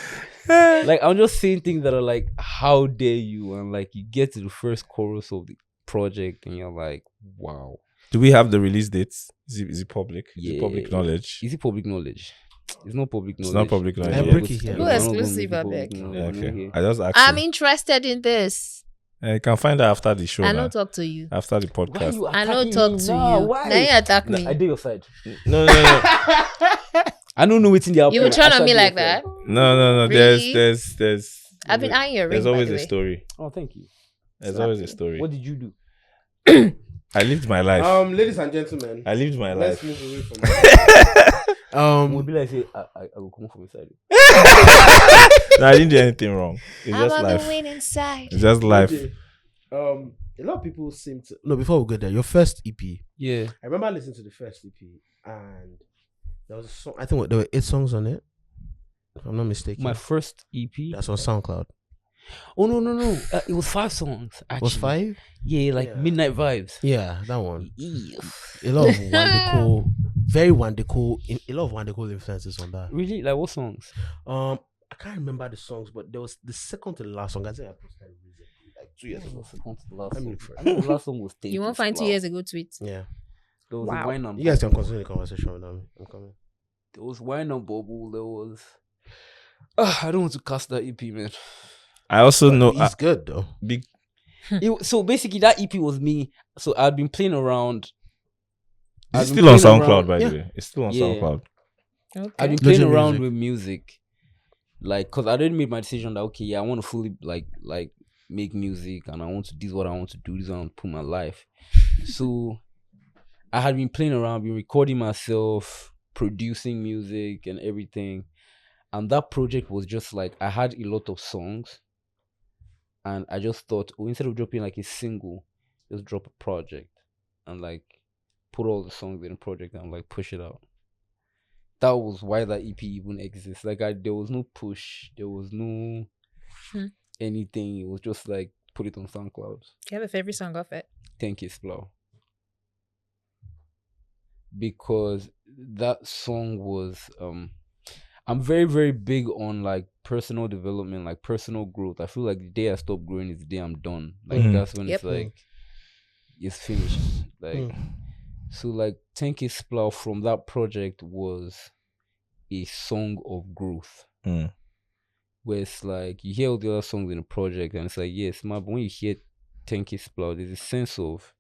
Like I'm just saying things that are like, how dare you? And like you get to the first chorus of the project, and you're like, wow. Do we have the release dates? Is it public? Is Yeah. it public knowledge? Is it public knowledge? It's not public knowledge. It's not public knowledge. I'm yet. breaking here. Who We're not gonna exclusive, make it I public beg? knowledge. Yeah, We're not okay. here. I just asked. I'm interested in this. You can find out after the show. I now. don't talk to you. After the Why podcast. you I attacking don't talk me to now? you. Why? Now you attack me. I do your side. No. I don't know what's in the You will turn on me like that? No. Really? There's. I've been eyeing your ring. There's always by a the way. story. Oh, thank you. There's always a story. What did you do? I lived my life. Ladies and gentlemen, I lived my let's life. move away from that. We'll be like, say, I will come from inside. No, I didn't do anything wrong. It's I'm just on life. the winning side. It's just life. Okay. A lot of people seem to before we go there, your first EP. Yeah. I remember listening to the first EP and there was a song. I think there were 8 songs on it. If I'm not mistaken. My first EP. That's on SoundCloud. Oh no. It was 5 songs. Actually. Was 5? Yeah, like Yeah. Midnight Vibes. Yeah, that one. Yeah. A lot of Wandeko, very Wandeko, a lot of Wandeko influences on that. Really? Like what songs? I can't remember the songs, but there was the second to the last song. I think I posted it recently, like 2 years ago. Let me look for it. I think the last song was You won't find 2 years ago tweets. Yeah, There was Wow. a Wine and you guys can Bubble. continue the conversation with them. I'm coming. There was Wine and Bubble. There was. I don't want to cast that EP, man. I also know. He's good though. Big. So basically, that EP was me. So I'd been playing around. It's I've been still on playing SoundCloud, around- by Yeah. the way. It's still on Yeah. SoundCloud. I've been Okay. playing Lojay around music. with music, like, cause I already made my decision that okay, yeah, I want to fully like make music, and I want to. This is what I want to do. This is what I want to put my life. So I had been playing around, been recording myself, producing music and everything, and that project was just like I had a lot of songs, and I just thought, oh, instead of dropping like a single, just drop a project, and like put all the songs in a project and like push it out. That was why that EP even exists. Like there was no push, there was no anything. It was just like put it on SoundCloud. Do you have a favorite song off it? Thank you, Splow. Because that song was I'm very, very big on like personal development, like personal growth. I feel like the day I stop growing is the day I'm done. Like that's when it's Yep. like it's finished. Like so like Thank you, Splow from that project was a song of growth. Where it's like you hear all the other songs in the project and it's like, yes, man, but when you hear Thank you, Splow, there's a sense of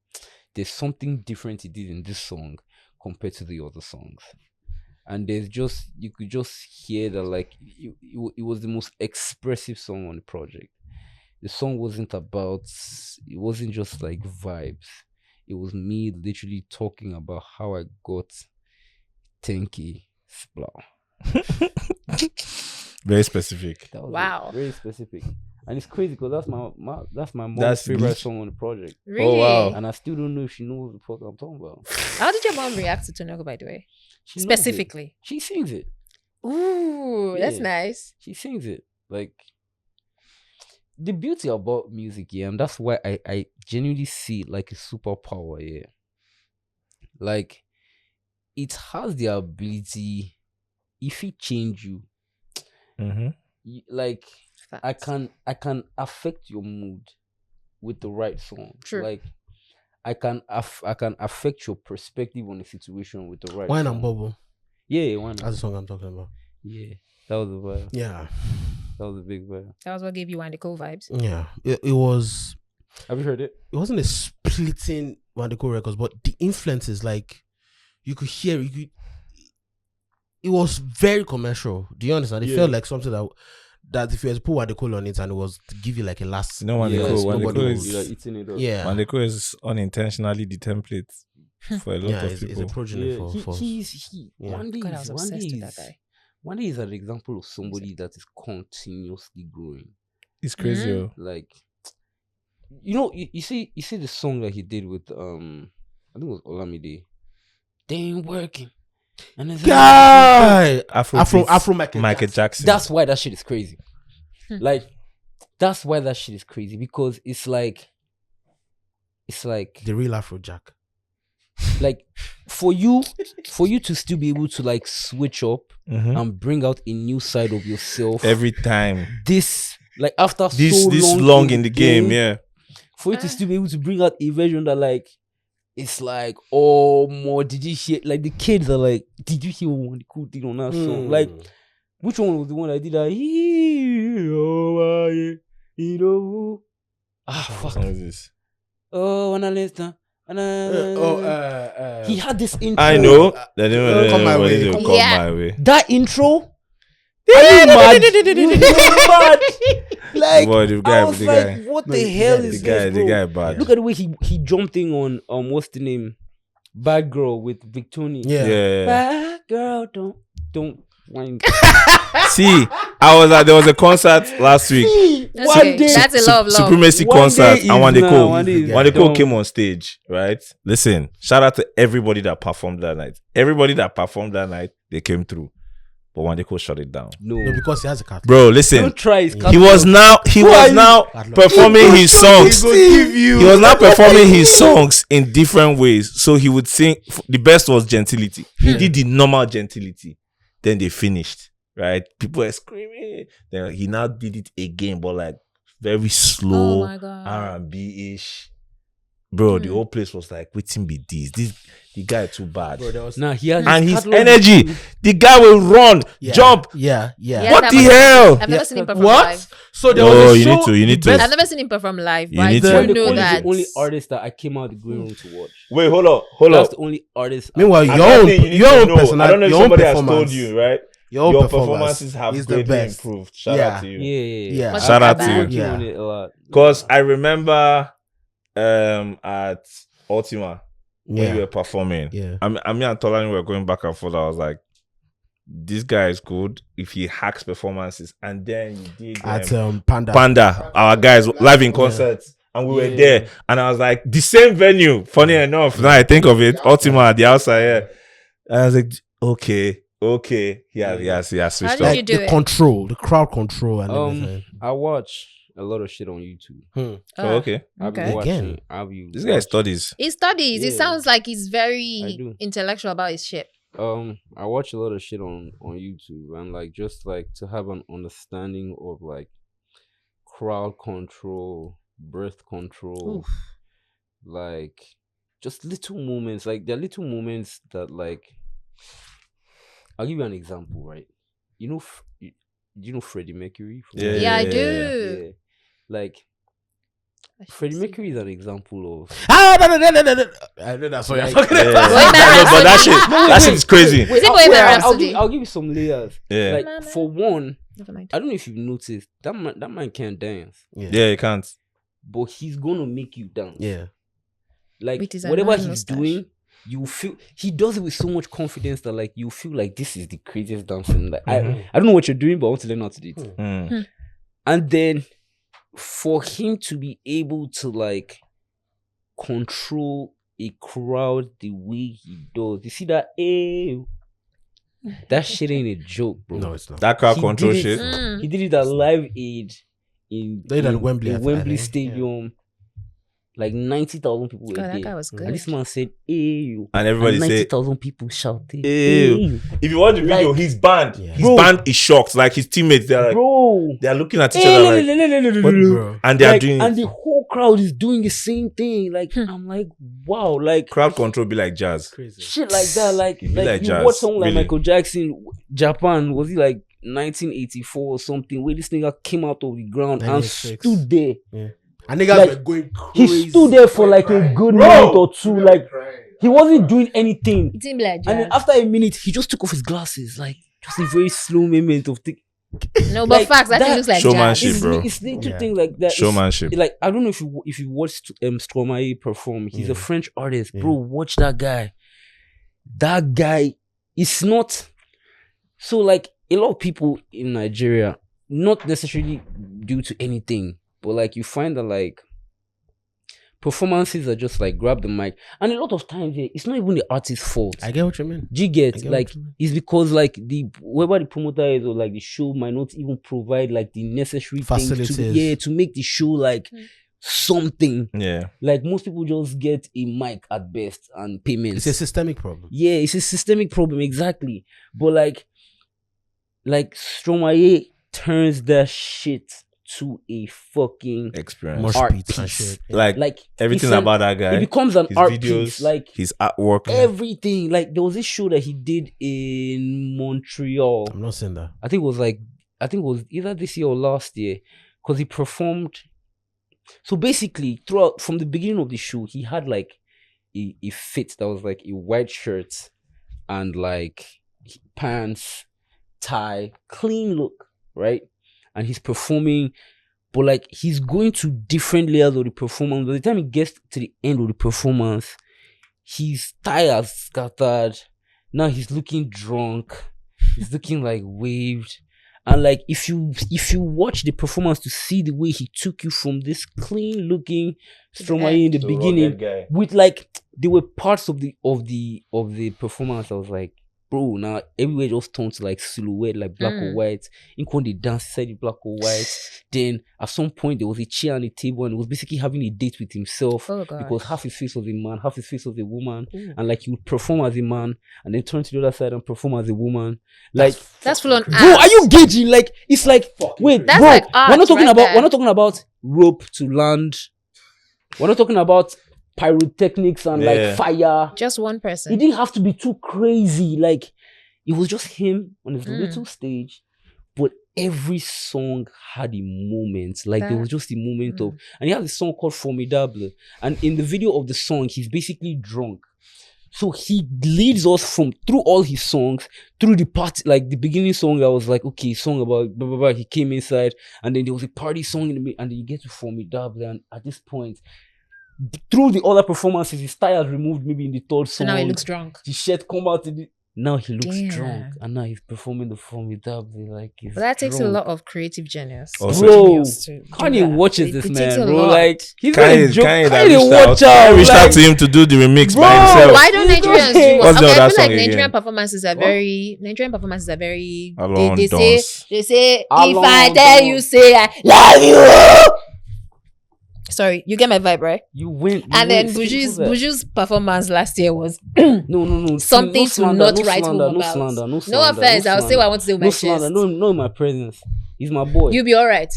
there's something different he did in this song compared to the other songs. And there's just, you could just hear that like it was the most expressive song on the project. The song wasn't just like vibes. It was me literally talking about how I got Tenki Splow. Very specific. That was Wow. very specific. And it's crazy because that's my mom's That's favorite lit. song on the project. Really? wow. And I still don't know if she knows the fuck I'm talking about. How did your mom react to Tonogo, by the way? She knows it. Specifically. She sings it. Ooh, that's Yeah. nice. She sings it. Like the beauty about music, yeah, and that's why I genuinely see it like a superpower, yeah. Like it has the ability, if it change you, like I can affect your mood with the right song. True. Like I can affect your perspective on the situation with the right Wine song. and Bubble. Yeah, why That's not? the song I'm talking about. Yeah, that was a vibe. Yeah. That was a big vibe. That was what gave you One the Cool vibes. Yeah. It was. Have you heard it? It wasn't a splitting Wandeco records, but the influences, like you could hear. It was very commercial. Do you understand? It Yeah. felt like something that if you had to put Wandeco on it and it was to give you like a last. You know Yes, Wandeco nobody is You're eating it up. Yeah. Wandeco is unintentionally the template for a lot Yeah, of it's a people. progeny Yeah, for yeah. One day God, I was obsessed with that guy. One day is an example of somebody that is continuously growing. It's crazy. Mhm. Oh. Like, you see the song that he did with I think it was Olamide. They ain't working. And it's guy. Afro Michael Michael Jackson. that's why that shit is crazy. Hmm. Like, that's why that shit is crazy because it's like the real Afro Jack. like for you to still be able to like switch up and bring out a new side of yourself Every time. this like after This so long in the game, yeah. for you to still be able to bring out a version that like it's like, oh more did you hear, like the kids are like, did you hear one the cool thing on that song? Like which one was the one I did that What fuck. song is this? Oh when I listen he had this intro. I know. Come my way. Come Yeah. my way. That intro. Are you mad? You mad? Like, Boy, the I guy, was the like, guy. what the hell The is guy, this, the bro? guy bad. Look at the way he jumped in on what's the name? Bad Girl with Victoria. Yeah. Bad girl, don't whine. See, there was a concert last week. That's One okay. day, That's a love. Supremacy One concert, day and is when they now, call, one day is when they call dumb. came on stage, right? Listen, shout out to everybody that performed that night. Everybody that performed that night, they came through. But when they call shut it down, No, No, because he has a cat. bro. Listen, don't try his he was now performing his songs. He was now performing his songs in different ways. So he would sing. The best was Gentility. He did the normal Gentility. Then they finished. Right? People were screaming. Then he now did it again, but like very Oh slow my God. R&B ish. Bro, the whole place was like, waiting be this. The guy too bad. Bro, there was Nah, he has And his catalog energy, too. the guy will run, jump. Yeah. Yeah, What I've the never- hell? I've never seen him perform What? live. So there Oh, was a you show. need to, you the need to. best- I've never seen him perform live. You But I need do to. One of the know only- that. the only artist that I came out of the green room to watch. Wait, hold up. That's the only artist. Meanwhile, And your that own, thing you need your to own know, personality, I don't know if your own somebody has performance. told you, right? Your Your performance performances have is the greatly best. improved. Shout Yeah. out to you. Yeah. What's Shout that out to bad? you. Working Yeah. on it a lot. Because I remember at Ultima when you were performing. Yeah. I mean, and Tolani were going back and forth. I was like, this guy is good if he hacks performances. And then you did At Panda. Panda, our guys live in concerts. And we were Yeah. there. And I was like, the same venue. Funny enough, now I think of it, Ultima at the outside. Yeah. And I was like, okay. He has switched How up. did Like you do the it? control, the crowd control, and everything. I watch a lot of shit on YouTube. Oh, okay. I've been Okay. watching. Again. This guy studies. He studies. It Yeah. sounds like he's I very do. intellectual about his shit. I watch a lot of shit on YouTube and like just like to have an understanding of like crowd control, breath control, like just little moments. Like there are little moments that like I'll give you an example, right? You know, do you know Freddie Mercury? Yeah, I do. Yeah. Like Freddie Mercury is an example of No. I know that's what you're Like, talking Yeah. about. I know, but that shit is crazy. Is it I'll, Bohemian I'll Rhapsody? give you some layers. Yeah. Like for one, Never mind. I don't know if you've noticed that man can't dance, Yeah, you can't. but he's gonna make you dance. Yeah. Like With his whatever annoying he's mustache. doing, you feel he does it with so much confidence that like you feel like this is the craziest dancing. Like I don't know what you're doing, but I want to learn how to do it. Mm. And then for him to be able to like control a crowd the way he does, you see that? That shit ain't a joke, bro. No, it's not. That crowd He control did it- shit. He did it at Live Aid in They did it at Wembley, I Wembley think. Stadium. Like 90,000 people were God, that there. guy was good. And this man said, "Ew." And everybody said, 90,000 people shouted, Ew. "Ew." if you watch the video, Like- his band, Yeah. his Bro. band is shocked. Like his teammates, they're like, Bro. they're looking at each other like, Bro. and they're Like, doing and it. the whole crowd is doing the same thing. Like, I'm like, wow, like Crowd control be like jazz. Crazy. shit like that. Like, It be like you jazz, watch someone like really. Michael Jackson, Japan, was he like 1984 or something, where this nigga came out of the ground and 96. stood there. And niggas Like, were going He crazy. stood there for like a good minute or two. Like, he wasn't doing anything. It seemed like And then after a minute, he just took off his glasses. Like, just a very slow moment of thing. no, but like, facts. That thing that looks like showmanship. jazz. It's, bro. it's little Yeah. things like that. It's- Showmanship. Like, I don't know if you watched Stromae perform. He's Yeah. a French artist, Yeah. bro. Watch that guy. That guy is not. So like a lot of people in Nigeria, not necessarily due to anything, but like you find that like performances are just like grab the mic, and a lot of times it's not even the artist's fault. I get what you mean. Do you get I get like what you mean. it's because like the whoever the promoter is or like the show might not even provide like the necessary things Facilities. to make the show like something. Yeah. Like most people just get a mic at best and payments. It's a systemic problem. Yeah, it's a systemic problem, exactly. But like Stromae turns that shit to a fucking Experience. Mosh art beats and piece. shit. like Everything it's an- about that guy. it becomes an his art videos, piece. Like his artwork. everything. Like there was this show that he did in Montreal. I'm not saying that. I think it was either this year or last year, because he performed. So basically, throughout from the beginning of the show, he had like a fit that was like a white shirt and like pants, tie, clean look, right? And he's performing, but like he's going to different layers of the performance. By the time he gets to the end of the performance, his tie has scattered. Now he's looking drunk. He's looking like waved. And like if you watch the performance to see the way he took you from this clean looking Stromae in the beginning, with like there were parts of the performance I was like, bro, now everywhere just turned to like silhouette, like black or white. In when they dance inside the black or white, then at some point there was a chair on the table and he was basically having a date with himself. Oh, God. Because half his face was a man, half his face was a woman, and like he would perform as a man and then turn to the other side and perform as a woman. Like, That's full on bro, are you gauging? Like, it's like, wait, That's bro, like art we're not talking right about there. we're not talking about rope to land. We're not talking about pyrotechnics and Yeah. like fire. Just one It person. didn't have to be too crazy. Like, it was just him on his little stage, but every song had a moment. Like, there was just a moment of, and he has a song called Formidable. And in the video of the song, he's basically drunk. So he leads us through all his songs, through the part, like the beginning song, I was like, okay, song about blah, blah, blah. He came inside, and then there was a party song in the middle, and then you get to Formidable. And at this point, through the other performances, his tie has removed maybe in the third So song. now he looks drunk. The shirt come out. Now he looks Damn. drunk, and now he's performing the Formidable. Like, he's But that takes a drunk. lot of creative genius. Also- Bro, Genius to do Kanye that. watches It this takes man, a bro. lot. Like, he's Kanye, not a joke. Kanye Kanye reached watch out. out. Kanye reached out like, to him to do the remix bro, by himself. Why don't He's Nigerians okay. do What's the okay, I other feel like song again? Nigerian performances are very Alone they dance. say if Alone I tell dance. you say I love you. Sorry, you get my vibe, right? You win. And then Buju's performance last year was No. something no to slander, not no write slander, home no about. slander, no No slander, offense, no I'll say what I want to say with my no slander, chest. no in my presence. He's my boy. You'll be alright.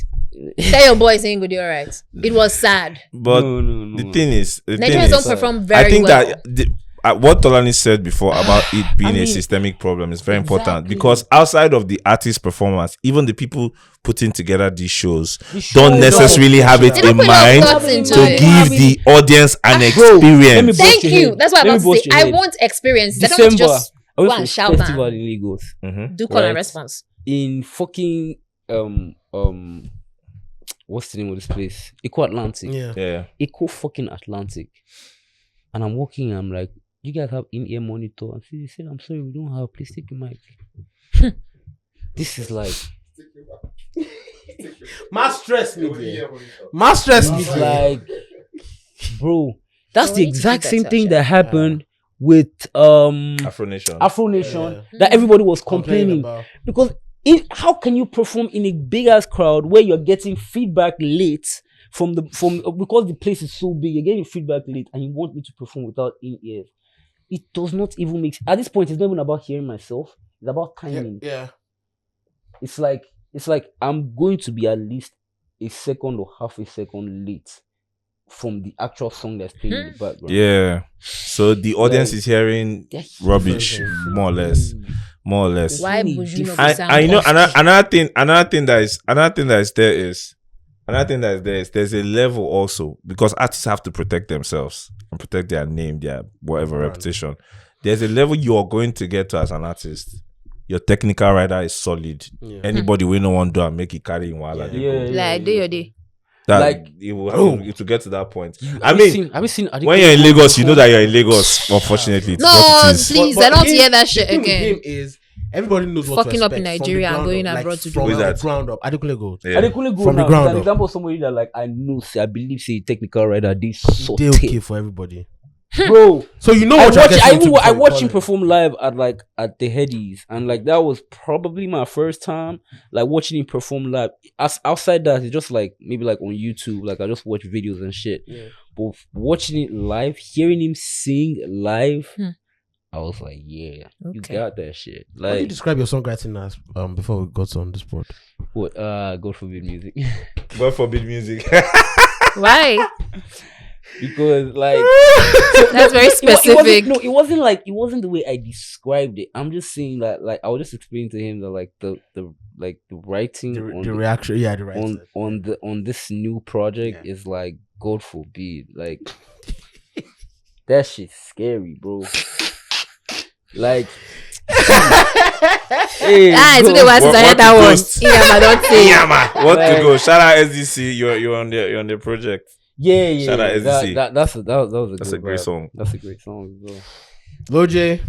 Tell your boy saying good, you're alright. It was sad. But no. the thing is, Nigerians don't perform very I think well. that what Tolani said before about it being I a mean, systemic problem is very important, exactly. because outside of the artist performance, even the people putting together these shows The show don't necessarily have it They in don't put enough mind thoughts into to it. give the audience an Bro, let me experience. bust Thank your you. head. That's what I'm Let me about to bust say. your I head. want experience. I don't want to December, just I went go to and a shout festival and in Lagos. do call and Right. response. In fucking what's the name of this place? Eco Atlantic. Yeah. Eco fucking Atlantic. And I'm walking, I'm like, you guys have in-ear monitor? And they said, I'm sorry, we don't have. Please take your mic. This is like Mass stress me. Mass stress me. It's like, bro, that's So the we need to exact do same better, thing Sha. that happened with Afro Nation. Afro Nation Yeah. that everybody was complaining about. because how can you perform in a big ass crowd where you're getting feedback late from because the place is so big, you're getting feedback late and you want me to perform without in ears? It does not even make at this point. It's not even about hearing myself. It's about timing. Yeah. It's like I'm going to be at least a second or half a second late from the actual song that's playing in the background. Yeah. So the audience Like, is hearing they're rubbish, huge. more or less. More or less. Why Really would you not different. be sound I know positive? another thing that is there is there's a level also because artists have to protect themselves and protect their name, their whatever reputation. There's a level you are going to get to as an artist. Your technical writer is solid. Yeah. Anybody will no one do and make it carry in while Like, do your day. that Like, it will have to get to that point. I Have mean, you seen when you're in Lagos, you know that you're in Lagos. Unfortunately, it's No, what it is. please, But I don't him- hear that the shit thing with again. him is everybody knows what Fucking to up in expect from Nigeria the and ground going up, abroad to do from Who is the that? ground up. Adekunle Gold. Yeah. Adekunle Gold From the now, ground for up. example, somebody that like I know, say I believe, say technical writer, they so They okay for everybody. bro. So you know I what you're getting into I before you watched call him it. perform live at the Headies, and like that was probably my first time like watching him perform live. As outside that, it's just like maybe like on YouTube, like I just watch videos and shit. Yeah. But watching it live, hearing him sing live, I was like, yeah, you Okay. got that shit. How do you Like describe your songwriting as before we got on this board? what? God forbid music, God forbid music. Why? because like. That's very specific. It wasn't the way I described it. I'm just saying that like I was just explaining to him that like the writing The reaction, yeah, the right. on this new project is like God forbid, like that shit's scary, bro. Like hey, It's bro. been a while since I What heard that to one. post? Iyama, don't say. Yeah, man. What to Like- go? Shout out SDC. You're on the project. Yeah, Shout out SDC. that was a That's good a great vibe. song. That's a great song as well. Lojay.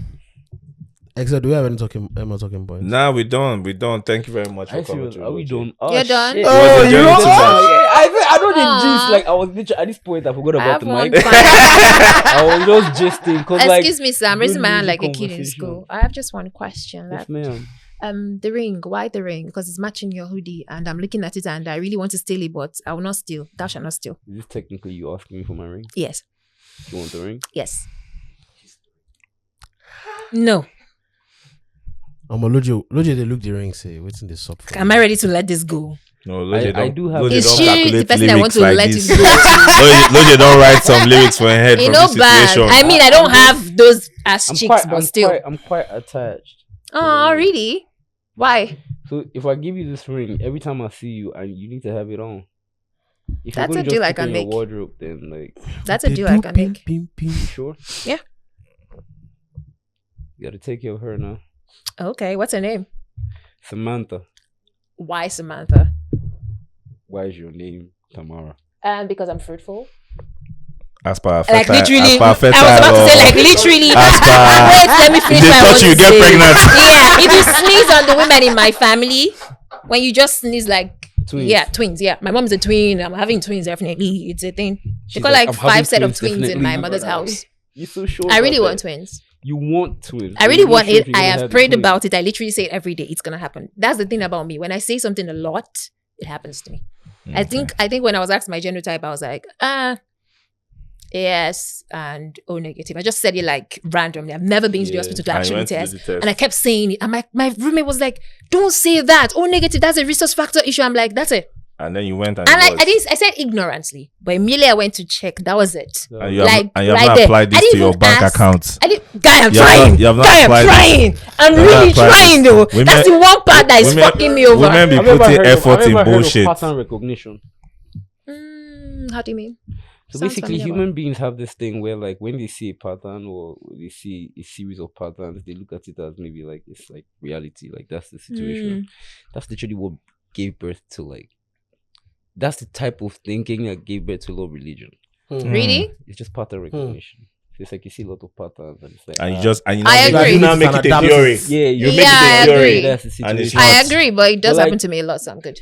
Excel, do we have any more talking points? Nah, we done. Thank you very much Are for you coming. serious? through, Are we Lojay. done? You're done? Shit. Oh, Was the you journey know? too much? I know the Aw. gist. Like I was literally at this point, I forgot about the one mic. final- I was just gisting because like. Excuse me, sir. I'm raising my hand good like a kid in conversation. school. I have just one question Yes, left. ma'am. The ring. Why the ring? Because it's matching your hoodie, and I'm looking at it, and I really want to steal it, but I will not steal. Thou shalt not steal. Is this technically you asking me for my ring? Yes. You want the ring? Yes. No. Lojay, they look the ring, say, what's in the sub? Am I ready to let this go? No, Lojay I don't. do have- Lojay Is don't she calculate the person I want to lyrics let this. it go? Lojay don't write some lyrics for her head You from know, this bad. situation. I mean, I don't have those ass cheeks, but still. I'm quite attached. Oh, really? Why? So if I give you this ring, every time I see you, and you need to have it on. If That's you're a gonna deal just I put it can in your make. wardrobe, then like, That's a deal I can make. you sure? Yeah. You gotta take care of her now, Okay, what's her name? Samantha. Why Samantha? Why is your name Tamara? Because I'm fruitful. As per Like fertile- literally, as per I was fertile about to say law. like literally. As per- Wait, let me finish They what I thought want you to get say. pregnant. Yeah, if you sneeze on the women in my family, when you just sneeze like Twins. yeah, twins. Yeah, my mom's a twin. I'm having twins definitely. It's a thing. They She's got like, like "I'm having 5 set of twins, twins in definitely." my mother's house. You so sure? I really about want that? twins. You want twins. I really You're not want sure it. if you're I gonna have the prayed twins. about it. I literally say it every day. It's gonna happen. That's the thing about me. When I say something a lot, it happens to me. I think when I was asked my genotype, I was like, yes and O negative. I just said it like randomly. I've never been to the Yeah. hospital to And you actually went to do test. the test. And I kept saying it. And my roommate was like, don't say that. O negative, that's a resource factor issue. I'm like, that's it. And then you went and And it was. I said ignorantly. But immediately I went to check. That was it. And you have, like, and you have right not there. applied I this didn't to your even bank ask. account. I did, guy, I'm You have trying. not- you have not Guy, I'm applied this. trying. I'm You have really not applied trying this. though. Women- That's the one part that is women- fucking me over. Women be Have you ever putting heard of- effort have you in ever heard of bullshit. pattern recognition. How do you mean? So Sounds basically, familiar. human beings have this thing where, like, when they see a pattern or they see a series of patterns, they look at it as maybe like it's like reality. Like that's the situation. That's literally what gave birth to like. That's the type of thinking that gave birth to a lot of religion. Really? It's just pattern recognition. So it's like you see a lot of patterns, and it's like And you ah, just and you now I make, agree. you now make it a theory. yeah, You you make it I a theory. agree. That's the And it's situation. not. I agree, but it does But, like- happen to me a lot, so I'm good.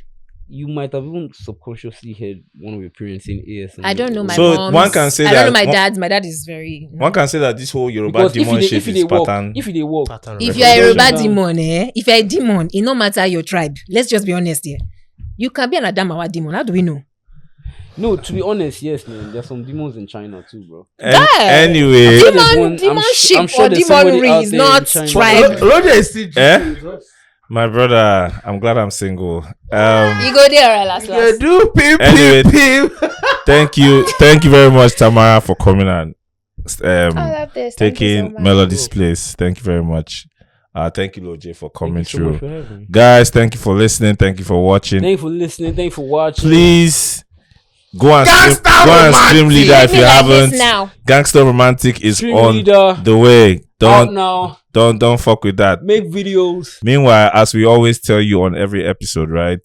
you might have even subconsciously heard one of your parents saying AS. I don't know my So mom's. one can say I don't know that my dad's. My dad is very. One can say that this whole Yoruba because demon shit if is they walk, pattern. if they walk, Pattern If recognition. you're a Yoruba Down. demon, if you're a demon, it no matter your tribe. Let's just be honest here. You can be an Adamawa demon. How do we know? no, to be honest, yes, man. There's some demons in China too, bro. Anyway, There's Demon, I'm demonship sure or there's somebody demonry out is there in not China. tribe. Lojay is still my brother, I'm glad I'm single. You go there, right, last. You do pim Anyway. pim pim. Thank you very much, Tamara, for coming and love this. Thank you so taking much. Melody's place. Thank you very much. Thank you, Lojay, for coming Thank you so much through. for having me. Guys, thank you for listening. Thank you for watching. Thank you for listening. Thank you for watching. Please go and Gangster stream Leader Let if me you like haven't. this now. Gangster Romantic is Stream on Leader the way. out now. Don't fuck with that. Make videos. Meanwhile, as we always tell you on every episode, right?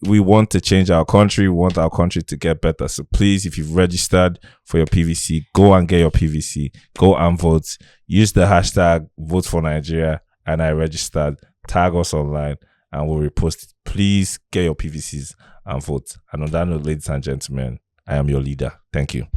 We want to change our country. We want our country to get better. So please, if you've registered for your PVC, go and get your PVC. Go and vote. Use the hashtag Vote for Nigeria and I registered. Tag us online and we'll repost it. Please get your PVCs and vote. And on that note, ladies and gentlemen, I am your leader. Thank you.